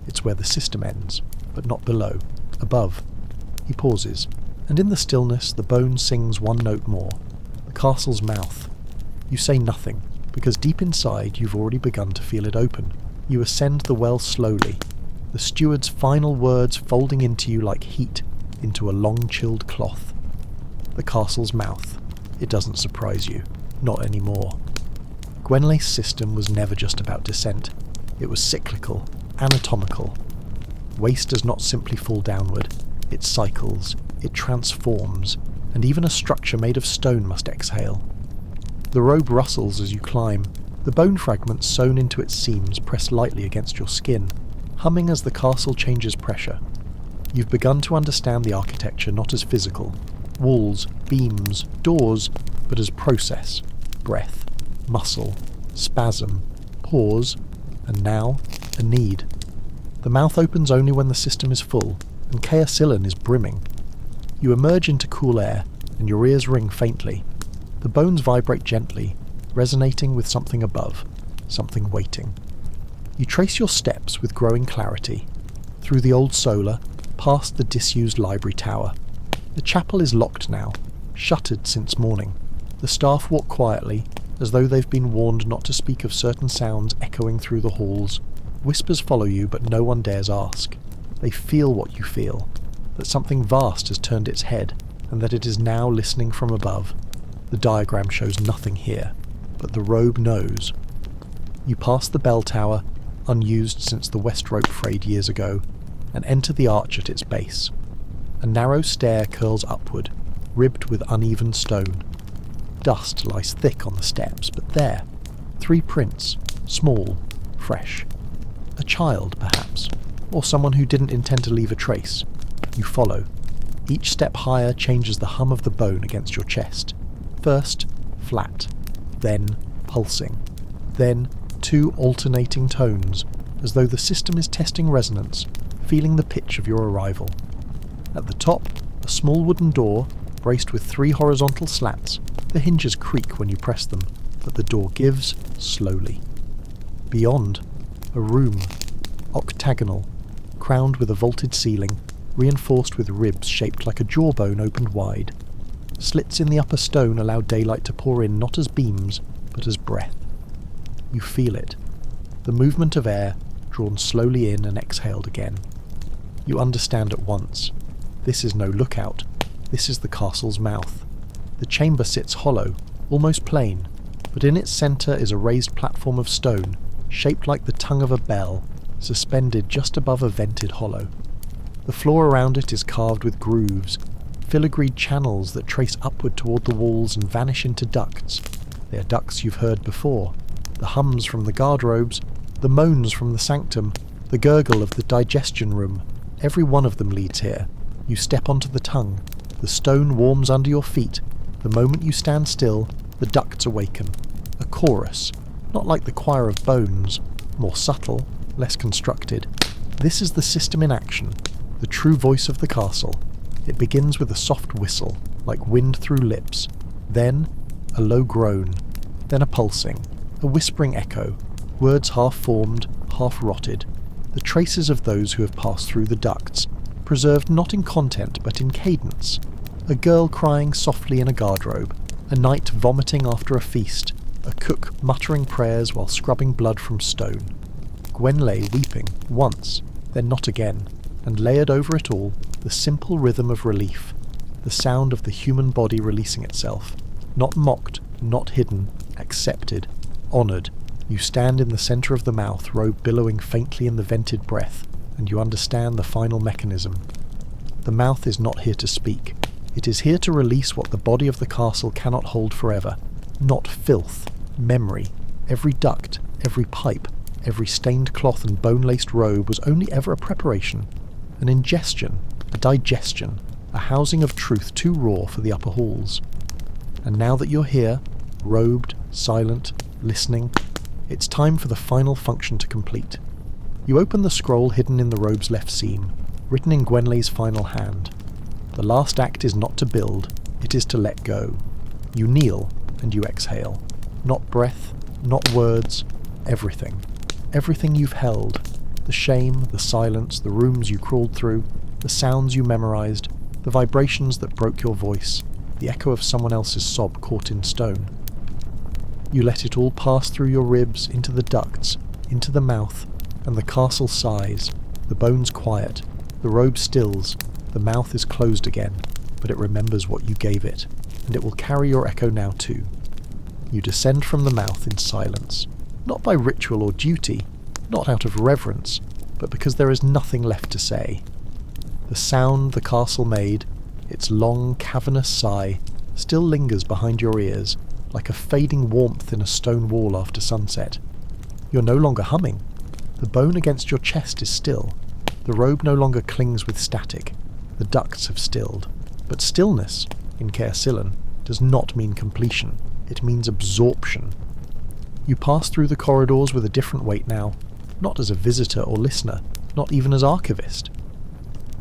It's where the system ends, but not below. Above. He pauses, and in the stillness the bone sings one note more. The castle's mouth. You say nothing, because deep inside you've already begun to feel it open. You ascend the well slowly, the steward's final words folding into you like heat into a long-chilled cloth. The castle's mouth. It doesn't surprise you. Not anymore. Gwenleigh's system was never just about descent. It was cyclical, anatomical. Waste does not simply fall downward. It cycles, it transforms, and even a structure made of stone must exhale. The robe rustles as you climb. The bone fragments sewn into its seams press lightly against your skin, humming as the castle changes pressure. You've begun to understand the architecture not as physical, walls, beams, doors, but as process, breath, muscle, spasm, pause, and now, a need. The mouth opens only when the system is full, and Keosillan is brimming. You emerge into cool air, and your ears ring faintly. The bones vibrate gently, resonating with something above, something waiting. You trace your steps with growing clarity, through the old solar, past the disused library tower. The chapel is locked now, shuttered since morning. The staff walk quietly, as though they've been warned not to speak of certain sounds echoing through the halls. Whispers follow you, but no one dares ask. They feel what you feel, that something vast has turned its head, and that it is now listening from above. The diagram shows nothing here, but the robe knows. You pass the bell tower, unused since the west rope frayed years ago, and enter the arch at its base. A narrow stair curls upward, ribbed with uneven stone. Dust lies thick on the steps, but there, 3 prints, small, fresh. A child, perhaps, or someone who didn't intend to leave a trace. You follow. Each step higher changes the hum of the bone against your chest. First, flat, then pulsing, then 2 alternating tones, as though the system is testing resonance, feeling the pitch of your arrival. At the top, a small wooden door, braced with 3 horizontal slats. The hinges creak when you press them, but the door gives slowly. Beyond, a room, octagonal, crowned with a vaulted ceiling, reinforced with ribs shaped like a jawbone opened wide. Slits in the upper stone allow daylight to pour in not as beams, but as breath. You feel it, the movement of air drawn slowly in and exhaled again. You understand at once. This is no lookout. This is the castle's mouth. The chamber sits hollow, almost plain, but in its centre is a raised platform of stone, shaped like the tongue of a bell, suspended just above a vented hollow. The floor around it is carved with grooves, filigreed channels that trace upward toward the walls and vanish into ducts. They are ducts you've heard before. The hums from the guardrobes, the moans from the sanctum, the gurgle of the digestion room. Every one of them leads here. You step onto the tongue. The stone warms under your feet. The moment you stand still, the ducts awaken. A chorus, not like the choir of bones, more subtle, less constructed. This is the system in action, the true voice of the castle. It begins with a soft whistle, like wind through lips. Then, a low groan. Then a pulsing, a whispering echo, words half-formed, half-rotted. The traces of those who have passed through the ducts, preserved not in content but in cadence. A girl crying softly in a guardrobe, a knight vomiting after a feast, a cook muttering prayers while scrubbing blood from stone. Gwenleigh weeping, once, then not again, and layered over it all, the simple rhythm of relief, the sound of the human body releasing itself, not mocked, not hidden, accepted, honoured. You stand in the centre of the mouth, robe billowing faintly in the vented breath, and you understand the final mechanism. The mouth is not here to speak. It is here to release what the body of the castle cannot hold forever. Not filth, memory. Every duct, every pipe, every stained cloth and bone-laced robe was only ever a preparation, an ingestion, a digestion, a housing of truth too raw for the upper halls. And now that you're here, robed, silent, listening, It's time for the final function to complete. You open the scroll hidden in the robe's left seam, written in Gwenley's final hand. The last act is not to build, it is to let go. You kneel, and you exhale. Not breath, not words, everything. Everything you've held. The shame, the silence, the rooms you crawled through, the sounds you memorized, the vibrations that broke your voice, the echo of someone else's sob caught in stone. You let it all pass through your ribs, into the ducts, into the mouth, and the castle sighs, the bones quiet, the robe stills, the mouth is closed again, but it remembers what you gave it, and it will carry your echo now too. You descend from the mouth in silence, not by ritual or duty, not out of reverence, but because there is nothing left to say. The sound the castle made, its long, cavernous sigh, still lingers behind your ears, like a fading warmth in a stone wall after sunset. You're no longer humming. The bone against your chest is still. The robe no longer clings with static. The ducts have stilled. But stillness, in Caer Sillon, does not mean completion. It means absorption. You pass through the corridors with a different weight now, not as a visitor or listener, not even as archivist.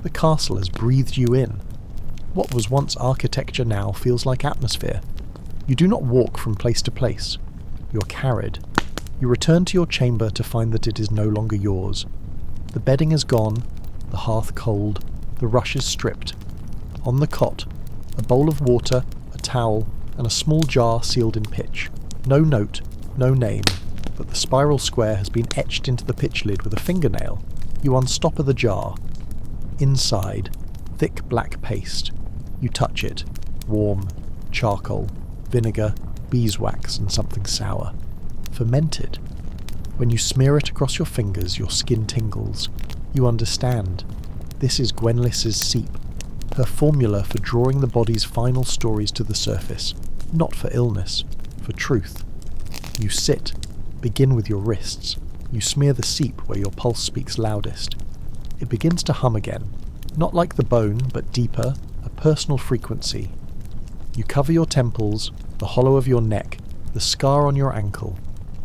The castle has breathed you in. What was once architecture now feels like atmosphere. You do not walk from place to place. You're carried. You return to your chamber to find that it is no longer yours. The bedding is gone, the hearth cold, the rushes stripped. On the cot, a bowl of water, a towel, and a small jar sealed in pitch. No note, no name, but the spiral square has been etched into the pitch lid with a fingernail. You unstopper the jar. Inside, thick black paste. You touch it. Warm. Charcoal. Vinegar. Beeswax and something sour. Fermented. When you smear it across your fingers, your skin tingles. You understand. This is Gwenlys's seep. Her formula for drawing the body's final stories to the surface. Not for illness. For truth. You sit. Begin with your wrists. You smear the seep where your pulse speaks loudest. It begins to hum again. Not like the bone, but deeper, a personal frequency. You cover your temples, the hollow of your neck, the scar on your ankle.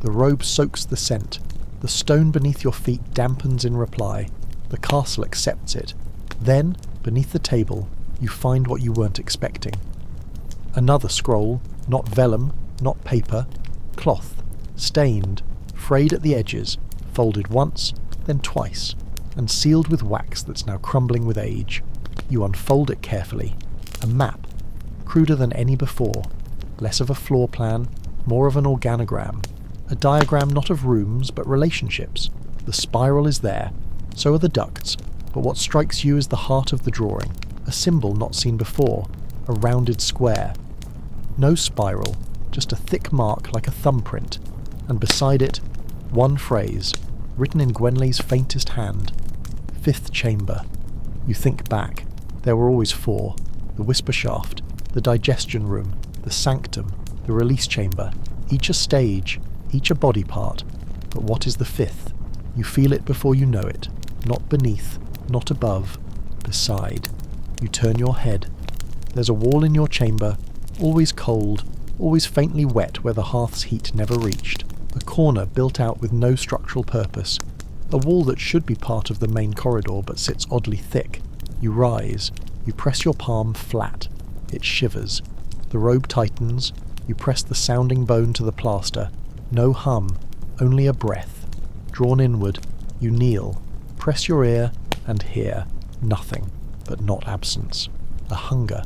The robe soaks the scent. The stone beneath your feet dampens in reply. The castle accepts it. Then, beneath the table, you find what you weren't expecting. Another scroll, not vellum, not paper, cloth, stained, frayed at the edges, folded once, then twice, and sealed with wax that's now crumbling with age. You unfold it carefully. A map, cruder than any before, less of a floor plan, more of an organogram. A diagram not of rooms, but relationships. The spiral is there, so are the ducts, but what strikes you is the heart of the drawing, a symbol not seen before, a rounded square. No spiral, just a thick mark like a thumbprint, and beside it, one phrase, written in Gwenley's faintest hand. 5th chamber. You think back. There were always 4. The whisper shaft, the digestion room, the sanctum, the release chamber, each a stage, each a body part. But what is the 5th? You feel it before you know it. Not beneath, not above, beside. You turn your head. There's a wall in your chamber, always cold, always faintly wet where the hearth's heat never reached. A corner built out with no structural purpose. A wall that should be part of the main corridor but sits oddly thick. You rise. You press your palm flat. It shivers. The robe tightens. You press the sounding bone to the plaster. No hum, only a breath. Drawn inward, you kneel. Press your ear and hear. Nothing, but not absence. A hunger.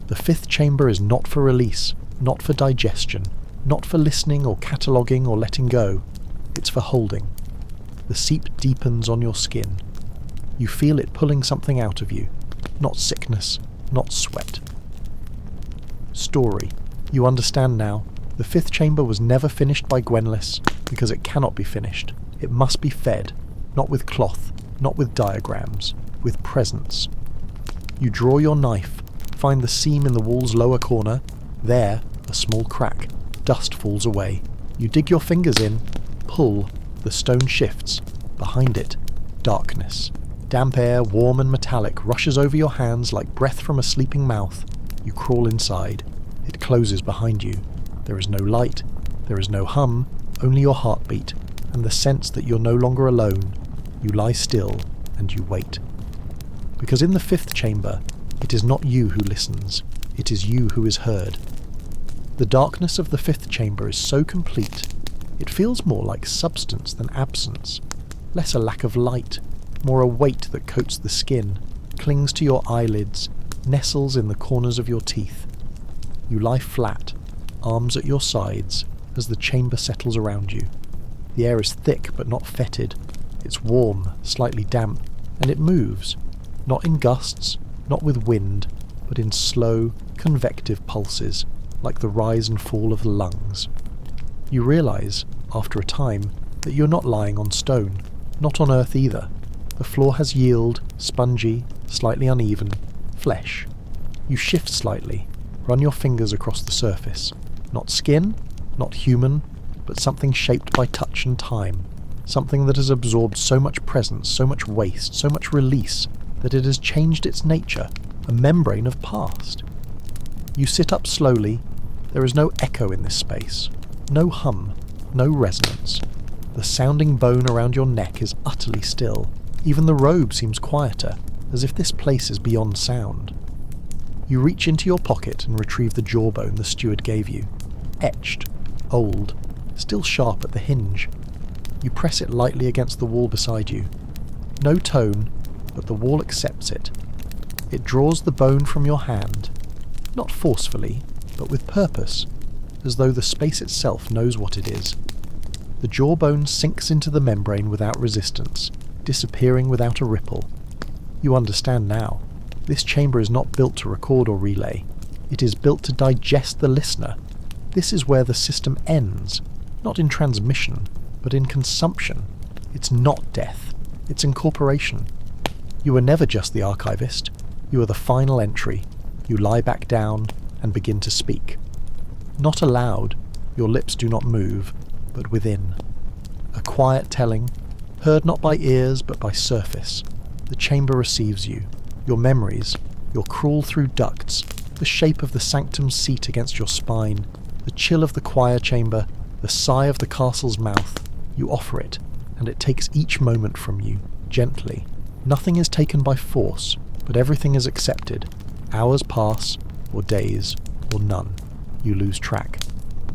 The 5th chamber is not for release, not for digestion, not for listening or cataloguing or letting go. It's for holding. The seep deepens on your skin. You feel it pulling something out of you. Not sickness, not sweat. Story. You understand now. The 5th chamber was never finished by Gwenlys, because it cannot be finished. It must be fed, not with cloth, not with diagrams, with presence. You draw your knife, find the seam in the wall's lower corner. There, a small crack. Dust falls away. You dig your fingers in, pull. The stone shifts. Behind it, darkness. Damp air, warm and metallic, rushes over your hands like breath from a sleeping mouth. You crawl inside. It closes behind you. There is no light. There is no hum. only your heartbeat, and the sense that you're no longer alone. You lie still, and you wait. Because in the fifth chamber, it is not you who listens, it is you who is heard. The darkness of the fifth chamber is so complete, it feels more like substance than absence, less a lack of light, more a weight that coats the skin, clings to your eyelids, nestles in the corners of your teeth. You lie flat, arms at your sides, as the chamber settles around you. The air is thick but not fetid. It's warm, slightly damp, and it moves, not in gusts, not with wind, but in slow, convective pulses, like the rise and fall of the lungs. You realise, after a time, that you're not lying on stone, not on earth either. The floor has yield, spongy, slightly uneven, flesh. You shift slightly, run your fingers across the surface. Not skin, not human, but something shaped by touch and time. Something that has absorbed so much presence, so much waste, so much release, that it has changed its nature, a membrane of past. You sit up slowly. There is no echo in this space, no hum, no resonance. The sounding bone around your neck is utterly still. Even the robe seems quieter, as if this place is beyond sound. You reach into your pocket and retrieve the jawbone the steward gave you. Etched, old, still sharp at the hinge. You press it lightly against the wall beside you. No tone, but the wall accepts it. It draws the bone from your hand, not forcefully, but with purpose, as though the space itself knows what it is. The jawbone sinks into the membrane without resistance, disappearing without a ripple. You understand now. This chamber is not built to record or relay. It is built to digest the listener. This is where the system ends, not in transmission, but in consumption. It's not death. It's incorporation. You are never just the archivist. You are the final entry. You lie back down and begin to speak. Not aloud. Your lips do not move, but within. A quiet telling, heard not by ears but by surface. The chamber receives you. Your memories, your crawl through ducts, the shape of the sanctum's seat against your spine, the chill of the choir chamber, the sigh of the castle's mouth. You offer it, and it takes each moment from you, gently. Nothing is taken by force, but everything is accepted. Hours pass, or days, or none. You lose track.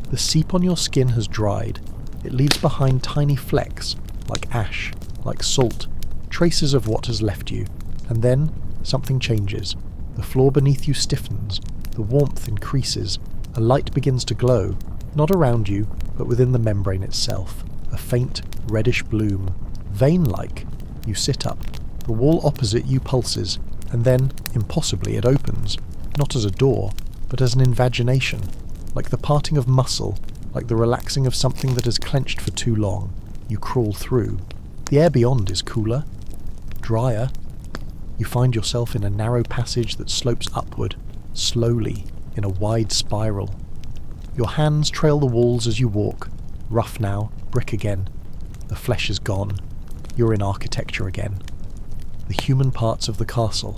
The seep on your skin has dried. It leaves behind tiny flecks, like ash, like salt, traces of what has left you. And then, something changes. The floor beneath you stiffens. The warmth increases. A light begins to glow, not around you, but within the membrane itself. A faint, reddish bloom. Vein-like. You sit up. The wall opposite you pulses, and then, impossibly, it opens. Not as a door, but as an invagination. Like the parting of muscle, like the relaxing of something that has clenched for too long. You crawl through. The air beyond is cooler, drier. You find yourself in a narrow passage that slopes upward, slowly, in a wide spiral. Your hands trail the walls as you walk, rough now, brick again. The flesh is gone. You're in architecture again. The human parts of the castle.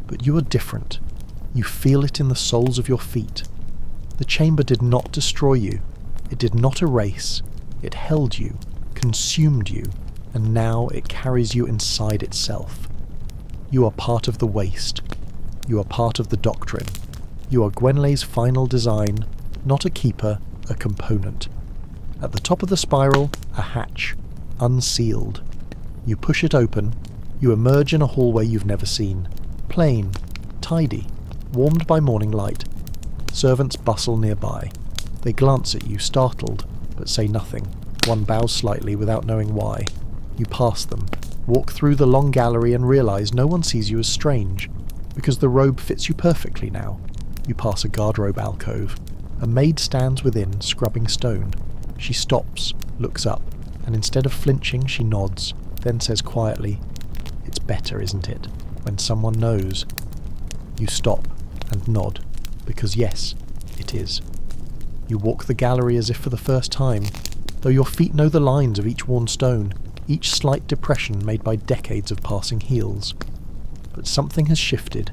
But you are different. You feel it in the soles of your feet. The chamber did not destroy you. It did not erase. It held you, consumed you, and now it carries you inside itself. You are part of the waste. You are part of the doctrine. You are Gwenleigh's final design, not a keeper, a component. At the top of the spiral, a hatch, unsealed. You push it open. You emerge in a hallway you've never seen. Plain, tidy, warmed by morning light. Servants bustle nearby. They glance at you, startled, but say nothing. One bows slightly without knowing why. You pass them, walk through the long gallery and realise no one sees you as strange, because the robe fits you perfectly now. You pass a guardrobe alcove. A maid stands within, scrubbing stone. She stops, looks up, and instead of flinching, she nods, then says quietly, "It's better, isn't it, when someone knows?" You stop and nod, because yes, it is. You walk the gallery as if for the first time, though your feet know the lines of each worn stone, each slight depression made by decades of passing heels. But something has shifted,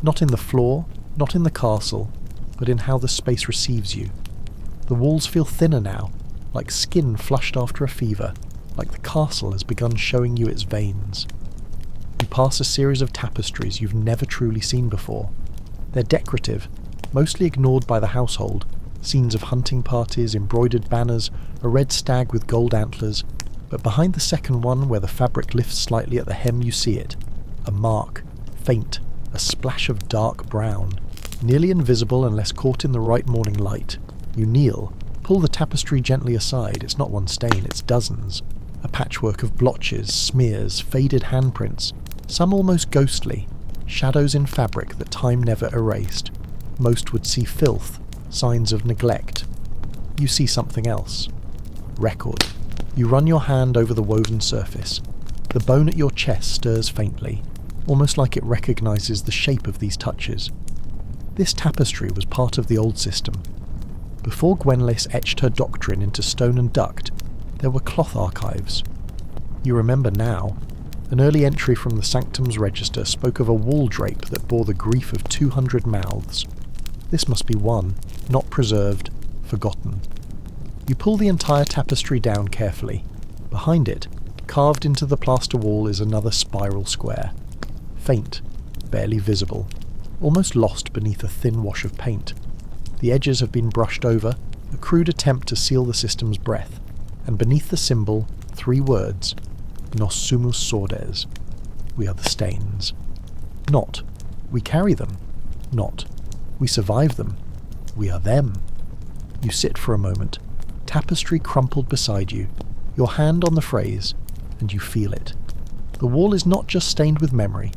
not in the floor, not in the castle, but in how the space receives you. The walls feel thinner now, like skin flushed after a fever, like the castle has begun showing you its veins. You pass a series of tapestries you've never truly seen before. They're decorative, mostly ignored by the household, scenes of hunting parties, embroidered banners, a red stag with gold antlers, but behind the second one, where the fabric lifts slightly at the hem, you see it. A mark, faint, a splash of dark brown, nearly invisible unless caught in the right morning light. You kneel, pull the tapestry gently aside. It's not one stain, it's dozens. A patchwork of blotches, smears, faded handprints, some almost ghostly, shadows in fabric that time never erased. Most would see filth, signs of neglect. You see something else. Record. You run your hand over the woven surface. The bone at your chest stirs faintly, almost like it recognises the shape of these touches. This tapestry was part of the old system. Before Gwenlace etched her doctrine into stone and duct, there were cloth archives. You remember now. An early entry from the Sanctum's register spoke of a wall drape that bore the grief of 200 mouths. This must be one, not preserved, forgotten. You pull the entire tapestry down carefully. Behind it, carved into the plaster wall, is another spiral square. Faint, barely visible, almost lost beneath a thin wash of paint. The edges have been brushed over, a crude attempt to seal the system's breath, and beneath the symbol, 3 words: Nos sumus sordes. We are the stains. Not, we carry them. Not, we survive them. We are them. You sit for a moment, tapestry crumpled beside you, your hand on the phrase, and you feel it. The wall is not just stained with memory,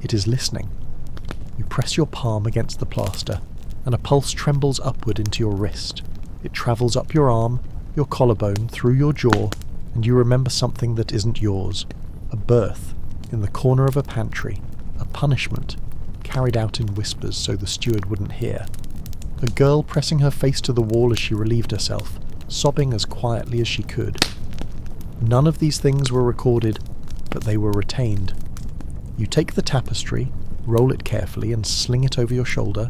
it is listening. You press your palm against the plaster, and a pulse trembles upward into your wrist. It travels up your arm, your collarbone, through your jaw, and you remember something that isn't yours. A birth, in the corner of a pantry, a punishment, carried out in whispers so the steward wouldn't hear. A girl pressing her face to the wall as she relieved herself, sobbing as quietly as she could. None of these things were recorded, but they were retained. You take the tapestry, roll it carefully, and sling it over your shoulder.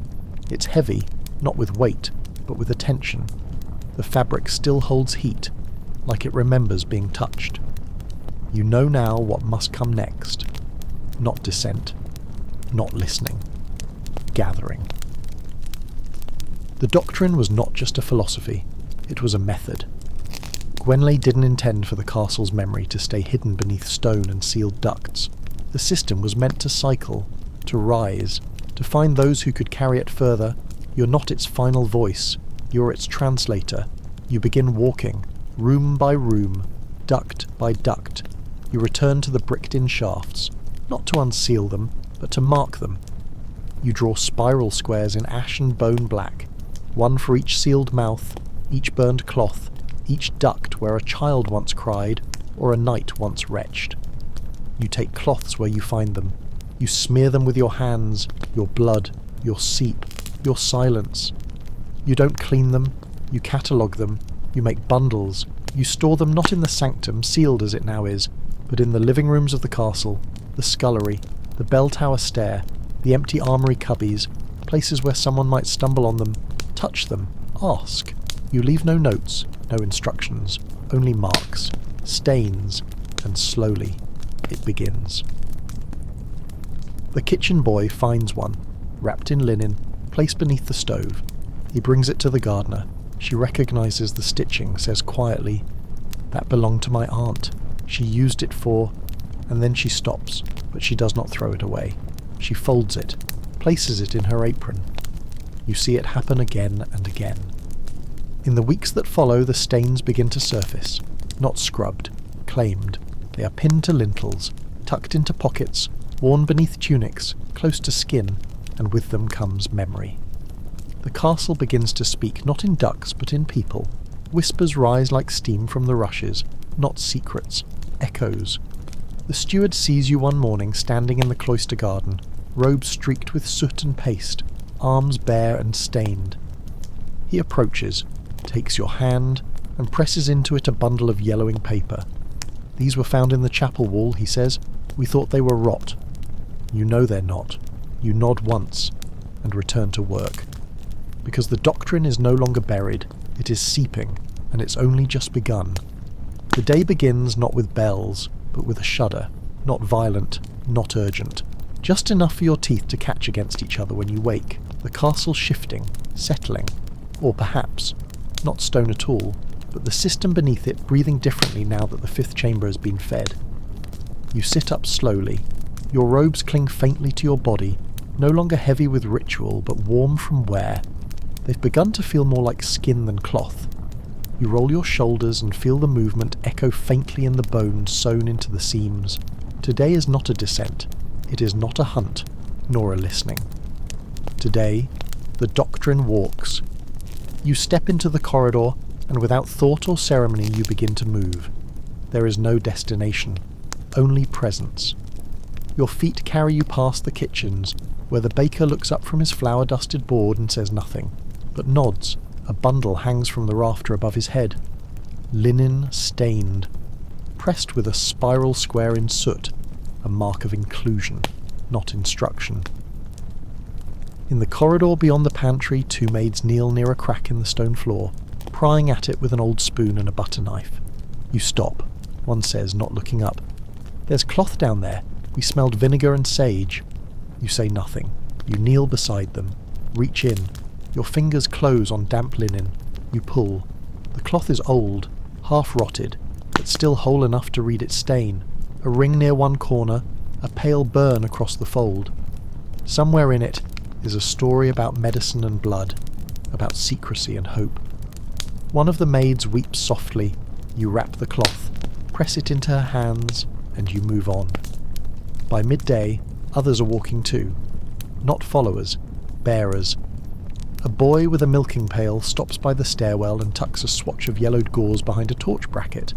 It's heavy, not with weight, but with attention. The fabric still holds heat, like it remembers being touched. You know now what must come next. Not dissent. Not listening. Gathering. The doctrine was not just a philosophy, it was a method. Gwenlay didn't intend for the castle's memory to stay hidden beneath stone and sealed ducts. The system was meant to cycle, to rise, to find those who could carry it further. You're not its final voice, you're its translator. You begin walking, room by room, duct by duct. You return to the bricked-in shafts, not to unseal them, but to mark them. You draw spiral squares in ash and bone black, one for each sealed mouth, each burned cloth, each duct where a child once cried, or a knight once retched. You take cloths where you find them. You smear them with your hands, your blood, your seep, your silence. You don't clean them, you catalogue them, you make bundles, you store them not in the sanctum, sealed as it now is, but in the living rooms of the castle, the scullery, the bell tower stair, the empty armoury cubbies, places where someone might stumble on them, touch them, ask. You leave no notes, no instructions, only marks, stains, and slowly it begins. The kitchen boy finds one, wrapped in linen, placed beneath the stove. He brings it to the gardener. She recognises the stitching, says quietly, "That belonged to my aunt. She used it for..." And then she stops, but she does not throw it away. She folds it, places it in her apron. You see it happen again and again. In the weeks that follow, the stains begin to surface, not scrubbed, claimed. They are pinned to lintels, tucked into pockets, worn beneath tunics, close to skin, and with them comes memory. The castle begins to speak not in ducks but in people. Whispers rise like steam from the rushes, not secrets, echoes. The steward sees you one morning standing in the cloister garden, robes streaked with soot and paste, arms bare and stained. He approaches, takes your hand, and presses into it a bundle of yellowing paper. "These were found in the chapel wall," he says. "We thought they were rot." You know they're not. You nod once, and return to work. Because the doctrine is no longer buried, it is seeping, and it's only just begun. The day begins not with bells, but with a shudder, not violent, not urgent, just enough for your teeth to catch against each other when you wake, the castle shifting, settling, or perhaps, not stone at all, but the system beneath it breathing differently now that the fifth chamber has been fed. You sit up slowly. Your robes cling faintly to your body, no longer heavy with ritual, but warm from wear. They've begun to feel more like skin than cloth. You roll your shoulders and feel the movement echo faintly in the bones sewn into the seams. Today is not a descent. It is not a hunt, nor a listening. Today, the doctrine walks. You step into the corridor, and without thought or ceremony you begin to move. There is no destination, only presence. Your feet carry you past the kitchens, where the baker looks up from his flour-dusted board and says nothing, but nods. A bundle hangs from the rafter above his head. Linen stained, pressed with a spiral square in soot, a mark of inclusion, not instruction. In the corridor beyond the pantry, two maids kneel near a crack in the stone floor, prying at it with an old spoon and a butter knife. You stop, one says, not looking up. There's cloth down there. We smelled vinegar and sage. You say nothing. You kneel beside them, reach in. Your fingers close on damp linen. You pull. The cloth is old, half rotted, but still whole enough to read its stain. A ring near one corner, a pale burn across the fold. Somewhere in it is a story about medicine and blood, about secrecy and hope. One of the maids weeps softly. You wrap the cloth, press it into her hands, and you move on. By midday, others are walking too. Not followers, bearers. A boy with a milking pail stops by the stairwell and tucks a swatch of yellowed gauze behind a torch bracket.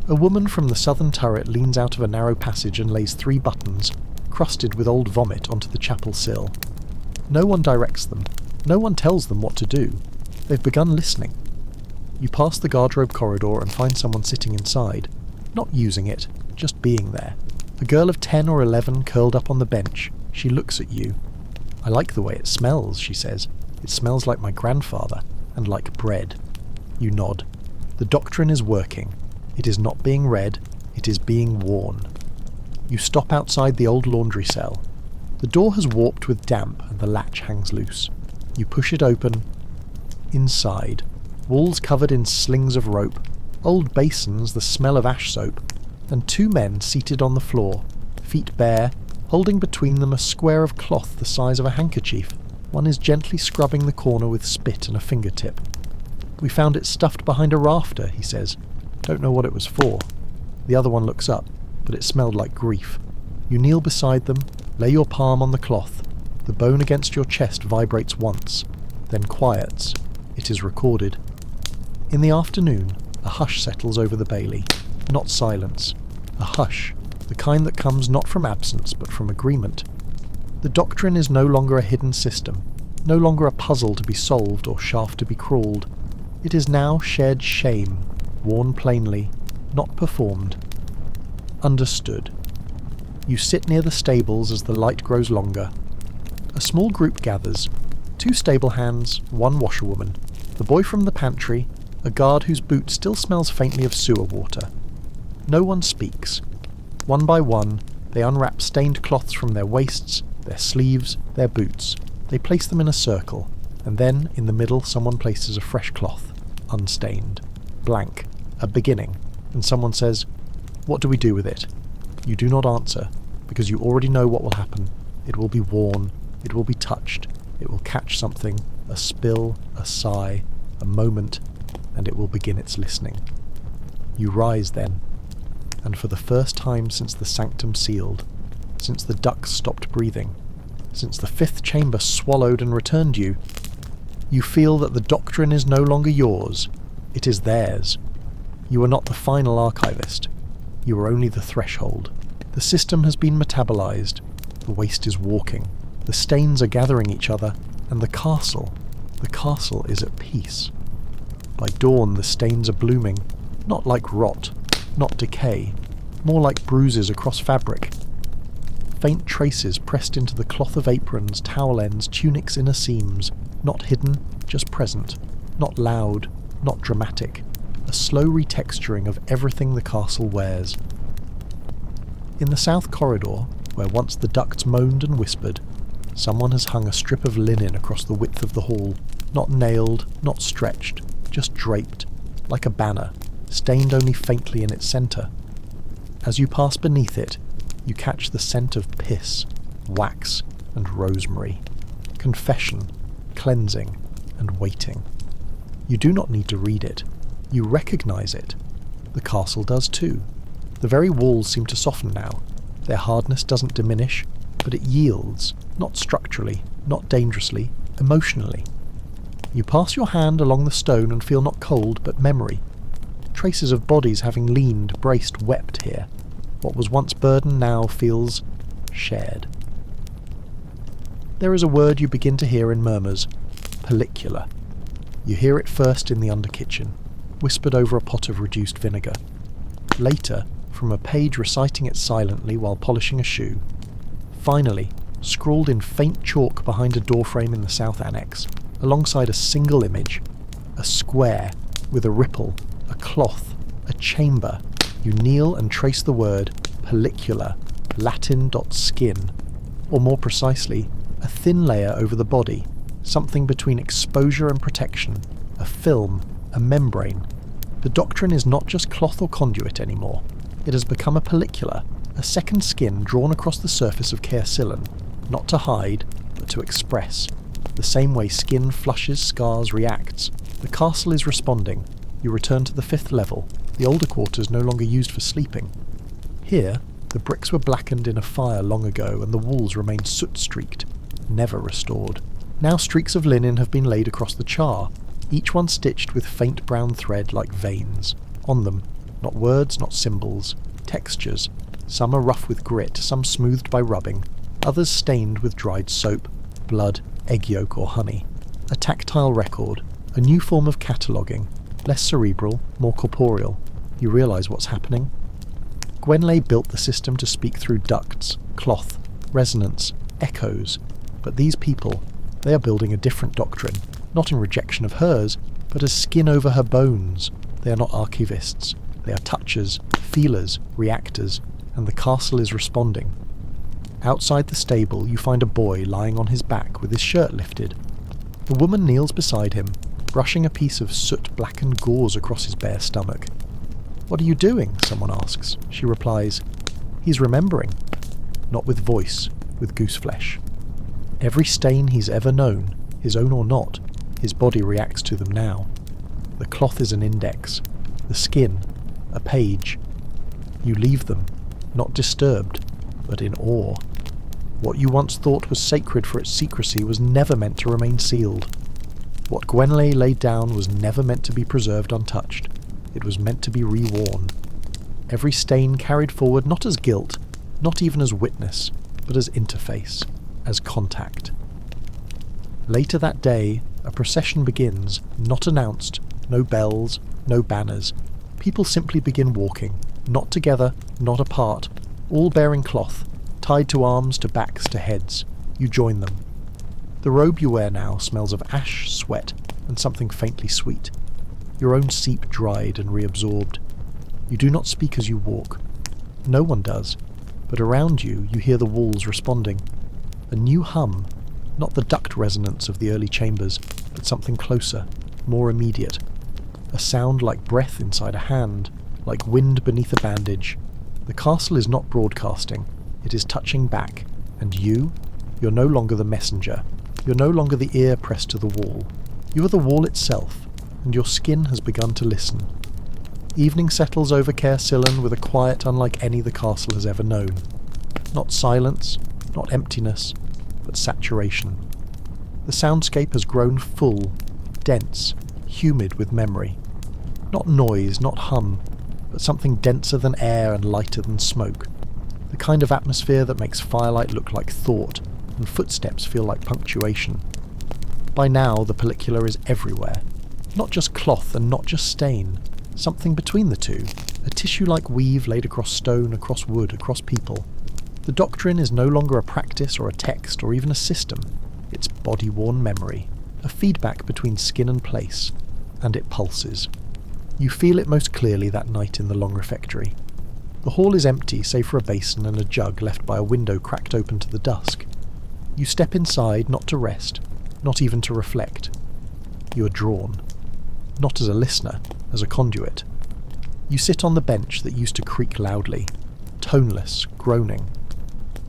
A woman from the southern turret leans out of a narrow passage and lays 3 buttons, crusted with old vomit, onto the chapel sill. No one directs them. No one tells them what to do. They've begun listening. You pass the guardrobe corridor and find someone sitting inside, not using it, just being there. A girl of 10 or 11 curled up on the bench. She looks at you. "I like the way it smells," she says. "It smells like my grandfather, and like bread." You nod. The doctrine is working. It is not being read, it is being worn. You stop outside the old laundry cell. The door has warped with damp and the latch hangs loose. You push it open. Inside, walls covered in slings of rope, old basins, the smell of ash soap, and 2 men seated on the floor, feet bare, holding between them a square of cloth the size of a handkerchief. One is gently scrubbing the corner with spit and a fingertip. "We found it stuffed behind a rafter," he says. "Don't know what it was for." The other one looks up, but it smelled like grief. You kneel beside them, lay your palm on the cloth. The bone against your chest vibrates once, then quiets. It is recorded. In the afternoon, a hush settles over the bailey. Not silence. A hush, the kind that comes not from absence but from agreement. The doctrine is no longer a hidden system, no longer a puzzle to be solved or shaft to be crawled. It is now shared shame, worn plainly, not performed. Understood. You sit near the stables as the light grows longer. A small group gathers. 2 stable hands, 1 washerwoman, the boy from the pantry, a guard whose boot still smells faintly of sewer water. No one speaks. One by one, they unwrap stained cloths from their waists, their sleeves, their boots. They place them in a circle, and then, in the middle, someone places a fresh cloth, unstained, blank, a beginning, and someone says, "What do we do with it?" You do not answer, because you already know what will happen. It will be worn, it will be touched, it will catch something, a spill, a sigh, a moment, and it will begin its listening. You rise then, and for the first time since the sanctum sealed, since the ducks stopped breathing, since the 5th chamber swallowed and returned you, you feel that the doctrine is no longer yours, it is theirs. You are not the final archivist, you are only the threshold. The system has been metabolized, the waste is walking, the stains are gathering each other, and the castle is at peace. By dawn the stains are blooming, not like rot, not decay, more like bruises across fabric. Faint traces pressed into the cloth of aprons, towel ends, tunics' inner seams, not hidden, just present, not loud, not dramatic, a slow retexturing of everything the castle wears. In the south corridor, where once the ducts moaned and whispered, someone has hung a strip of linen across the width of the hall, not nailed, not stretched, just draped, like a banner, stained only faintly in its centre. As you pass beneath it, you catch the scent of piss, wax, and rosemary, confession, cleansing, and waiting. You do not need to read it. You recognise it. The castle does too. The very walls seem to soften now. Their hardness doesn't diminish, but it yields, not structurally, not dangerously, emotionally. You pass your hand along the stone and feel not cold, but memory. Traces of bodies having leaned, braced, wept here. What was once burden now feels shared. There is a word you begin to hear in murmurs, pellicula. You hear it first in the under kitchen, whispered over a pot of reduced vinegar. Later, from a page reciting it silently while polishing a shoe. Finally, scrawled in faint chalk behind a doorframe in the south annex, alongside a single image, a square with a ripple, a cloth, a chamber, you kneel and trace the word pellicula, Latin.skin, or more precisely, a thin layer over the body, something between exposure and protection, a film, a membrane. The doctrine is not just cloth or conduit anymore. It has become a pellicula, a second skin drawn across the surface of Caersillan, not to hide, but to express. The same way skin flushes, scars, reacts. The castle is responding. You return to the 5th level, the older quarters no longer used for sleeping. Here, the bricks were blackened in a fire long ago and the walls remained soot-streaked, never restored. Now streaks of linen have been laid across the char, each one stitched with faint brown thread like veins. On them, not words, not symbols, textures. Some are rough with grit, some smoothed by rubbing, others stained with dried soap, blood, egg yolk or honey. A tactile record, a new form of cataloguing, less cerebral, more corporeal. You realise what's happening? Gwenlay built the system to speak through ducts, cloth, resonance, echoes, but these people, they are building a different doctrine, not in rejection of hers, but as skin over her bones. They are not archivists, they are touchers, feelers, reactors, and the castle is responding. Outside the stable you find a boy lying on his back with his shirt lifted. The woman kneels beside him, brushing a piece of soot-blackened gauze across his bare stomach. "What are you doing?" someone asks. She replies, "He's remembering." Not with voice, with gooseflesh. Every stain he's ever known, his own or not, his body reacts to them now. The cloth is an index, the skin, a page. You leave them, not disturbed, but in awe. What you once thought was sacred for its secrecy was never meant to remain sealed. What Gwenlay laid down was never meant to be preserved untouched. It was meant to be reworn. Every stain carried forward not as guilt, not even as witness, but as interface, as contact. Later that day, a procession begins, not announced, no bells, no banners. People simply begin walking, not together, not apart, all bearing cloth, tied to arms, to backs, to heads. You join them. The robe you wear now smells of ash, sweat, and something faintly sweet. Your own seep dried and reabsorbed. You do not speak as you walk. No one does, but around you you hear the walls responding. A new hum, not the duct resonance of the early chambers, but something closer, more immediate. A sound like breath inside a hand, like wind beneath a bandage. The castle is not broadcasting, it is touching back, and you're no longer the messenger. You're no longer the ear pressed to the wall. You are the wall itself, and your skin has begun to listen. Evening settles over Caersillan with a quiet unlike any the castle has ever known. Not silence, not emptiness, but saturation. The soundscape has grown full, dense, humid with memory. Not noise, not hum, but something denser than air and lighter than smoke. The kind of atmosphere that makes firelight look like thought, and footsteps feel like punctuation. By now, the pellicula is everywhere. Not just cloth and not just stain. Something between the two. A tissue-like weave laid across stone, across wood, across people. The doctrine is no longer a practice or a text or even a system. It's body-worn memory. A feedback between skin and place. And it pulses. You feel it most clearly that night in the long refectory. The hall is empty save for a basin and a jug left by a window cracked open to the dusk. You step inside not to rest, not even to reflect. You are drawn. Not as a listener, as a conduit. You sit on the bench that used to creak loudly, toneless, groaning.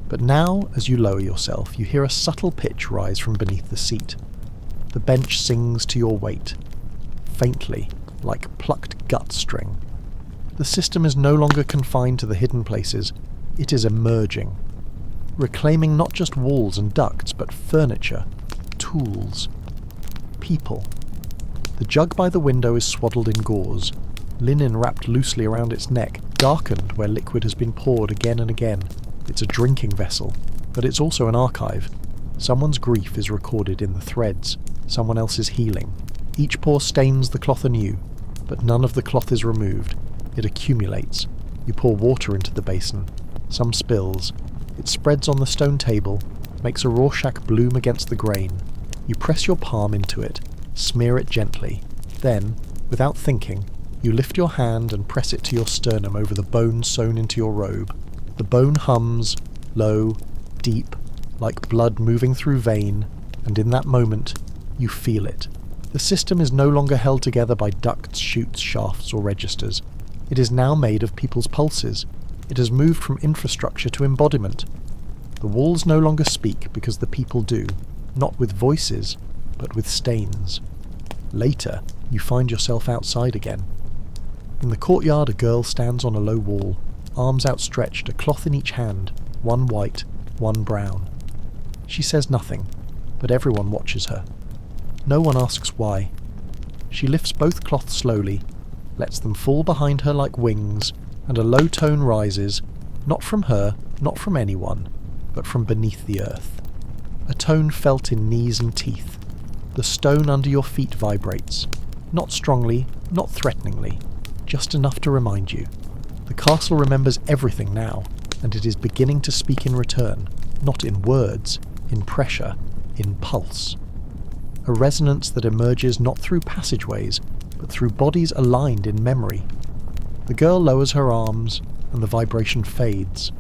But now, as you lower yourself, you hear a subtle pitch rise from beneath the seat. The bench sings to your weight, faintly, like plucked gut string. The system is no longer confined to the hidden places, it is emerging, reclaiming not just walls and ducts, but furniture, tools, people. The jug by the window is swaddled in gauze, linen wrapped loosely around its neck, darkened where liquid has been poured again and again. It's a drinking vessel, but it's also an archive. Someone's grief is recorded in the threads, someone else's healing. Each pour stains the cloth anew, but none of the cloth is removed. It accumulates. You pour water into the basin. Some spills. It spreads on the stone table, makes a Rorschach bloom against the grain. You press your palm into it, smear it gently. Then, without thinking, you lift your hand and press it to your sternum over the bone sewn into your robe. The bone hums, low, deep, like blood moving through vein, and in that moment, you feel it. The system is no longer held together by ducts, chutes, shafts, or registers. It is now made of people's pulses. It has moved from infrastructure to embodiment. The walls no longer speak because the people do, not with voices, but with stains. Later, you find yourself outside again. In the courtyard, a girl stands on a low wall, arms outstretched, a cloth in each hand, one white, one brown. She says nothing, but everyone watches her. No one asks why. She lifts both cloths slowly, lets them fall behind her like wings, and a low tone rises, not from her, not from anyone, but from beneath the earth. A tone felt in knees and teeth. The stone under your feet vibrates, not strongly, not threateningly, just enough to remind you. The castle remembers everything now, and it is beginning to speak in return, not in words, in pressure, in pulse. A resonance that emerges not through passageways, but through bodies aligned in memory. The girl lowers her arms, and the vibration fades.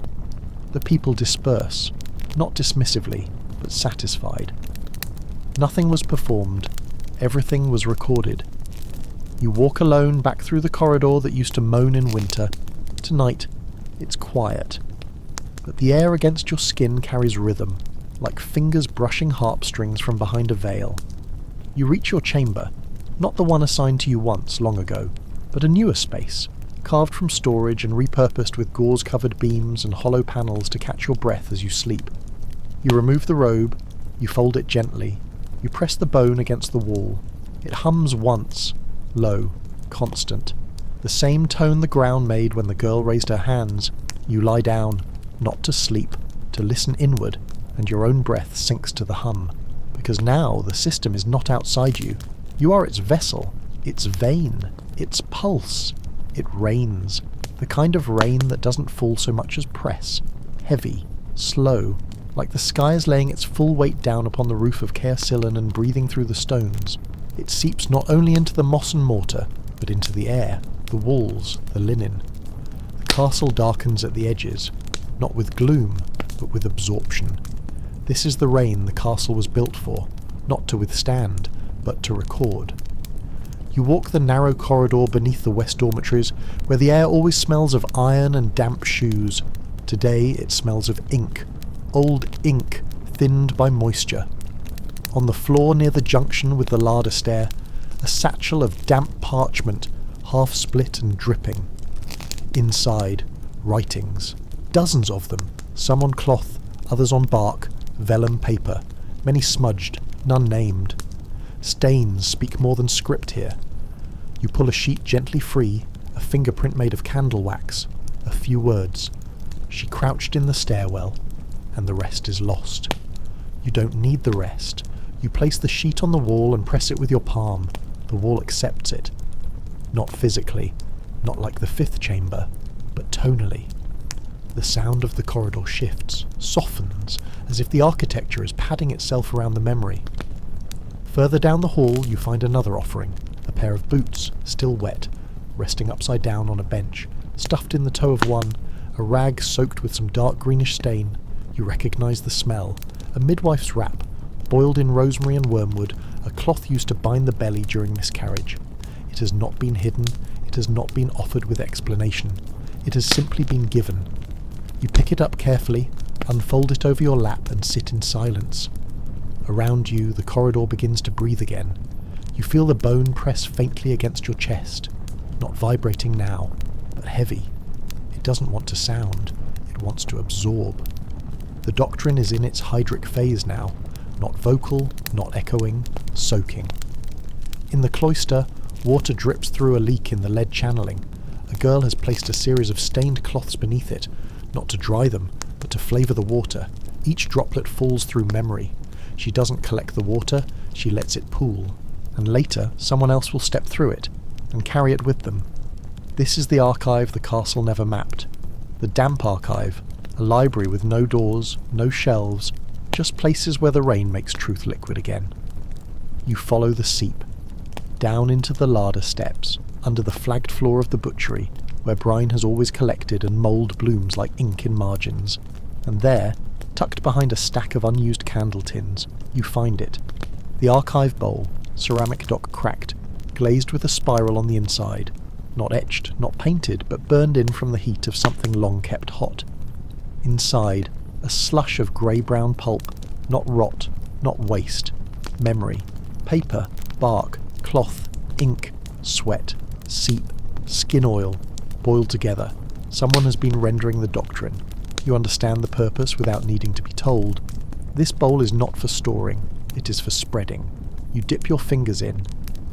The people disperse, not dismissively, but satisfied. Nothing was performed, everything was recorded. You walk alone back through the corridor that used to moan in winter. Tonight, it's quiet. But the air against your skin carries rhythm, like fingers brushing harp strings from behind a veil. You reach your chamber, not the one assigned to you once, long ago, but a newer space, carved from storage and repurposed with gauze-covered beams and hollow panels to catch your breath as you sleep. You remove the robe, you fold it gently, you press the bone against the wall. It hums once, low, constant. The same tone the ground made when the girl raised her hands. You lie down, not to sleep, to listen inward, and your own breath sinks to the hum. Because now the system is not outside you. You are its vessel, its vein, its pulse. It rains. The kind of rain that doesn't fall so much as press. Heavy, slow, like the sky is laying its full weight down upon the roof of Caersillan and breathing through the stones. It seeps not only into the moss and mortar, but into the air, the walls, the linen. The castle darkens at the edges, not with gloom, but with absorption. This is the rain the castle was built for, not to withstand, but to record. You walk the narrow corridor beneath the west dormitories, where the air always smells of iron and damp shoes. Today it smells of ink, old ink thinned by moisture. On the floor near the junction with the larder stair, a satchel of damp parchment, half split and dripping. Inside, writings. Dozens of them, some on cloth, others on bark, vellum paper, many smudged, none named. Stains speak more than script here. You pull a sheet gently free, a fingerprint made of candle wax, a few words. She crouched in the stairwell, and the rest is lost. You don't need the rest. You place the sheet on the wall and press it with your palm. The wall accepts it. Not physically, not like the fifth chamber, but tonally. The sound of the corridor shifts, softens, as if the architecture is padding itself around the memory. Further down the hall you find another offering, a pair of boots, still wet, resting upside down on a bench. Stuffed in the toe of one, a rag soaked with some dark greenish stain. You recognise the smell. A midwife's wrap, boiled in rosemary and wormwood, a cloth used to bind the belly during miscarriage. It has not been hidden, it has not been offered with explanation. It has simply been given. You pick it up carefully, unfold it over your lap and sit in silence. Around you, the corridor begins to breathe again. You feel the bone press faintly against your chest, not vibrating now, but heavy. It doesn't want to sound, it wants to absorb. The doctrine is in its hydric phase now, not vocal, not echoing, soaking. In the cloister, water drips through a leak in the lead channeling. A girl has placed a series of stained cloths beneath it, not to dry them, but to flavour the water. Each droplet falls through memory. She doesn't collect the water, she lets it pool. And later, someone else will step through it, and carry it with them. This is the archive the castle never mapped. The damp archive, a library with no doors, no shelves, just places where the rain makes truth liquid again. You follow the seep, down into the larder steps, under the flagged floor of the butchery, where brine has always collected and mould blooms like ink in margins. And there, tucked behind a stack of unused candle tins, you find it. The archive bowl, ceramic dock cracked, glazed with a spiral on the inside, not etched, not painted, but burned in from the heat of something long kept hot. Inside, a slush of grey-brown pulp, not rot, not waste, memory, paper, bark, cloth, ink, sweat, seep, skin oil, boiled together. Someone has been rendering the doctrine. You understand the purpose without needing to be told. This bowl is not for storing, it is for spreading. You dip your fingers in.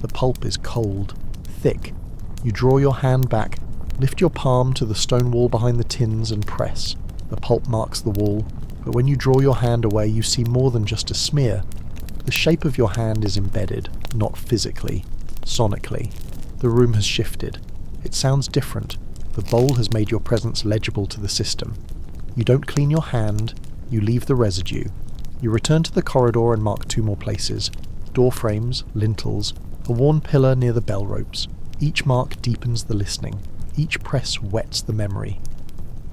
The pulp is cold, thick. You draw your hand back, lift your palm to the stone wall behind the tins and press. The pulp marks the wall, but when you draw your hand away you see more than just a smear. The shape of your hand is embedded, not physically, sonically. The room has shifted. It sounds different. The bowl has made your presence legible to the system. You don't clean your hand, you leave the residue. You return to the corridor and mark 2 more places. Door frames, lintels, a worn pillar near the bell ropes. Each mark deepens the listening. Each press wets the memory.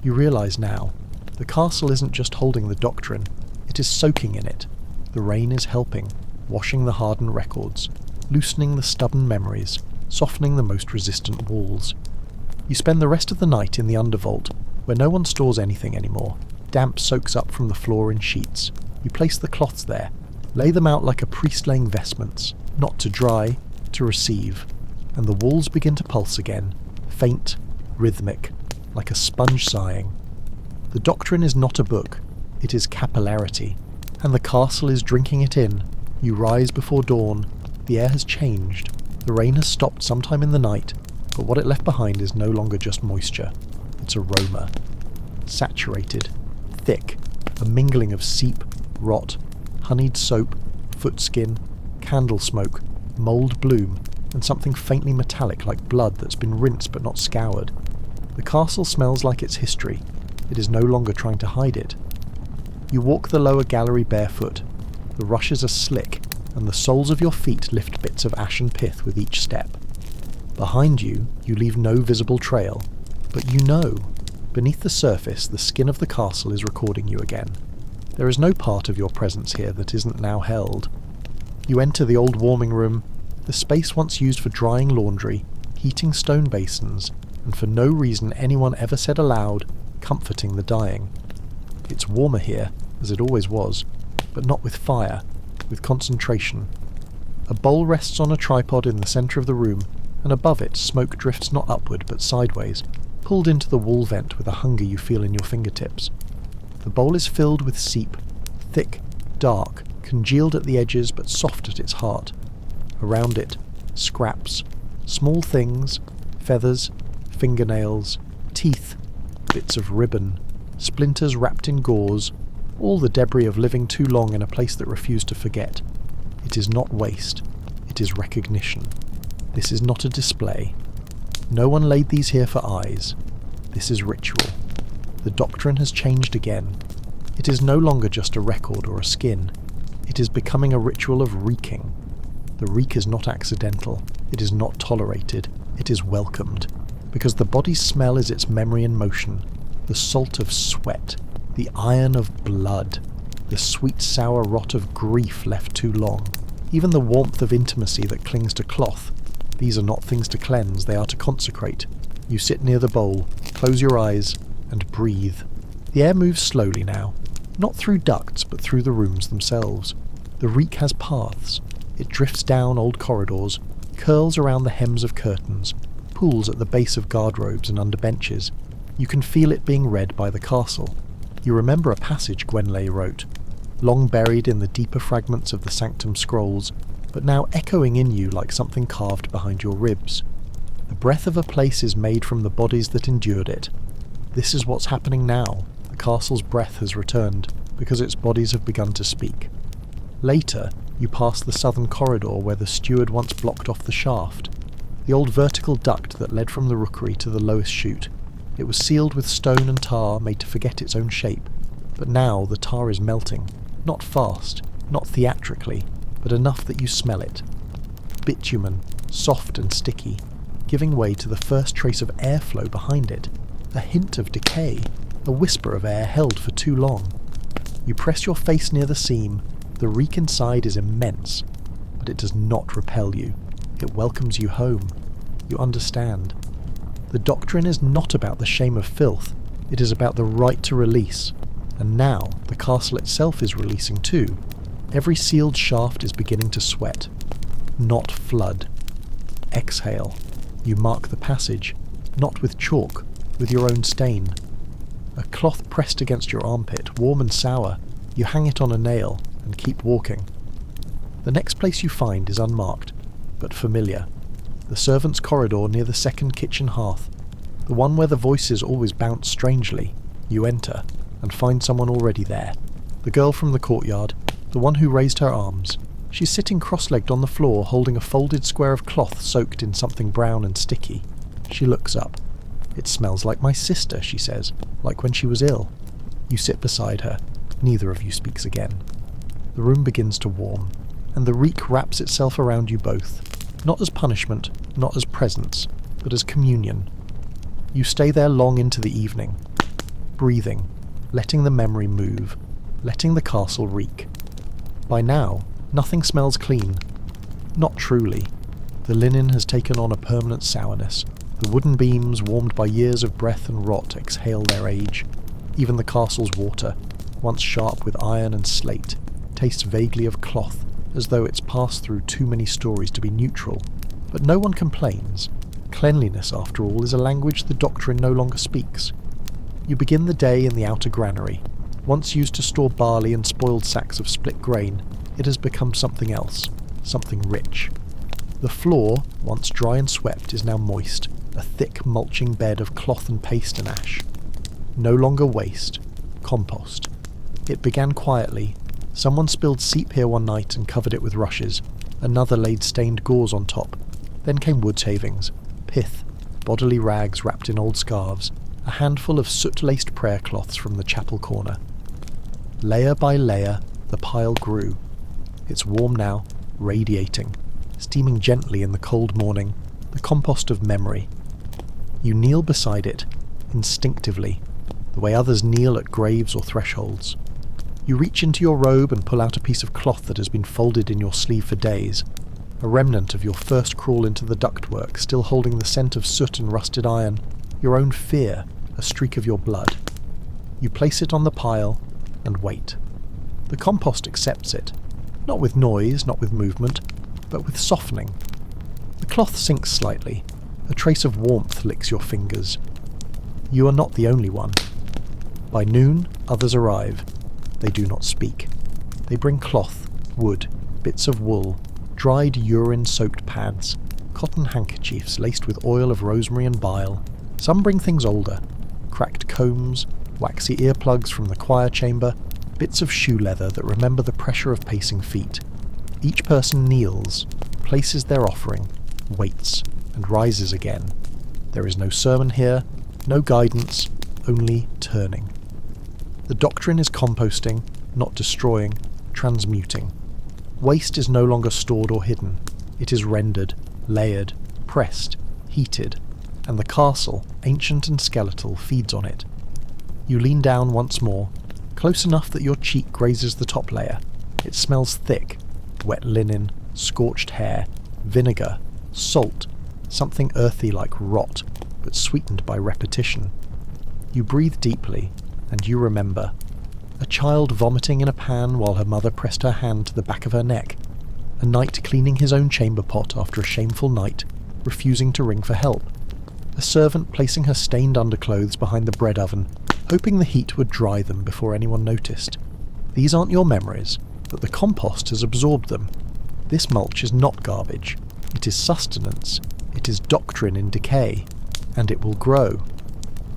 You realise now, the castle isn't just holding the doctrine, it is soaking in it. The rain is helping, washing the hardened records, loosening the stubborn memories, softening the most resistant walls. You spend the rest of the night in the undervault, where no one stores anything anymore. Damp soaks up from the floor in sheets. You place the cloths there, lay them out like a priest laying vestments, not to dry, to receive, and the walls begin to pulse again, faint, rhythmic, like a sponge sighing. The doctrine is not a book, it is capillarity, and the castle is drinking it in. You rise before dawn, the air has changed, the rain has stopped sometime in the night, but what it left behind is no longer just moisture, it's aroma. Saturated, thick, a mingling of seep, rot, honeyed soap, foot skin, candle smoke, mould bloom, and something faintly metallic like blood that's been rinsed but not scoured. The castle smells like its history. It is no longer trying to hide it. You walk the lower gallery barefoot. The rushes are slick, and the soles of your feet lift bits of ashen pith with each step. Behind you, you leave no visible trail, but you know. Beneath the surface, the skin of the castle is recording you again. There is no part of your presence here that isn't now held. You enter the old warming room, the space once used for drying laundry, heating stone basins, and for no reason anyone ever said aloud, comforting the dying. It's warmer here, as it always was, but not with fire, with concentration. A bowl rests on a tripod in the centre of the room, and above it smoke drifts not upward but sideways, pulled into the wall vent with a hunger you feel in your fingertips. The bowl is filled with seep, thick, dark, congealed at the edges but soft at its heart. Around it, scraps, small things, feathers, fingernails, teeth, bits of ribbon, splinters wrapped in gauze, all the debris of living too long in a place that refused to forget. It is not waste, it is recognition. This is not a display. No one laid these here for eyes. This is ritual. The doctrine has changed again. It is no longer just a record or a skin. It is becoming a ritual of reeking. The reek is not accidental. It is not tolerated. it is welcomed, because the body's smell is its memory in motion, the salt of sweat, the iron of blood, the sweet sour rot of grief left too long, even the warmth of intimacy that clings to cloth. These are not things to cleanse, they are to consecrate. You sit near the bowl, close your eyes, and breathe. The air moves slowly now, not through ducts but through the rooms themselves. The reek has paths. It drifts down old corridors, curls around the hems of curtains, pools at the base of guardrobes and under benches. You can feel it being read by the castle. You remember a passage Gwenlay wrote, long buried in the deeper fragments of the Sanctum scrolls, but now echoing in you like something carved behind your ribs. The breath of a place is made from the bodies that endured it. This is what's happening now. The castle's breath has returned, because its bodies have begun to speak. Later, you pass the southern corridor where the steward once blocked off the shaft, the old vertical duct that led from the rookery to the lowest chute. It was sealed with stone and tar made to forget its own shape, but now the tar is melting, not fast, not theatrically, but enough that you smell it. Bitumen, soft and sticky, giving way to the first trace of airflow behind it, a hint of decay, a whisper of air held for too long. You press your face near the seam. The reek inside is immense, but it does not repel you. It welcomes you home. You understand. The doctrine is not about the shame of filth, it is about the right to release. And now the castle itself is releasing too. Every sealed shaft is beginning to sweat. Not flood. Exhale. You mark the passage, not with chalk, with your own stain. A cloth pressed against your armpit, warm and sour. You hang it on a nail and keep walking. The next place you find is unmarked, but familiar. The servants' corridor near the second kitchen hearth, the one where the voices always bounce strangely. You enter, and find someone already there. The girl from the courtyard, the one who raised her arms. She's sitting cross-legged on the floor, holding a folded square of cloth soaked in something brown and sticky. She looks up. "It smells like my sister," she says, "like when she was ill." You sit beside her. Neither of you speaks again. The room begins to warm, and the reek wraps itself around you both, not as punishment, not as presence, but as communion. You stay there long into the evening, breathing, letting the memory move, letting the castle reek. By now, nothing smells clean. Not truly. The linen has taken on a permanent sourness. The wooden beams, warmed by years of breath and rot, exhale their age. Even the castle's water, once sharp with iron and slate, tastes vaguely of cloth, as though it's passed through too many stories to be neutral. But no one complains. Cleanliness, after all, is a language the doctrine no longer speaks. You begin the day in the outer granary. Once used to store barley and spoiled sacks of split grain, it has become something else, something rich. The floor, once dry and swept, is now moist, a thick mulching bed of cloth and paste and ash. No longer waste, compost. It began quietly. Someone spilled seep here one night and covered it with rushes. Another laid stained gauze on top. Then came wood shavings, pith, bodily rags wrapped in old scarves, a handful of soot-laced prayer cloths from the chapel corner. Layer by layer, the pile grew. It's warm now, radiating, steaming gently in the cold morning, the compost of memory. You kneel beside it, instinctively, the way others kneel at graves or thresholds. You reach into your robe and pull out a piece of cloth that has been folded in your sleeve for days, a remnant of your first crawl into the ductwork, still holding the scent of soot and rusted iron, your own fear, a streak of your blood. You place it on the pile and wait. The compost accepts it, not with noise, not with movement, but with softening. The cloth sinks slightly. A trace of warmth licks your fingers. You are not the only one. By noon, others arrive. They do not speak. They bring cloth, wood, bits of wool, dried urine-soaked pads, cotton handkerchiefs laced with oil of rosemary and bile. Some bring things older, cracked combs, waxy earplugs from the choir chamber, bits of shoe leather that remember the pressure of pacing feet. Each person kneels, places their offering, waits, and rises again. There is no sermon here, no guidance, only turning. The doctrine is composting, not destroying, transmuting. Waste is no longer stored or hidden. It is rendered, layered, pressed, heated, and the castle, ancient and skeletal, feeds on it. You lean down once more, close enough that your cheek grazes the top layer. It smells thick, wet linen, scorched hair, vinegar, salt, something earthy like rot, but sweetened by repetition. You breathe deeply, and you remember. A child vomiting in a pan while her mother pressed her hand to the back of her neck. A knight cleaning his own chamber pot after a shameful night, refusing to ring for help. A servant placing her stained underclothes behind the bread oven, hoping the heat would dry them before anyone noticed. These aren't your memories, but the compost has absorbed them. This mulch is not garbage. It is sustenance. It is doctrine in decay. And it will grow.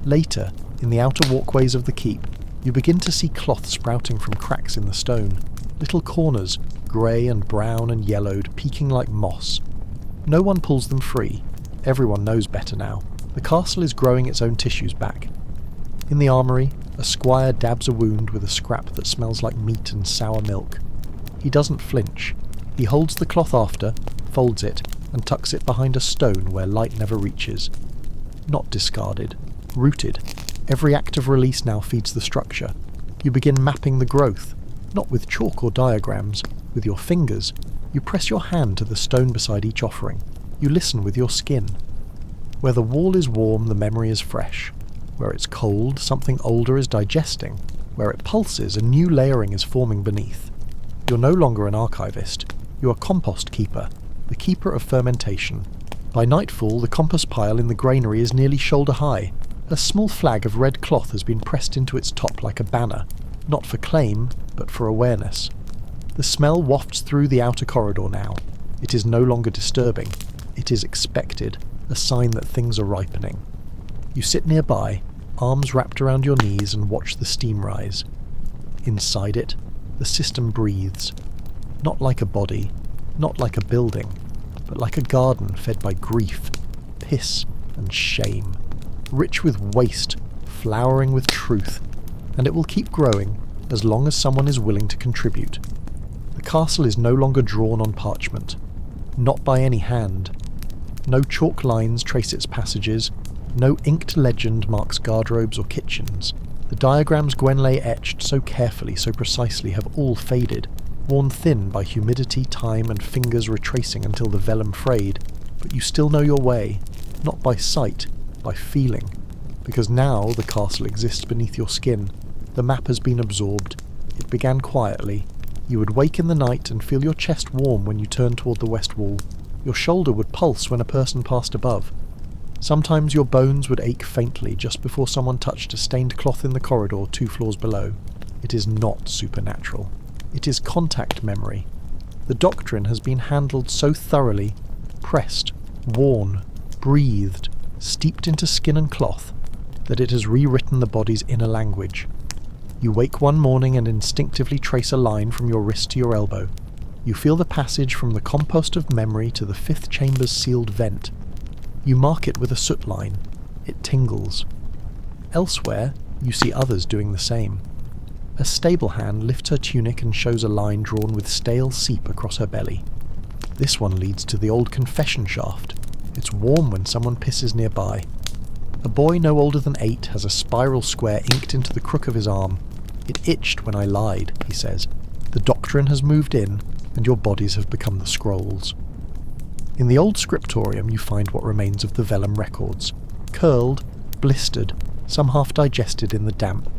Later, in the outer walkways of the keep, you begin to see cloth sprouting from cracks in the stone. Little corners, grey and brown and yellowed, peeking like moss. No one pulls them free. Everyone knows better now. The castle is growing its own tissues back. In the armoury, a squire dabs a wound with a scrap that smells like meat and sour milk. He doesn't flinch. He holds the cloth after, folds it, and tucks it behind a stone where light never reaches. Not discarded. Rooted. Every act of release now feeds the structure. You begin mapping the growth, not with chalk or diagrams, with your fingers. You press your hand to the stone beside each offering. You listen with your skin. Where the wall is warm, the memory is fresh. Where it's cold, something older is digesting. Where it pulses, a new layering is forming beneath. You're no longer an archivist. You are compost keeper, the keeper of fermentation. By nightfall, the compost pile in the granary is nearly shoulder high. A small flag of red cloth has been pressed into its top like a banner, not for claim, but for awareness. The smell wafts through the outer corridor now. It is no longer disturbing. It is expected, a sign that things are ripening. You sit nearby, arms wrapped around your knees, and watch the steam rise. Inside it, the system breathes. Not like a body, not like a building, but like a garden fed by grief, piss, and shame. Rich with waste, flowering with truth, and it will keep growing as long as someone is willing to contribute. The castle is no longer drawn on parchment, not by any hand. No chalk lines trace its passages, no inked legend marks guardrobes or kitchens. The diagrams Gwenlay etched so carefully, so precisely, have all faded, worn thin by humidity, time, and fingers retracing until the vellum frayed, but you still know your way, not by sight, by feeling, because now the castle exists beneath your skin. The map has been absorbed. It began quietly. You would wake in the night and feel your chest warm when you turned toward the west wall. Your shoulder would pulse when a person passed above. Sometimes your bones would ache faintly just before someone touched a stained cloth in the corridor 2 floors below. It is not supernatural. It is contact memory. The doctrine has been handled so thoroughly, pressed, worn, breathed, steeped into skin and cloth, that it has rewritten the body's inner language. You wake one morning and instinctively trace a line from your wrist to your elbow. You feel the passage from the compost of memory to the 5th chamber's sealed vent. You mark it with a soot line. It tingles. Elsewhere, you see others doing the same. A stable hand lifts her tunic and shows a line drawn with stale seep across her belly. This one leads to the old confession shaft. It's warm when someone pisses nearby. A boy no older than 8 has a spiral square inked into the crook of his arm. It itched when I lied, he says. The doctrine has moved in, and your bodies have become the scrolls. In the old scriptorium you find what remains of the vellum records. Curled, blistered, some half digested in the damp.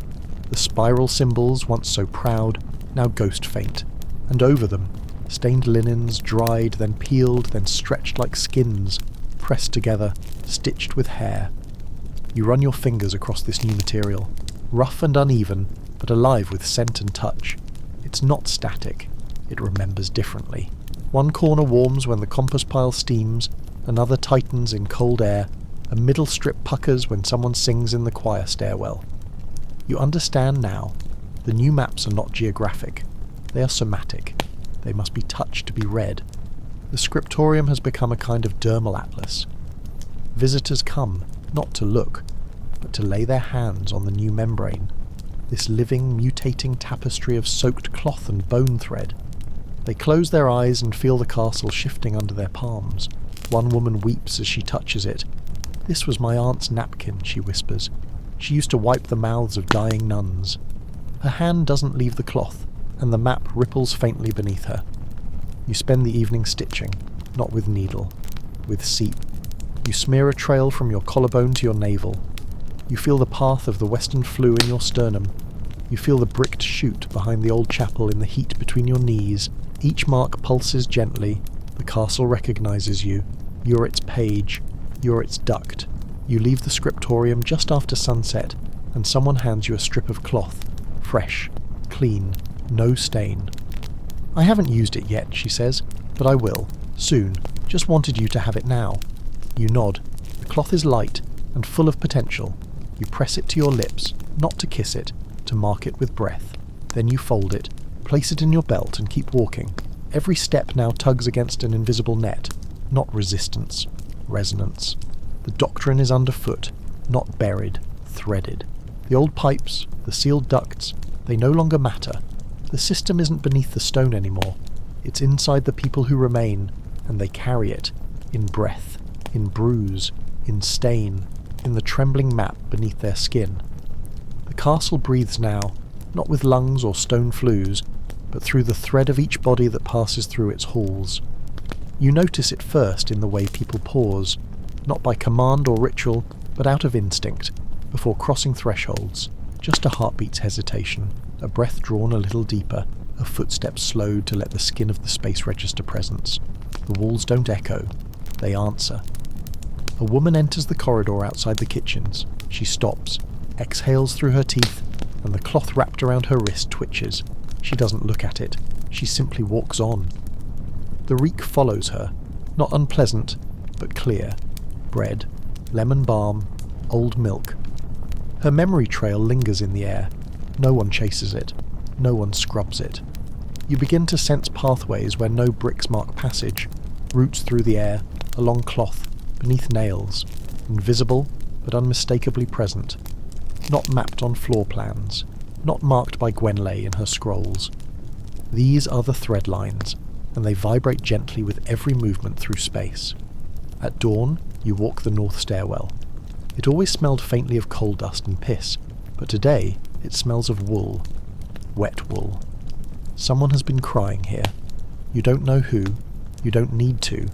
The spiral symbols, once so proud, now ghost-faint. And over them, stained linens, dried, then peeled, then stretched like skins, pressed together, stitched with hair. You run your fingers across this new material, rough and uneven, but alive with scent and touch. It's not static. It remembers differently. One corner warms when the compost pile steams, another tightens in cold air, a middle strip puckers when someone sings in the choir stairwell. You understand now. The new maps are not geographic. They are somatic. They must be touched to be read. The scriptorium has become a kind of dermal atlas. Visitors come, not to look, but to lay their hands on the new membrane, this living, mutating tapestry of soaked cloth and bone thread. They close their eyes and feel the castle shifting under their palms. One woman weeps as she touches it. "This was my aunt's napkin," she whispers. "She used to wipe the mouths of dying nuns." Her hand doesn't leave the cloth, and the map ripples faintly beneath her. You spend the evening stitching, not with needle, with seep. You smear a trail from your collarbone to your navel. You feel the path of the western flue in your sternum. You feel the bricked chute behind the old chapel in the heat between your knees. Each mark pulses gently. The castle recognizes you. You're its page. You're its duct. You leave the scriptorium just after sunset, and someone hands you a strip of cloth. Fresh. Clean. No stain. "I haven't used it yet," she says, "but I will. Soon. Just wanted you to have it now." You nod. The cloth is light and full of potential. You press it to your lips, not to kiss it, to mark it with breath. Then you fold it, place it in your belt and keep walking. Every step now tugs against an invisible net, not resistance, resonance. The doctrine is underfoot, not buried, threaded. The old pipes, the sealed ducts, they no longer matter. The system isn't beneath the stone anymore. It's inside the people who remain, and they carry it, in breath, in bruise, in stain, in the trembling map beneath their skin. The castle breathes now, not with lungs or stone flues, but through the thread of each body that passes through its halls. You notice it first in the way people pause, not by command or ritual, but out of instinct, before crossing thresholds. Just a heartbeat's hesitation, a breath drawn a little deeper, a footstep slowed to let the skin of the space register presence. The walls don't echo, they answer. A woman enters the corridor outside the kitchens. She stops, exhales through her teeth, and the cloth wrapped around her wrist twitches. She doesn't look at it. She simply walks on. The reek follows her, not unpleasant, but clear. Bread, lemon balm, old milk. Her memory trail lingers in the air. No one chases it. No one scrubs it. You begin to sense pathways where no bricks mark passage, routes through the air, along cloth, beneath nails, invisible but unmistakably present. Not mapped on floor plans, not marked by Gwenlay in her scrolls. These are the thread lines, and they vibrate gently with every movement through space. At dawn, you walk the north stairwell. It always smelled faintly of coal dust and piss, but today it smells of wool. Wet wool. Someone has been crying here. You don't know who. You don't need to.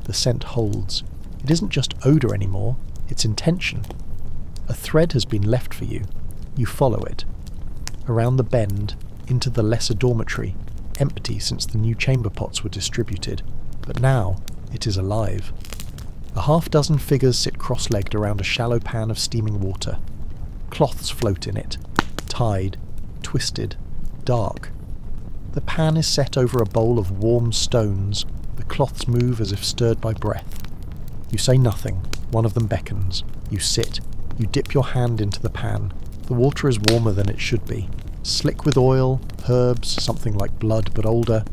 The scent holds. It isn't just odour anymore, it's intention. A thread has been left for you. You follow it. Around the bend, into the lesser dormitory, empty since the new chamber pots were distributed, but now it is alive. A half-dozen figures sit cross-legged around a shallow pan of steaming water. Cloths float in it, tied, twisted, dark. The pan is set over a bowl of warm stones. The cloths move as if stirred by breath. You say nothing. One of them beckons. You sit. You dip your hand into the pan. The water is warmer than it should be. Slick with oil, herbs, something like blood but older.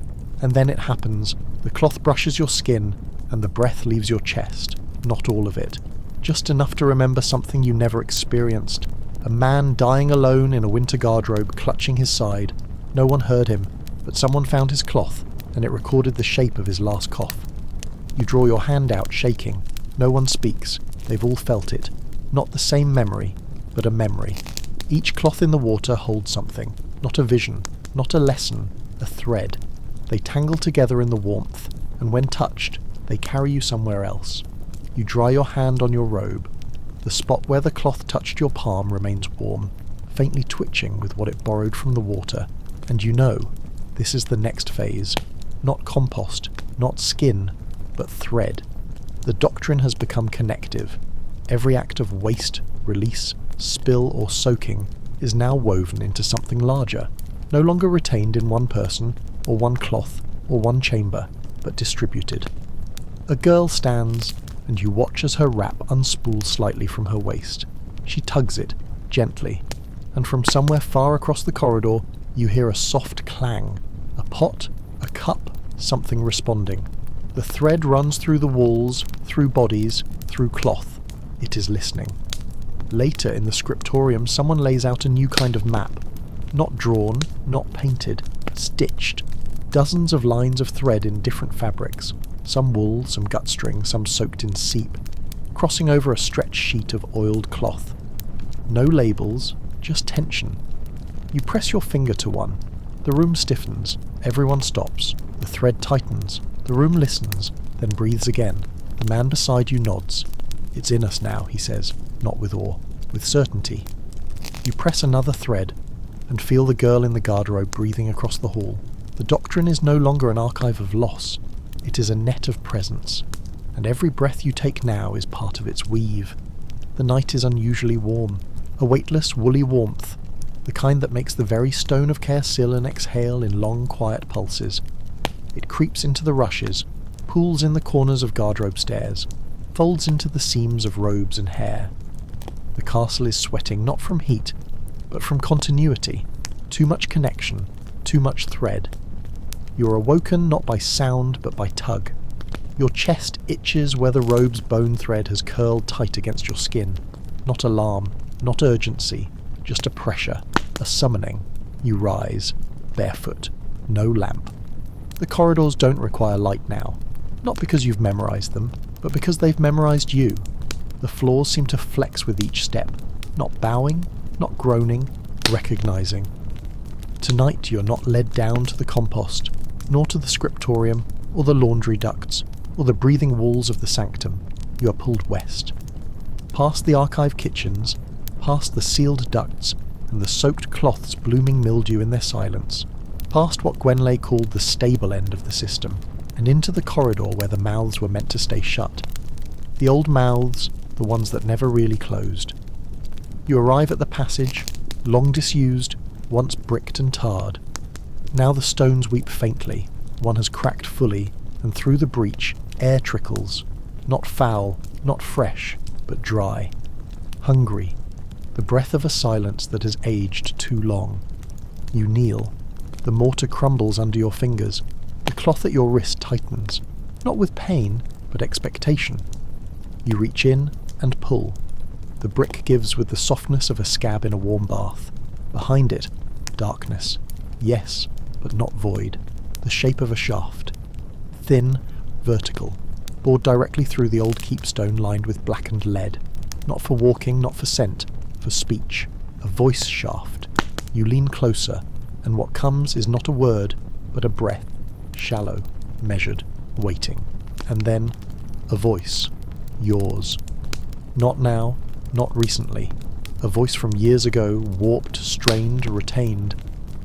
And then it happens. The cloth brushes your skin, and the breath leaves your chest. Not all of it. Just enough to remember something you never experienced. A man dying alone in a winter guardrobe, clutching his side. No one heard him, but someone found his cloth, and it recorded the shape of his last cough. You draw your hand out, shaking. No one speaks. They've all felt it. Not the same memory, but a memory. Each cloth in the water holds something. Not a vision, not a lesson, a thread. They tangle together in the warmth, and when touched, they carry you somewhere else. You dry your hand on your robe. The spot where the cloth touched your palm remains warm, faintly twitching with what it borrowed from the water, and you know, this is the next phase. Not compost, not skin, but thread. The doctrine has become connective. Every act of waste, release, spill or soaking is now woven into something larger, no longer retained in one person, or one cloth, or one chamber, but distributed. A girl stands, and you watch as her wrap unspools slightly from her waist. She tugs it, gently, and from somewhere far across the corridor you hear a soft clang. A pot, a cup, something responding. The thread runs through the walls, through bodies, through cloth. It is listening. Later in the scriptorium someone lays out a new kind of map. Not drawn, not painted, stitched. Dozens of lines of thread in different fabrics. some wool, some gut string, some soaked in seep, crossing over a stretched sheet of oiled cloth. No labels, just tension. You press your finger to one. The room stiffens. Everyone stops. The thread tightens. The room listens, then breathes again. The man beside you nods. "It's in us now," he says, not with awe, with certainty. You press another thread and feel the girl in the garderobe breathing across the hall. The doctrine is no longer an archive of loss. It is a net of presence, and every breath you take now is part of its weave. The night is unusually warm, a weightless, woolly warmth, the kind that makes the very stone of Caersil and exhale in long, quiet pulses. It creeps into the rushes, pools in the corners of garderobe stairs, folds into the seams of robes and hair. The castle is sweating not from heat, but from continuity. Too much connection, too much thread. You're awoken not by sound, but by tug. Your chest itches where the robe's bone thread has curled tight against your skin. Not alarm, not urgency, just a pressure, a summoning. You rise, barefoot, no lamp. The corridors don't require light now, not because you've memorized them, but because they've memorized you. The floors seem to flex with each step, not bowing, not groaning, recognizing. Tonight you're not led down to the compost, nor to the scriptorium, or the laundry ducts, or the breathing walls of the sanctum. You are pulled west. Past the archive kitchens, past the sealed ducts, and the soaked cloths blooming mildew in their silence, past what Gwenlay called the stable end of the system, and into the corridor where the mouths were meant to stay shut. The old mouths, the ones that never really closed. You arrive at the passage, long disused, once bricked and tarred. Now the stones weep faintly, one has cracked fully, and through the breach air trickles, not foul, not fresh, but dry. Hungry, the breath of a silence that has aged too long. You kneel. The mortar crumbles under your fingers. The cloth at your wrist tightens, not with pain, but expectation. You reach in and pull. The brick gives with the softness of a scab in a warm bath. Behind it, darkness. Yes, but not void. The shape of a shaft. Thin, vertical, bored directly through the old keepstone lined with blackened lead. Not for walking, not for scent, for speech. A voice shaft. You lean closer, and what comes is not a word, but a breath. Shallow, measured, waiting. And then, a voice. Yours. Not now, not recently. A voice from years ago, warped, strained, retained.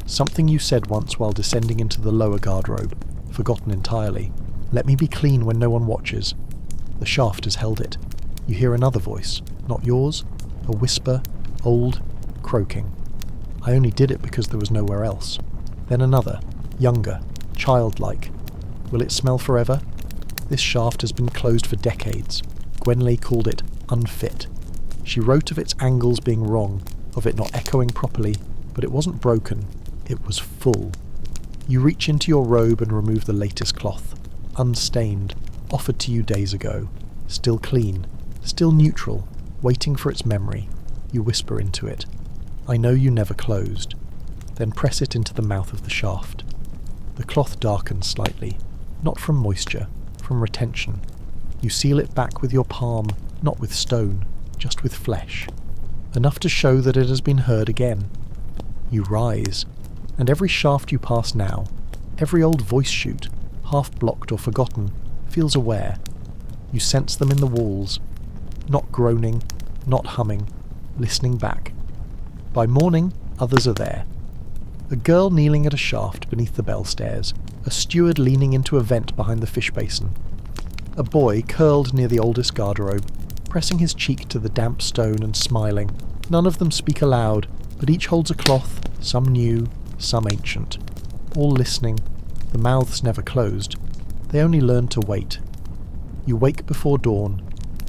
Something you said once while descending into the lower garderobe, forgotten entirely. Let me be clean when no one watches. The shaft has held it. You hear another voice, not yours, a whisper, old, croaking. I only did it because there was nowhere else. Then another, younger, childlike. Will it smell forever? This shaft has been closed for decades. Gwenlay called it unfit. She wrote of its angles being wrong, of it not echoing properly, but it wasn't broken. It was full. You reach into your robe and remove the latest cloth, unstained, offered to you days ago, still clean, still neutral, waiting for its memory. You whisper into it. I know you never closed. Then press it into the mouth of the shaft. The cloth darkens slightly, not from moisture, from retention. You seal it back with your palm, not with stone, just with flesh. Enough to show that it has been heard again. You rise, and every shaft you pass now, every old voice shoot, half blocked or forgotten, feels aware. You sense them in the walls, not groaning, not humming, listening back. By morning, others are there. A girl kneeling at a shaft beneath the bell stairs, a steward leaning into a vent behind the fish basin. A boy curled near the oldest garderobe, pressing his cheek to the damp stone and smiling. None of them speak aloud, but each holds a cloth, some new, some ancient. All listening, the mouths never closed. They only learned to wait. You wake before dawn,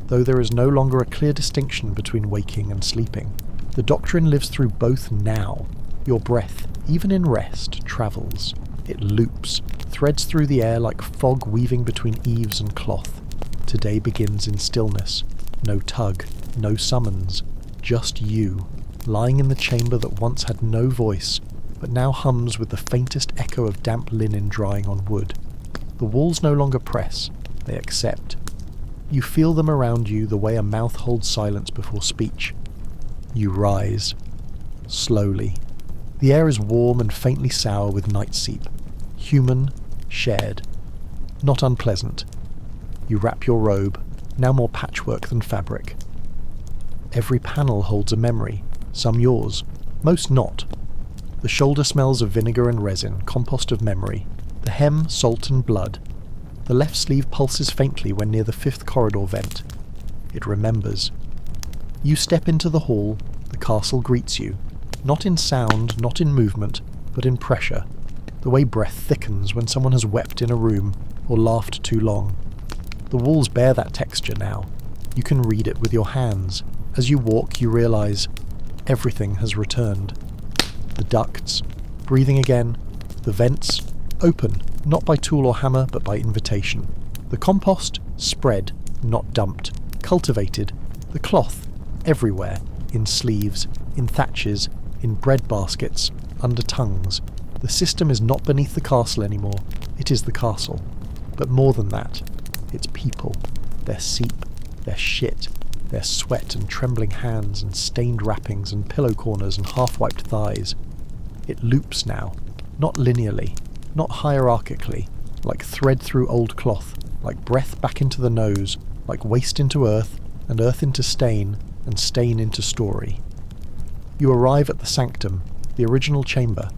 though there is no longer a clear distinction between waking and sleeping. The doctrine lives through both now. Your breath, even in rest, travels. It loops, threads through the air like fog weaving between eaves and cloth. Today begins in stillness. No tug, no summons. Just you, lying in the chamber that once had no voice, but now hums with the faintest echo of damp linen drying on wood. The walls no longer press. They accept. You feel them around you the way a mouth holds silence before speech. You rise. Slowly. The air is warm and faintly sour with night seep. Human, shared. Not unpleasant. You wrap your robe, now more patchwork than fabric. Every panel holds a memory, some yours, most not. The shoulder smells of vinegar and resin, compost of memory. The hem, salt and blood. The left sleeve pulses faintly when near the 5th corridor vent. It remembers. You step into the hall, the castle greets you. Not in sound, not in movement, but in pressure. The way breath thickens when someone has wept in a room, or laughed too long. The walls bear that texture now. You can read it with your hands. As you walk, you realise everything has returned. The ducts, breathing again. The vents, open, not by tool or hammer, but by invitation. The compost, spread, not dumped. Cultivated. The cloth, everywhere, in sleeves, in thatches, in bread baskets, under tongues. The system is not beneath the castle anymore. It is the castle. But more than that, it's people. Their seep, their shit, their sweat and trembling hands and stained wrappings and pillow corners and half-wiped thighs. It loops now, not linearly, not hierarchically, like thread through old cloth, like breath back into the nose, like waste into earth, and earth into stain, and stain into story. You arrive at the sanctum, the original chamber,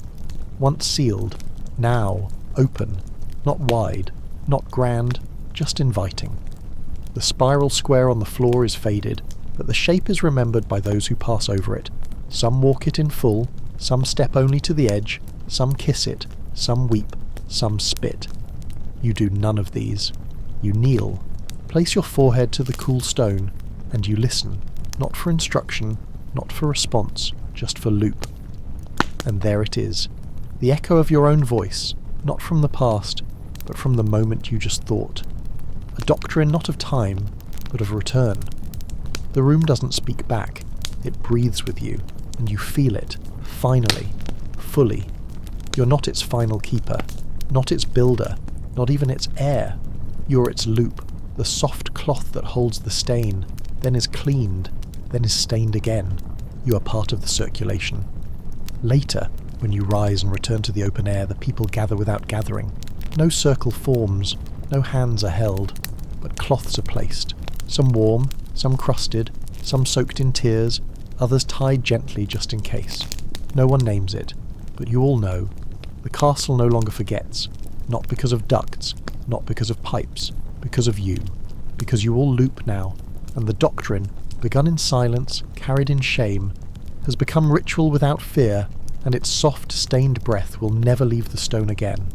once sealed, now open, not wide, not grand, just inviting. The spiral square on the floor is faded, but the shape is remembered by those who pass over it. Some walk it in full, some step only to the edge, some kiss it, some weep, some spit. You do none of these. You kneel, place your forehead to the cool stone, and you listen, not for instruction, not for response, just for loop. And there it is, the echo of your own voice, not from the past, but from the moment you just thought. A doctrine not of time, but of return. The room doesn't speak back, it breathes with you, and you feel it, finally, fully. You're not its final keeper, not its builder, not even its heir. You're its loop, the soft cloth that holds the stain, then is cleaned, then is stained again. You are part of the circulation. Later, when you rise and return to the open air, the people gather without gathering. No circle forms, no hands are held, but cloths are placed, some warm, some crusted, some soaked in tears, others tied gently just in case. No one names it, but you all know. The castle no longer forgets, not because of ducts, not because of pipes, because of you, because you all loop now, and the doctrine, begun in silence, carried in shame, has become ritual without fear, and its soft, stained breath will never leave the stone again.